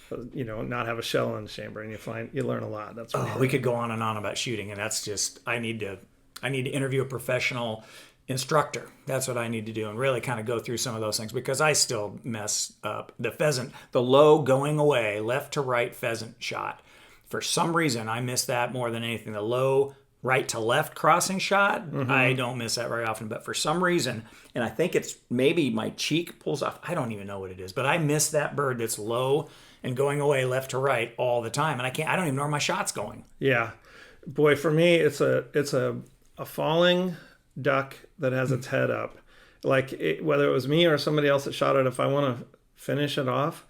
not have a shell in the chamber, and you learn a lot. That's we could go on and on about shooting, and that's just, I need to interview a professional instructor. That's what I need to do, and really kind of go through some of those things, because I still mess up the pheasant, the low going away left to right pheasant shot. For some reason, I miss that more than anything. The low right to left crossing shot, I don't miss that very often, but for some reason, and I think it's maybe my cheek pulls off, I don't even know what it is, but I miss that bird that's low and going away left to right all the time, and I don't even know where my shot's going. Yeah, boy, for me, it's a falling duck that has its head up. Like, whether it was me or somebody else that shot it, if I want to finish it off,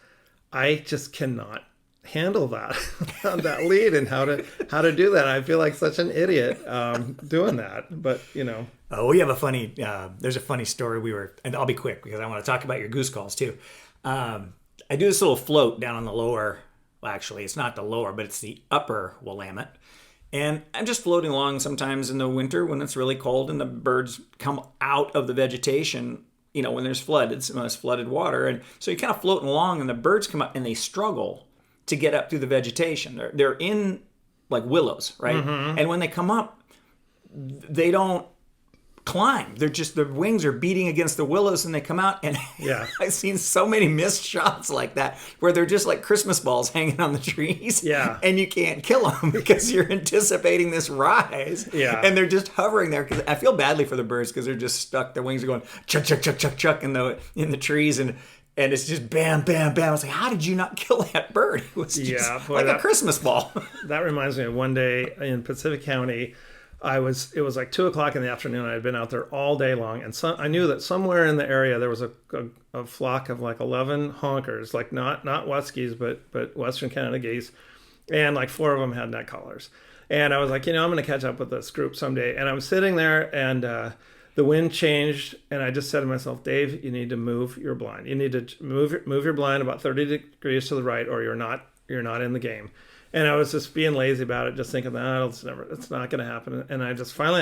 I just cannot handle that that lead, and how to do that. I feel like such an idiot doing that. But we have a funny. There's a funny story. And I'll be quick because I want to talk about your goose calls too. I do this little float down on the lower. Well, actually, it's not the lower, but it's the upper Willamette. And I'm just floating along sometimes in the winter when it's really cold and the birds come out of the vegetation, when there's flooded water. And so you're kind of floating along, and the birds come up and they struggle to get up through the vegetation. They're in like willows, right? And when they come up, they don't climb. Their wings are beating against the willows, and they come out, and I've seen so many missed shots like that, where they're just like Christmas balls hanging on the trees, and you can't kill them because you're anticipating this rise, and they're just hovering there. Because I feel badly for the birds, because they're just stuck. Their wings are going chuck chuck chuck chuck chuck in the trees, and it's just bam bam bam. I was like, how did you not kill that bird? It was just a Christmas ball. That reminds me of one day in Pacific County. It was like 2:00 in the afternoon. I had been out there all day long, and I knew that somewhere in the area there was a flock of like 11 honkers, like not Huskies, but Western Canada geese, and like 4 of them had neck collars. And I was like, I'm going to catch up with this group someday. And I'm sitting there, and the wind changed, and I just said to myself, Dave, you need to move your blind. You need to move your blind about 30 degrees to the right, or you're not in the game. And I was just being lazy about it, just thinking that it's not going to happen. And I just finally,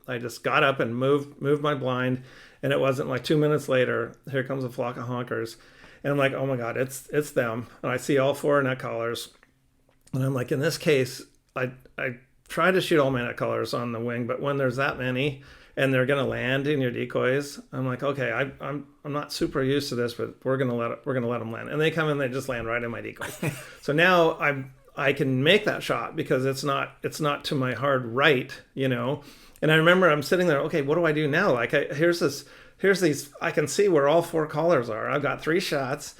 I just got up and moved my blind, and it wasn't like 2 minutes later, here comes a flock of honkers, and I'm like, oh my God, it's them. And I see all 4 neck collars, and I'm like, in this case, I try to shoot all my neck collars on the wing, but when there's that many and they're going to land in your decoys, I'm like, okay, I'm not super used to this, but we're gonna let them land. And they come in, they just land right in my decoys. So now I can make that shot, because it's not to my hard right, And I remember I'm sitting there, okay, what do I do now? Like, here's these, I can see where all 4 collars are. I've got 3 shots,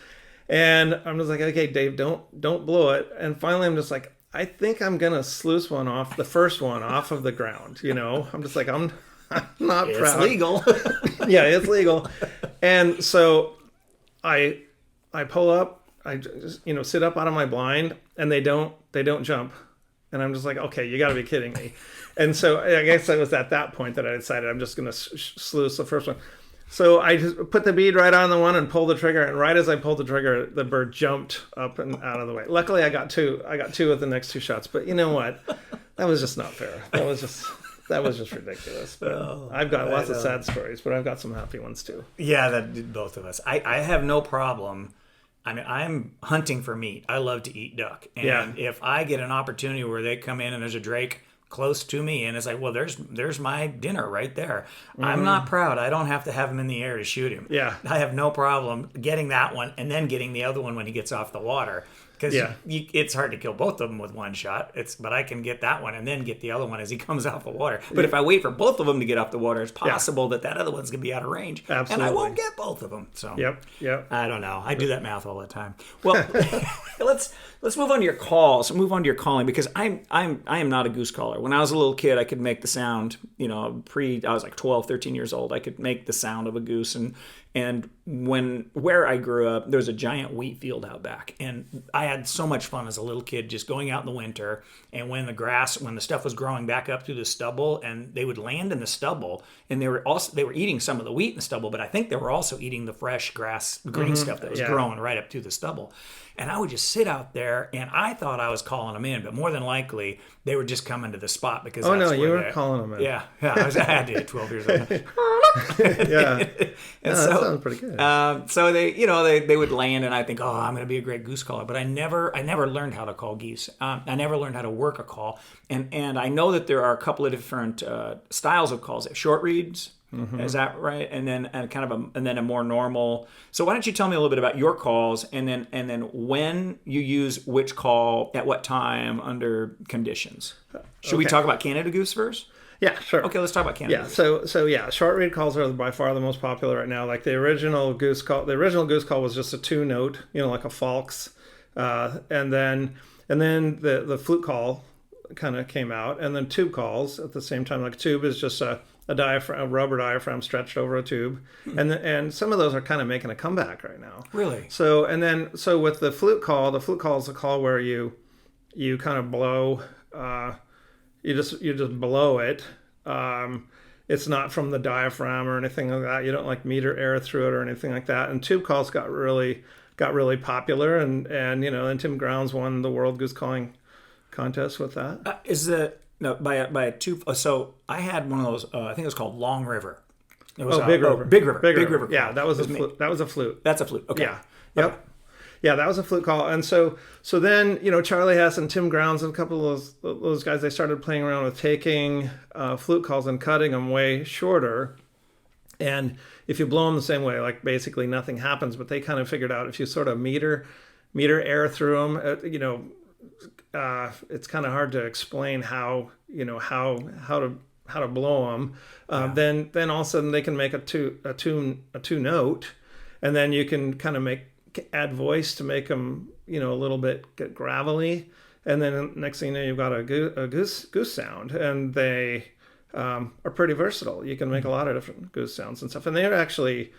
and I'm just like, okay, Dave, don't blow it. And finally, I'm just like, I think I'm gonna sluice the first one off of the ground. I'm just like, I'm not proud. It's legal. Yeah, it's legal. And so I pull up. I just, sit up out of my blind, and they don't jump. And I'm just like, okay, you got to be kidding me. And so I guess it was at that point that I decided I'm just going to sluice the first one. So I just put the bead right on the one and pulled the trigger, and right as I pulled the trigger, the bird jumped up and out of the way. Luckily, I got two. I got two with the next two shots. But you know what? That was just not fair. That was just ridiculous. But I've got lots of sad stories, but I've got some happy ones too. Yeah, that did both of us. I have no problem. I mean, I'm hunting for meat. I love to eat duck. And if I get an opportunity where they come in and there's a drake close to me and it's like, well, there's my dinner right there. I'm not proud. I don't have to have him in the air to shoot him. Yeah. I have no problem getting that one and then getting the other one when he gets off the water. Because it's hard to kill both of them with one shot. But I can get that one and then get the other one as he comes off the water. But if I wait for both of them to get off the water, it's possible that other one's going to be out of range. Absolutely. And I won't get both of them. So Yep. I don't know. I do that math all the time. Well, let's move on to your calls. Move on to your calling, because I am not a goose caller. When I was a little kid, I could make the sound. I was like 12, 13 years old. I could make the sound of a goose, and where I grew up, there was a giant wheat field out back, and I had so much fun as a little kid just going out in the winter. And when the stuff was growing back up through the stubble, and they would land in the stubble, and they were eating some of the wheat in the stubble, but I think they were also eating the fresh grass, green stuff that was growing right up through the stubble. And I would just sit out there, and I thought I was calling them in, but more than likely they were just coming to the spot because you were calling them in. Yeah, I had to at 12 years old. That sounds pretty good. So they would land, and I think, I'm going to be a great goose caller. But I never learned how to call geese. I never learned how to work a call, and I know that there are a couple of different styles of calls. Short reads. Mm-hmm. Is that right? And then a more normal. So why don't you tell me a little bit about your calls, and then when you use which call at what time under conditions? Should we talk about Canada goose first? Yeah, sure. Okay, let's talk about Canada. Yeah, so short reed calls are by far the most popular right now. Like the original goose call was just a 2-note, like a falx, and then the flute call kind of came out, and then tube calls at the same time. Like a tube is just a rubber diaphragm stretched over a tube, and some of those are kind of making a comeback right now. Really? So with the flute call is a call where you kind of blow, you just blow it. It's not from the diaphragm or anything like that. You don't like meter air through it or anything like that. And tube calls got really popular, and Tim Grounds won the World Goose Calling contest with that. By a tube. So I had one of those. I think it was called Long River. It was Big River. Big River. Yeah, that was a flute. That was a flute. That's a flute. Okay. Yeah. Yep. Okay. Yeah, that was a flute call. And so then, Charlie Hess and Tim Grounds and a couple of those guys, they started playing around with taking flute calls and cutting them way shorter. And if you blow them the same way, like basically nothing happens. But they kind of figured out if you sort of meter air through them, it's kind of hard to explain how to blow them. Then all of a sudden they can make a two note, and then you can kind of add voice to make them a little bit get gravelly, and then next thing you know you've got a goose sound, and they are pretty versatile. You can make a lot of different goose sounds and stuff, and they're actually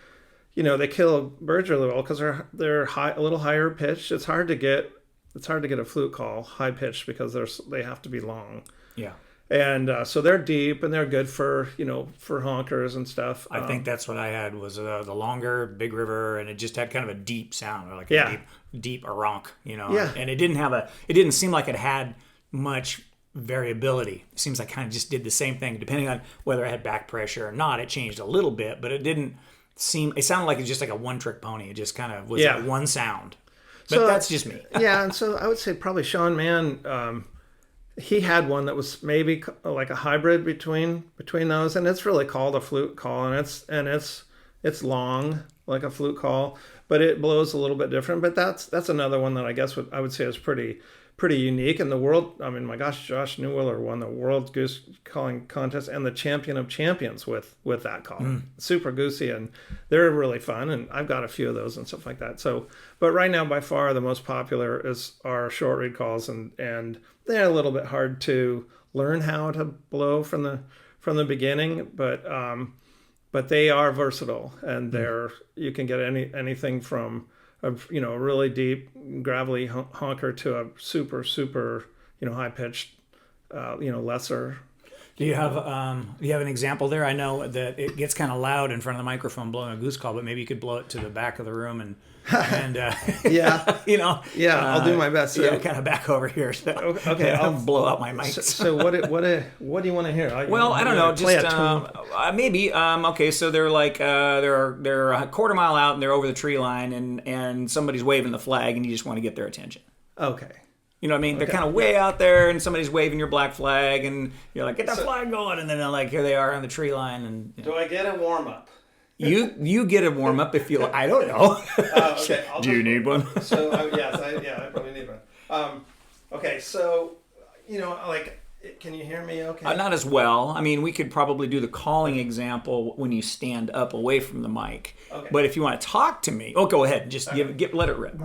they kill birds really well because they're a little higher pitched. It's hard to get a flute call high pitched because they have to be long. Yeah. And so they're deep, and they're good for honkers and stuff. I think that's what I had was the longer Big River, and it just had kind of a deep sound, or like a deep aronk, Yeah. And it didn't seem like it had much variability. It seems like kind of just did the same thing depending on whether I had back pressure or not. It changed a little bit, but it sounded like it's just like a one-trick pony. It just kind of was that one sound. But that's just me. Yeah, and so I would say probably Sean Mann, he had one that was maybe like a hybrid between those, and it's really called a flute call, and it's long like a flute call, but it blows a little bit different. But that's another one that I guess I would say is pretty unique in the world. I mean, my gosh, Josh Newiller won the World Goose Calling Contest and the Champion of Champions with that call. Super goosey, and they're really fun, and I've got a few of those and stuff like that. So, but right now by far the most popular are short reed calls, and they're a little bit hard to learn how to blow from the beginning, but they are versatile, and you can get anything from a really deep gravelly honker to a super high pitched lesser. Do you have an example there? I know that it gets kind of loud in front of the microphone blowing a goose call, but maybe you could blow it to the back of the room and Yeah. you know. Yeah, I'll do my best. So, Yeah, kind of back over here. So, okay, I'll blow out my mic. So what do you want to hear? Well, I don't know. Just maybe. Okay, so they're like they're a quarter mile out and they're over the tree line and somebody's waving the flag and you just want to get their attention. Okay. You know what I mean? They're kind of way out there, and somebody's waving your black flag, and you're like, "Get that flag going!" And then they're like, "Here they are on the tree line." And do I get a warm up? You get a warm up if you. I don't know. Okay. Do you need one? So I probably need one. Okay, so like, can you hear me? Okay. Not as well. I mean, we could probably do the calling example when you stand up away from the mic. Okay. But if you want to talk to me, go ahead. Just let it rip.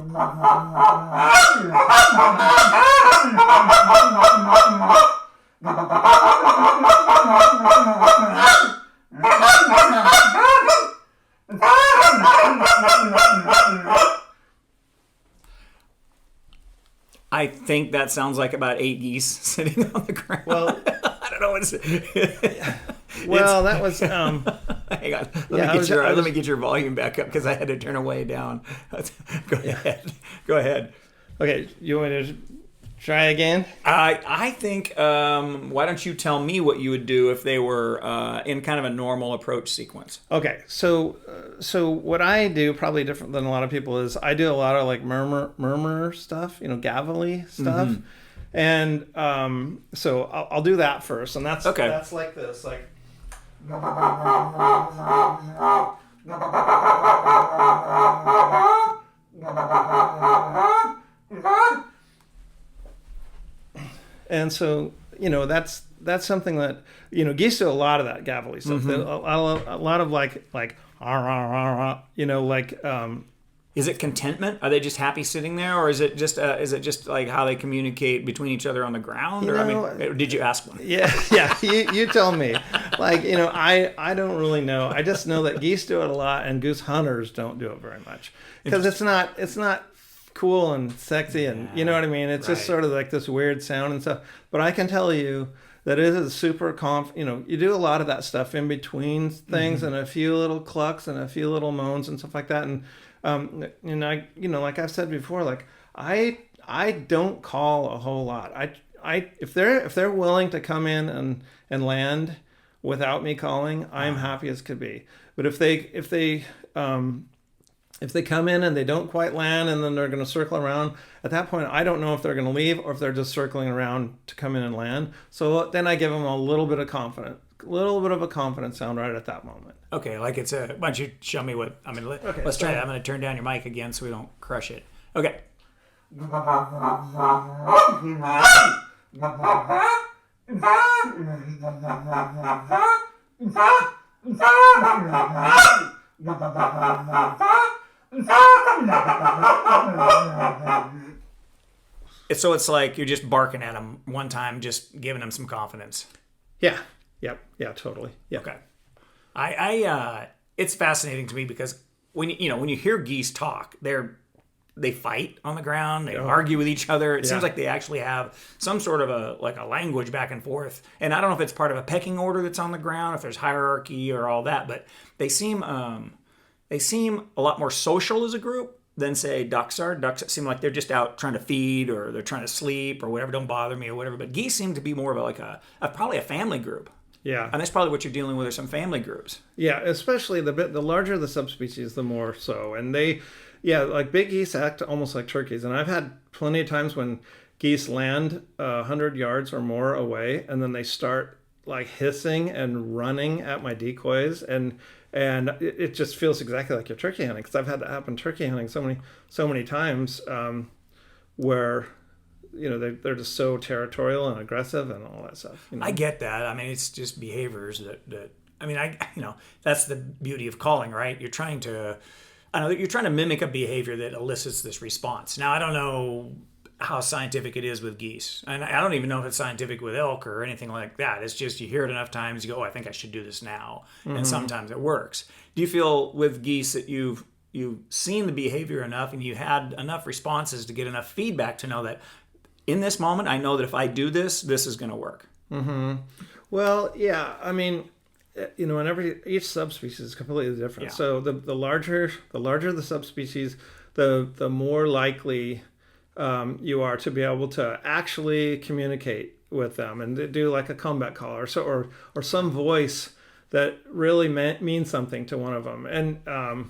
I think that sounds like about 8 geese sitting on the ground. Well, I don't know what it's. Well, that was. Hang on. Let me get your volume back up because I had to turn it way down. Go ahead. Okay, you want to try again? I think. Why don't you tell me what you would do if they were in kind of a normal approach sequence? Okay, so what I do, probably different than a lot of people, is I do a lot of like murmur stuff, gavelly stuff, and so I'll do that first, and that's okay. That's like this, like. And so, that's something that, geese do a lot of that gavelly stuff. A lot of like, Is it contentment? Are they just happy sitting there, or is it just like how they communicate between each other on the ground? Did you ask one? Yeah. You tell me. Like, I don't really know. I just know that geese do it a lot, and goose hunters don't do it very much because it's not cool and sexy, and you know what I mean. It's just sort of like this weird sound and stuff. But I can tell you that it is super you do a lot of that stuff in between things, and a few little clucks and a few little moans and stuff like that, and. Like I've said before, like I don't call a whole lot. If they're willing to come in and land without me calling, I'm happy as could be. But if they come in and they don't quite land and then they're going to circle around, at that point I don't know if they're going to leave or if they're just circling around to come in and land. So then I give them a little bit of a confidence sound right at that moment. Okay, like it's why don't you show me what, let's try it. I'm going to turn down your mic again so we don't crush it. Okay. So it's like you're just barking at them one time, just giving them some confidence. Yeah. Yep. Yeah, totally. Yep. Okay. I it's fascinating to me because when you hear geese talk, they fight on the ground, they argue with each other. It seems like they actually have some sort of a language back and forth. And I don't know if it's part of a pecking order that's on the ground, if there's hierarchy or all that, but they seem a lot more social as a group than say ducks are. Ducks seem like they're just out trying to feed or they're trying to sleep or whatever, don't bother me or whatever. But geese seem to be more of probably a family group. Yeah. And that's probably what you're dealing with, are some family groups. Yeah, especially the larger the subspecies, the more so. And like big geese act almost like turkeys. And I've had plenty of times when geese land 100 yards or more away, and then they start like hissing and running at my decoys, and it just feels exactly like you're turkey hunting, because I've had that happen turkey hunting so many times, where they're just so territorial and aggressive and all that stuff. I get that. I mean, it's just behaviors that that's the beauty of calling, right? You're trying to mimic a behavior that elicits this response. Now, I don't know how scientific it is with geese, and I don't even know if it's scientific with elk or anything like that. It's just you hear it enough times, you go, "Oh, I think I should do this now," and sometimes it works. Do you feel with geese that you've seen the behavior enough and you had enough responses to get enough feedback to know that in this moment, I know that if I do this, this is going to work? Well, yeah. I mean, and each subspecies is completely different. Yeah. So the larger the subspecies, the more likely you are to be able to actually communicate with them and do like a combat call or some voice that really means something to one of them. And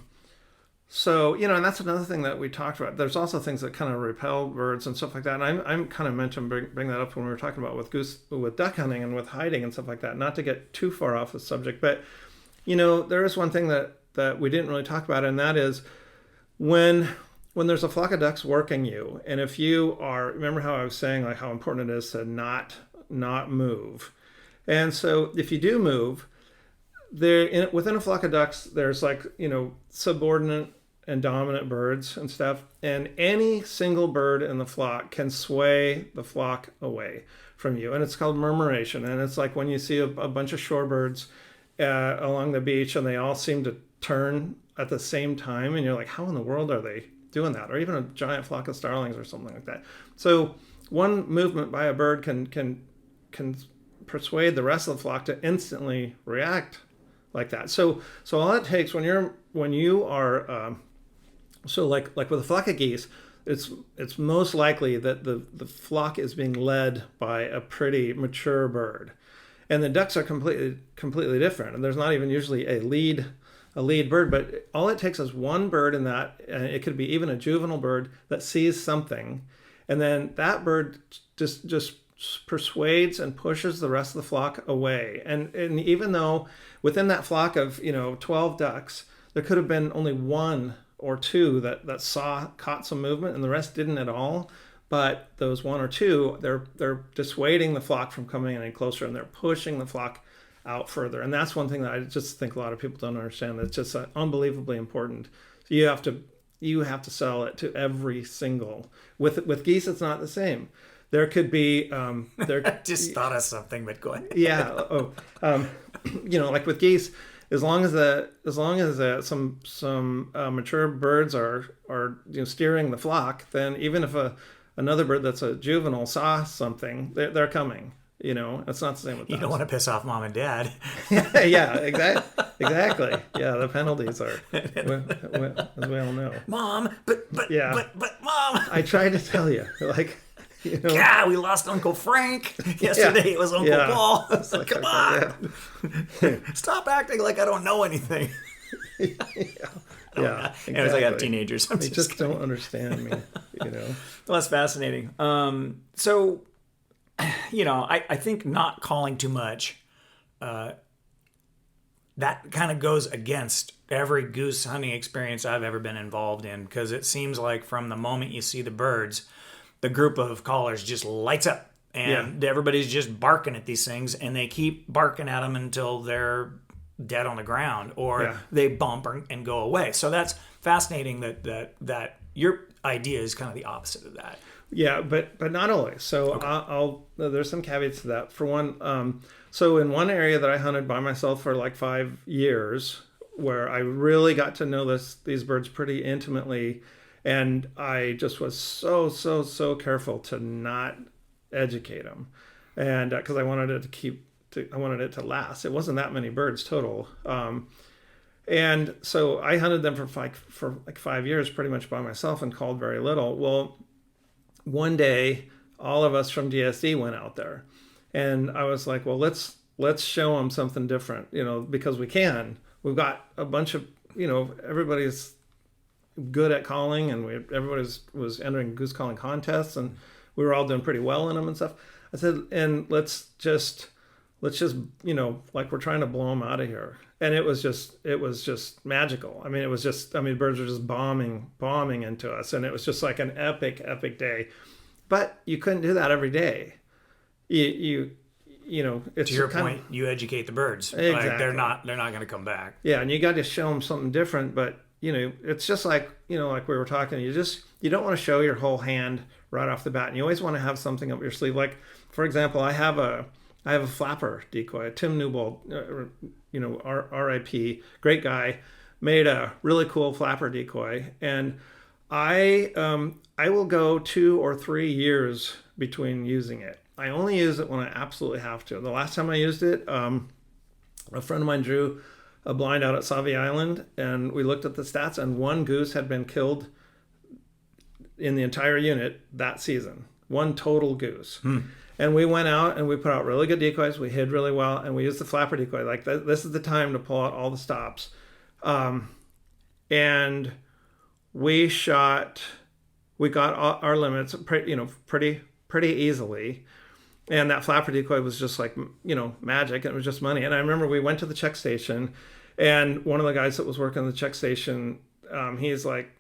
so, and that's another thing that we talked about. There's also things that kind of repel birds and stuff like that. And I'm kind of meant to bring that up when we were talking about with duck hunting and with hiding and stuff like that. Not to get too far off the subject, but there is one thing that we didn't really talk about, and that is when there's a flock of ducks working you, and if you are, remember how I was saying like how important it is to not move, and so if you do move, within a flock of ducks, there's like subordinate and dominant birds and stuff, and any single bird in the flock can sway the flock away from you, and it's called murmuration. And it's like when you see a bunch of shorebirds along the beach and they all seem to turn at the same time, and you're like, how in the world are they doing that? Or even a giant flock of starlings or something like that. So one movement by a bird can persuade the rest of the flock to instantly react like that. So all it takes when you are so like with a flock of geese, it's most likely that the flock is being led by a pretty mature bird, and the ducks are completely different. And there's not even usually a lead bird, but all it takes is one bird in that, and it could be even a juvenile bird that sees something, and then that bird just persuades and pushes the rest of the flock away. And even though within that flock of 12 ducks, there could have been only one or two that caught some movement, and the rest didn't at all. But those one or two, they're dissuading the flock from coming any closer, and they're pushing the flock out further. And that's one thing that I just think a lot of people don't understand. That's just unbelievably important. So you have to sell it to every single. With geese, it's not the same. There could be I just thought of something, but go ahead. Yeah. Like with geese, as long as some mature birds are steering the flock, then even if another bird that's a juvenile saw something, they're coming. It's not the same with ducks. You don't want to piss off mom and dad. Yeah, exactly. Yeah, the penalties are, as we all know. Mom, but mom. I tried to tell you, like. Yeah, we lost Uncle Frank. Yesterday it was Uncle Paul. Like, come on. Yeah. Stop acting like I don't know anything. Yeah, exactly. It was like I have teenagers. They just don't understand me, Well, that's fascinating. So, I think not calling too much, that kind of goes against every goose hunting experience I've ever been involved in, because it seems like from the moment you see the birds, the group of callers just lights up, and everybody's just barking at these things, and they keep barking at them until they're dead on the ground, or they bump and go away. So that's fascinating that your idea is kind of the opposite of that. Yeah, but not always. So there's some caveats to that. For one, so in one area that I hunted by myself for like 5 years, where I really got to know these birds pretty intimately, and I just was so careful to not educate them, and because I wanted it to last. It wasn't that many birds total, and so I hunted them for like 5 years pretty much by myself and called very little. Well, one day all of us from DSD went out there, and I was like, well, let's show them something different, because we can. We've got a bunch of everybody's good at calling, and everybody was entering goose calling contests, and we were all doing pretty well in them and stuff. I said, and let's just like we're trying to blow them out of here. And it was just magical. I mean, birds were just bombing into us, and it was just like an epic day. But you couldn't do that every day. It's to your point, you educate the birds. Exactly. Like they're not going to come back. Yeah, and you got to show them something different. But it's just like like we were talking. You don't want to show your whole hand right off the bat, and you always want to have something up your sleeve. Like, for example, I have a flapper decoy. Tim Newbold, R.I.P. Great guy, made a really cool flapper decoy, and I will go 2 or 3 years between using it. I only use it when I absolutely have to. The last time I used it, a friend of mine drew a blind out at Sauvie Island, and we looked at the stats, and one goose had been killed in the entire unit that season. One total goose. And we went out and we put out really good decoys. We hid really well, and we used the flapper decoy. Like, this is the time to pull out all the stops. And we got our limits pretty easily. And that flapper decoy was just like, magic. It was just money. And I remember we went to the check station, and one of the guys that was working the check station, he's like,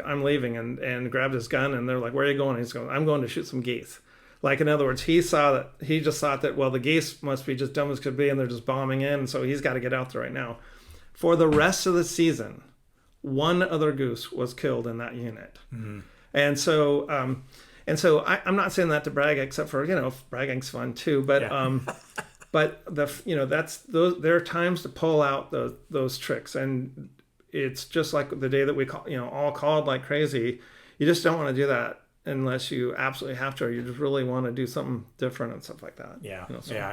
I'm leaving, and grabbed his gun, and they're like, where are you going? He's going, I'm going to shoot some geese. Like, in other words, he just thought that, well, the geese must be just dumb as could be, and they're just bombing in, and so he's got to get out there right now. For the rest of the season, one other goose was killed in that unit. And so I'm not saying that to brag, except for, bragging's fun too, but but there are times to pull out those tricks, and it's just like the day that we all called like crazy. You just don't want to do that unless you absolutely have to, or you just really want to do something different and stuff like that.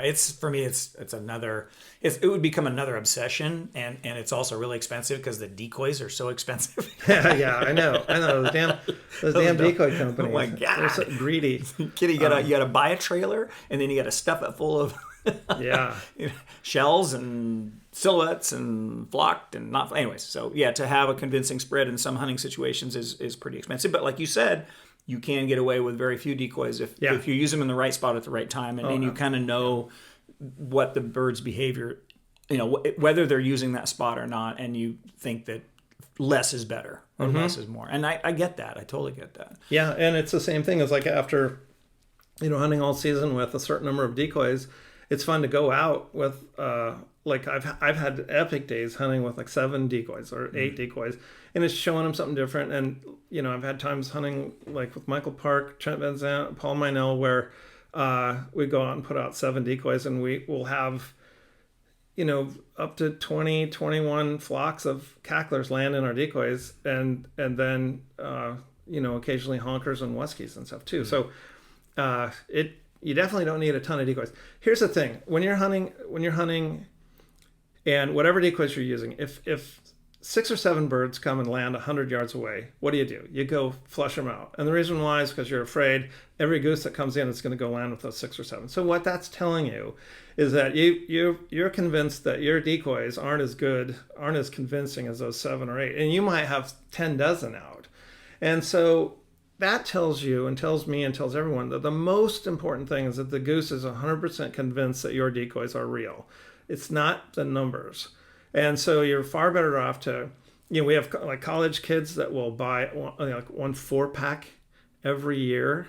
It's, for me, it would become another obsession, and it's also really expensive because the decoys are so expensive. I know those damn decoy companies. Oh my God, they're so greedy. Kid, you gotta buy a trailer, and then you gotta stuff it full of shells and silhouettes and flocked and not. Anyways, so to have a convincing spread in some hunting situations is pretty expensive. But like you said, you can get away with very few decoys if you use them in the right spot at the right time, and you kind of know what the bird's behavior, whether they're using that spot or not, and you think that less is better or less is more. And I get that. I totally get that. Yeah, and it's the same thing as like after, hunting all season with a certain number of decoys, it's fun to go out with, like I've had epic days hunting with like 7 decoys or 8 decoys, and it's showing them something different. And I've had times hunting like with Michael Park, Trent Van Zandt, Paul Minell, where we go out and put out 7 decoys, and we will have up to 20, 21 flocks of cacklers land in our decoys, and then occasionally honkers and whiskies and stuff too. So you definitely don't need a ton of decoys. Here's the thing: when you're hunting, and whatever decoys you're using, if 6 or 7 birds come and land 100 yards away, what do? You go flush them out. And the reason why is because you're afraid every goose that comes in is going to go land with those 6 or 7. So what that's telling you is that you're convinced that your decoys aren't as convincing as those 7 or 8, and you might have 10 dozen out. And so that tells you and tells me and tells everyone that the most important thing is that the goose is 100% convinced that your decoys are real. It's not the numbers. And so you're far better off to, we have like college kids that will buy one 4-pack every year,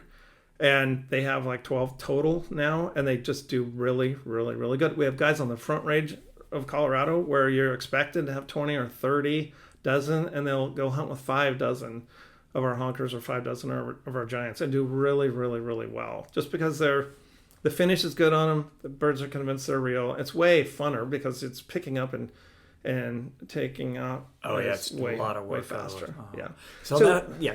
and they have like 12 total now, and they just do really, really, really good. We have guys on the Front Range of Colorado where you're expected to have 20 or 30 dozen, and they'll go hunt with 5 dozen of our honkers or 5 dozen of our giants and do really, really, really well, just because the finish is good on them. The birds are convinced they're real. It's way funner because it's picking up and taking out. It's way, a lot of work. Way faster. Yeah. So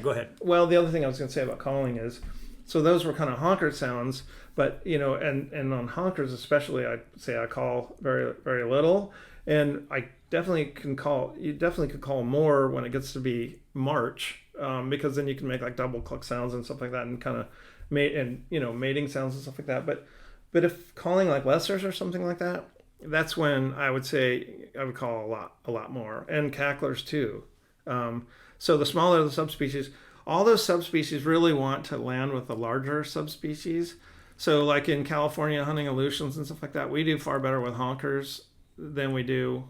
go ahead. Well, the other thing I was going to say about calling is, so those were kind of honker sounds, but and on honkers especially, I'd say I call very, very little, and I definitely can call. You definitely could call more when it gets to be March, because then you can make like double cluck sounds and stuff like that, and kind of mating sounds and stuff like that. But if calling like lessers or something like that, that's when I would say I would call a lot more, and cacklers too. So the smaller the subspecies, all those subspecies really want to land with the larger subspecies. So like in California hunting Aleutians and stuff like that, we do far better with honkers than we do,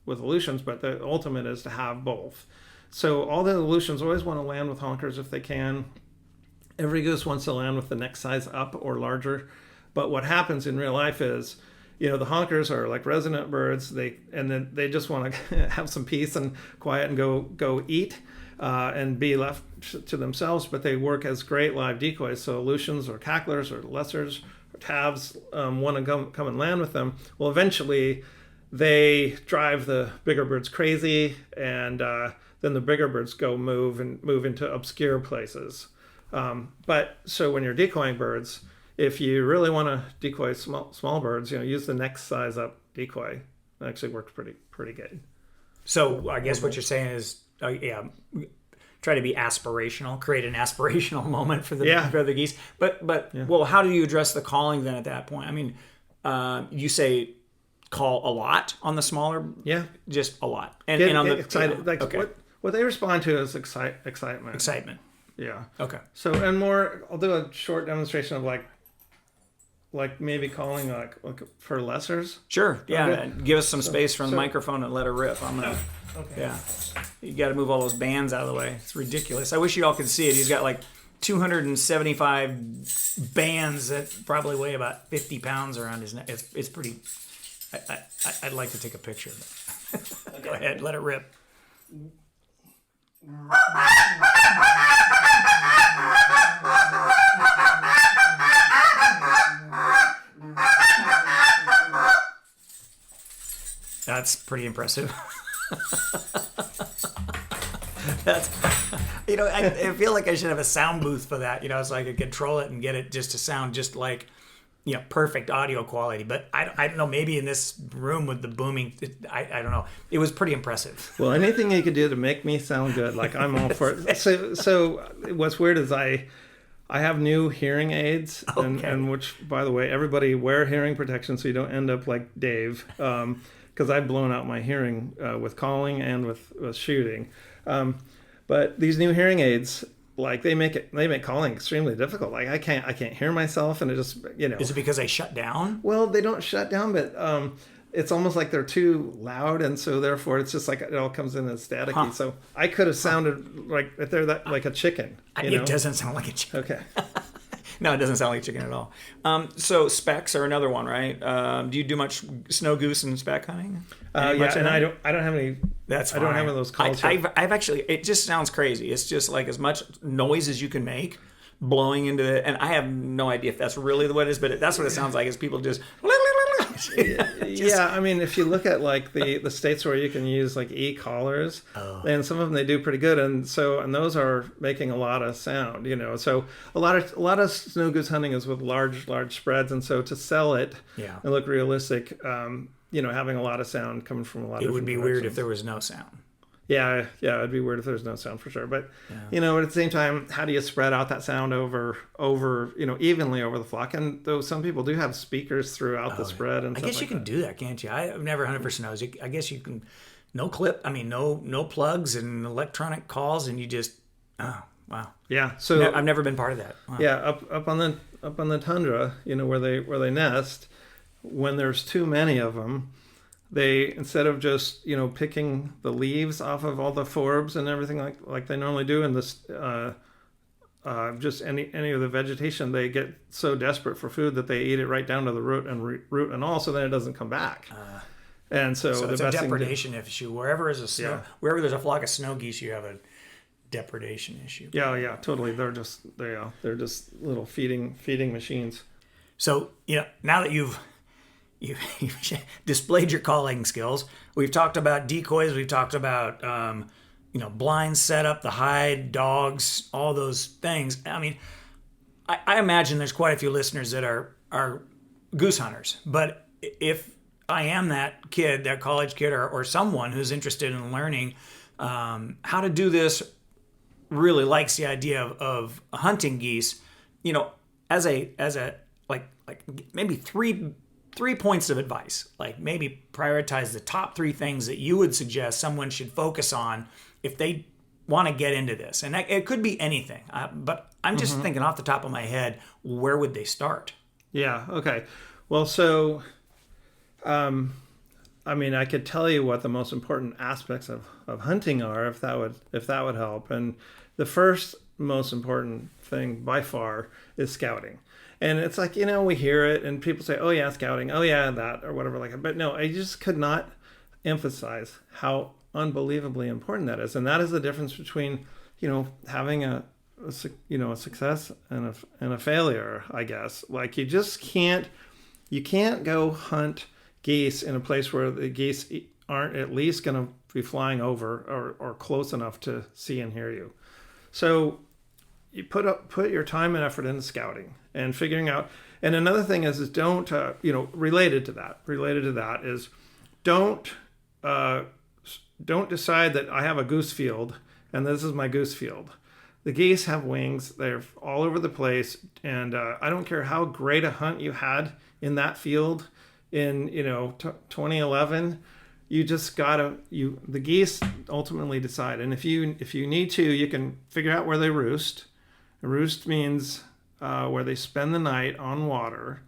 with Aleutians, but the ultimate is to have both. So all the Aleutians always want to land with honkers if they can. Every goose wants to land with the next size up or larger. But what happens in real life is, the honkers are like resident birds. They just want to have some peace and quiet and go eat and be left to themselves. But they work as great live decoys. So Aleutians or cacklers or lessers or tabs want to come and land with them. Well, eventually they drive the bigger birds crazy, and then the bigger birds move into obscure places. But so when you're decoying birds, if you really want to decoy small birds, use the next size up decoy. It actually works pretty good. So I guess what you're saying is, yeah, try to be aspirational, create an aspirational moment for the geese. But well, how do you address the calling then at that point? I mean, you say call a lot on the smaller, just a lot, and on the excited. What they respond to is excitement. Excitement. Yeah. Okay. So and more, I'll do a short demonstration of like maybe calling like for lessers. Sure. Yeah. Okay. Give us some space from the microphone and let her rip. I'm gonna. Okay. Yeah. You got to move all those bands out of the way. It's ridiculous. I wish you all could see it. He's got like 275 bands that probably weigh about 50 pounds around his neck. It's pretty. I'd like to take a picture of it. Go ahead. Let it rip. That's pretty impressive. That's, I feel like I should have a sound booth for that, so I could control it and get it just to sound just like, perfect audio quality. But I don't know, maybe in this room with the booming, I don't know. It was pretty impressive. Well, anything you could do to make me sound good, like I'm all for it. So what's weird is I have new hearing aids, and which, by the way, everybody wear hearing protection so you don't end up like Dave, because I've blown out my hearing with calling and with shooting. But these new hearing aids, like they make calling extremely difficult. Like I can't hear myself, and it just Is it because they shut down? Well, they don't shut down, but it's almost like they're too loud, and so therefore it's just like it all comes in as staticky. Huh. So I could have sounded like like a chicken. It doesn't sound like a chicken. Okay. No, it doesn't sound like chicken at all. So specs are another one, right? Do you do much snow goose and speck hunting? And I don't have any. That's fine. I don't have any of those calls. I've actually. It just sounds crazy. It's just like as much noise as you can make, blowing into it. And I have no idea if that's really what it is, but that's what it sounds like. Is people just. Yeah, I mean, if you look at like the states where you can use like e-collars, and some of them they do pretty good, and those are making a lot of sound, So a lot of snow goose hunting is with large spreads, and so to sell it and look realistic, having a lot of sound coming from a lot of it would be weird if there was no sound. Yeah, it'd be weird if there's no sound for sure. But at the same time, how do you spread out that sound over evenly over the flock? And though some people do have speakers throughout the spread, and I guess you can do that, can't you? I've never hunted for snows. I guess you can. No clip. I mean, no plugs and electronic calls, and you just. Oh wow. Yeah. So I've never been part of that. Wow. Yeah, up on the tundra, where they nest, when there's too many of them. They, instead of just picking the leaves off of all the forbs and everything like they normally do in this just any of the vegetation, they get so desperate for food that they eat it right down to the root and all, so then it doesn't come back. And so it's a depredation issue wherever there's a flock of snow geese. You have a depredation issue. Yeah, totally. They're just little feeding machines. So now that you've displayed your calling skills. We've talked about decoys. We've talked about, blind setup, the hide, dogs, all those things. I mean, I imagine there's quite a few listeners that are goose hunters. But if I am that kid, that college kid, or someone who's interested in learning how to do this, really likes the idea of hunting geese, as a like maybe three points of advice, like maybe prioritize the top three things that you would suggest someone should focus on if they want to get into this. And it could be anything, but I'm just thinking off the top of my head, where would they start? Yeah. Okay. Well, so, I could tell you what the most important aspects of hunting are, if that would help. And the first most important thing by far is scouting. And it's like, we hear it and people say, oh yeah, scouting, oh yeah, that, or whatever like that. But no, I just could not emphasize how unbelievably important that is. And that is the difference between, having a success and a failure, I guess. Like you can't go hunt geese in a place where the geese aren't at least going to be flying over or close enough to see and hear you. So, you put your time and effort into scouting and figuring out. And another thing is don't related to that is don't decide that I have a goose field and this is my goose field. The geese have wings. They're all over the place. And I don't care how great a hunt you had in that field in 2011. You just the geese ultimately decide. And if you need to, you can figure out where they roost. A roost means where they spend the night on water.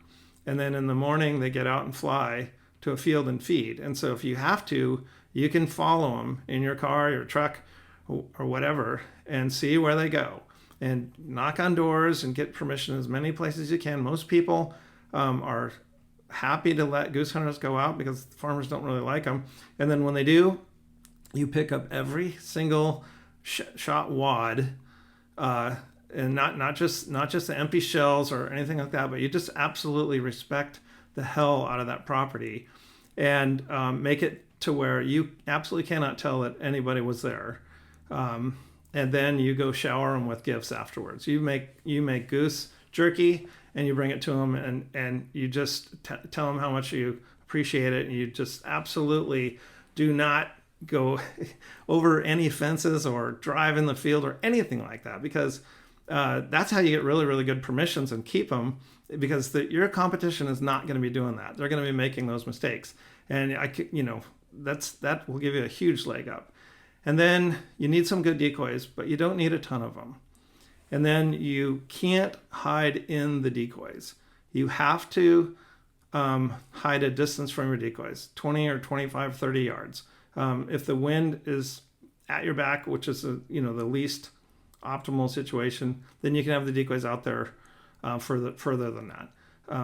And then in the morning, they get out and fly to a field and feed. And so if you have to, you can follow them in your car, your truck, or whatever, and see where they go. And knock on doors and get permission as many places as you can. Most people are happy to let goose hunters go out because farmers don't really like them. And then when they do, you pick up every single shot wad, and not just the empty shells or anything like that, but you just absolutely respect the hell out of that property and make it to where you absolutely cannot tell that anybody was there. And then you go shower them with gifts afterwards. You make goose jerky and you bring it to them and you just tell them how much you appreciate it. And you just absolutely do not go over any fences or drive in the field or anything like that, because that's how you get really, really good permissions and keep them, because your competition is not going to be doing that. They're going to be making those mistakes. And that will give you a huge leg up. And then you need some good decoys, but you don't need a ton of them. And then you can't hide in the decoys. You have to hide a distance from your decoys, 20 or 25, 30 yards. If the wind is at your back, which is the least optimal situation, then you can have the decoys out there further than that,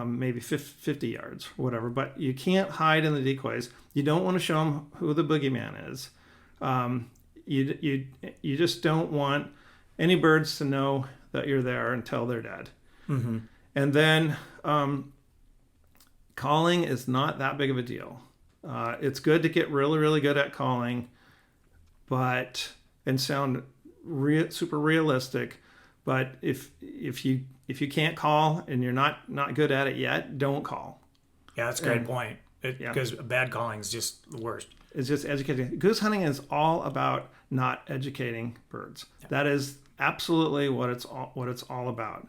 maybe 50 yards, whatever. But you can't hide in the decoys. You don't want to show them who the boogeyman is. You just don't want any birds to know that you're there until they're dead. Mm-hmm. And then calling is not that big of a deal. It's good to get really, really good at calling, and sound super realistic. But if you can't call and you're not good at it yet, don't call. Yeah, that's a great point. Because bad calling is just the worst. It's just educating. Goose hunting is all about not educating birds. Yeah. That is absolutely what it's all about.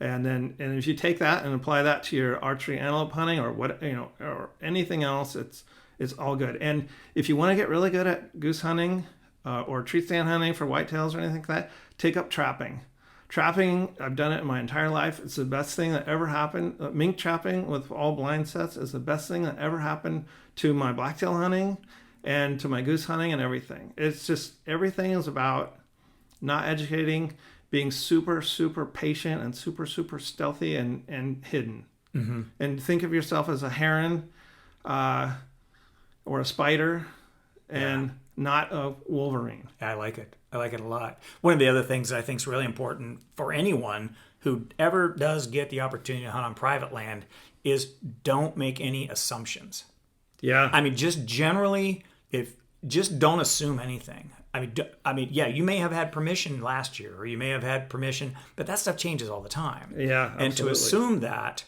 And if you take that and apply that to your archery antelope hunting or anything else, it's all good. And if you want to get really good at goose hunting or tree stand hunting for whitetails or anything like that, take up trapping. Trapping, I've done it in my entire life. It's the best thing that ever happened. Mink trapping with all blind sets is the best thing that ever happened to my blacktail hunting and to my goose hunting and everything. It's just, everything is about not educating, being super, super patient and super, super stealthy and hidden. Mm-hmm. And think of yourself as a heron or a spider and not a wolverine. Yeah, I like it. I like it a lot. One of the other things I think is really important for anyone who ever does get the opportunity to hunt on private land is don't make any assumptions. Yeah. I mean, just generally, just don't assume anything. I mean, yeah, you may have had permission last year or you may have had permission, but that stuff changes all the time. Yeah, absolutely. And to assume that,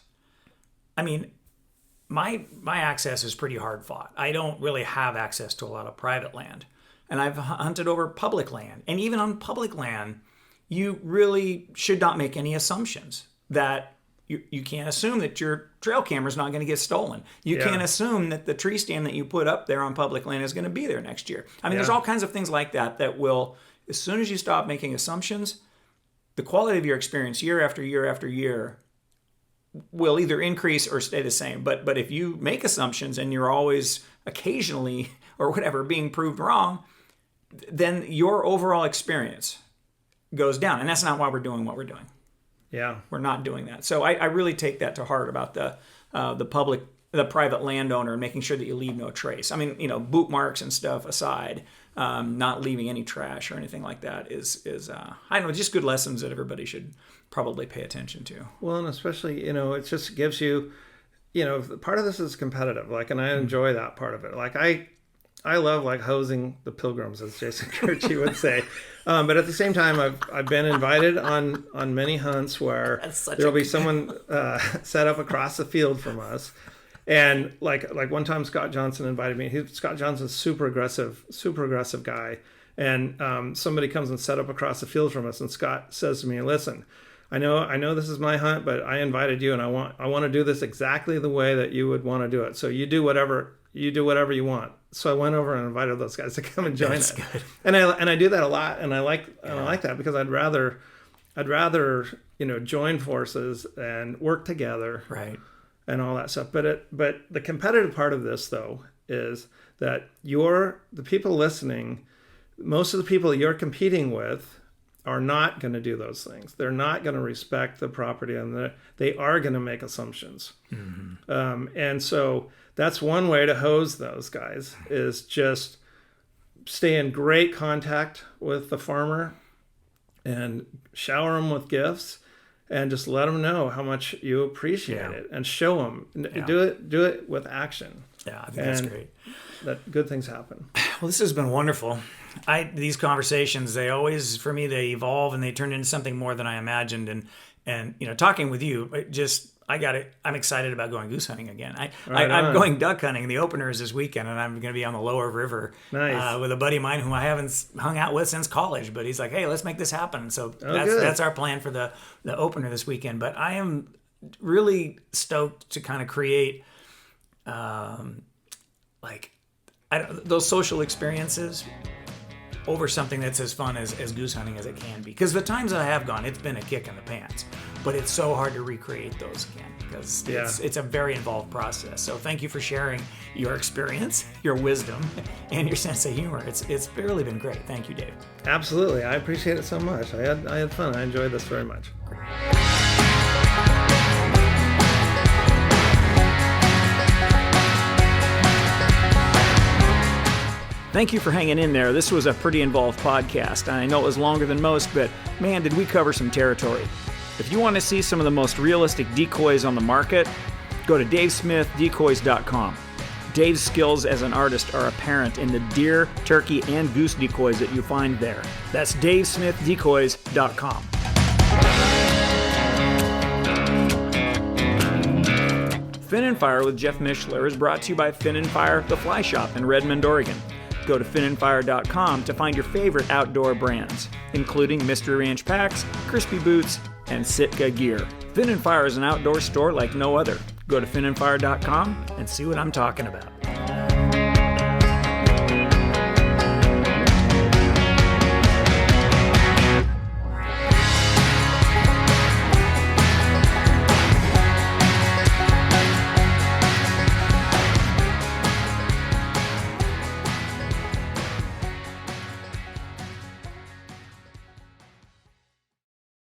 I mean, my access is pretty hard fought. I don't really have access to a lot of private land. And I've hunted over public land. And even on public land, you really should not make any assumptions that you can't assume that your trail camera is not going to get stolen. You can't assume that the tree stand that you put up there on public land is going to be there next year. I mean, there's all kinds of things like that will, as soon as you stop making assumptions, the quality of your experience year after year after year will either increase or stay the same. But if you make assumptions and you're always occasionally or whatever being proved wrong, then your overall experience goes down. And that's not why we're doing what we're doing. Yeah. We're not doing that. So I really take that to heart about the private landowner and making sure that you leave no trace. I mean, boot marks and stuff aside, not leaving any trash or anything like that is I don't know, just good lessons that everybody should probably pay attention to. Well, and especially, it just gives you, part of this is competitive. And I enjoy that part of it. I love like hosing the pilgrims, as Jason Kirchie would say. But at the same time, I've been invited on many hunts where there'll be someone set up across the field from us. And like one time Scott Johnson invited me. Scott Johnson's super aggressive guy. And somebody comes and set up across the field from us. And Scott says to me, listen, I know this is my hunt, but I invited you and I want to do this exactly the way that you would want to do it. So you do whatever you want. So I went over and invited those guys to come and join us. Good. And I do that a lot, and I like that because I'd rather join forces and work together, right, and all that stuff. But the competitive part of this though is that the people listening, most of the people you're competing with are not going to do those things. They're not going to respect the property, and they are going to make assumptions. Mm-hmm. And so that's one way to hose those guys, is just stay in great contact with the farmer and shower them with gifts and just let them know how much you appreciate it, and show them. Do it with action. Yeah, I think that's great. That good things happen. Well, this has been wonderful. These conversations, they evolve and they turn into something more than I imagined. And talking with you, I'm excited about going goose hunting again. I'm going duck hunting. The opener is this weekend, and I'm going to be on the lower river with a buddy of mine whom I haven't hung out with since college. But he's like, hey, let's make this happen. So that's our plan for the opener this weekend. But I am really stoked to kind of create those social experiences over something that's as fun as goose hunting as it can be. Because the times I have gone, it's been a kick in the pants. But it's so hard to recreate those again, because it's a very involved process. So thank you for sharing your experience, your wisdom, and your sense of humor. It's really been great. Thank you, Dave. Absolutely. I appreciate it so much. I had fun. I enjoyed this very much. Thank you for hanging in there. This was a pretty involved podcast. I know it was longer than most, but man, did we cover some territory. If you want to see some of the most realistic decoys on the market, go to davesmithdecoys.com. Dave's skills as an artist are apparent in the deer, turkey, and goose decoys that you find there. That's davesmithdecoys.com. Fin and Fire with Jeff Mishler is brought to you by Fin and Fire, the fly shop in Redmond, Oregon. Go to finandfire.com to find your favorite outdoor brands, including Mystery Ranch packs, Crispy Boots, and Sitka gear. Fin and Fire is an outdoor store like no other. Go to finandfire.com and see what I'm talking about.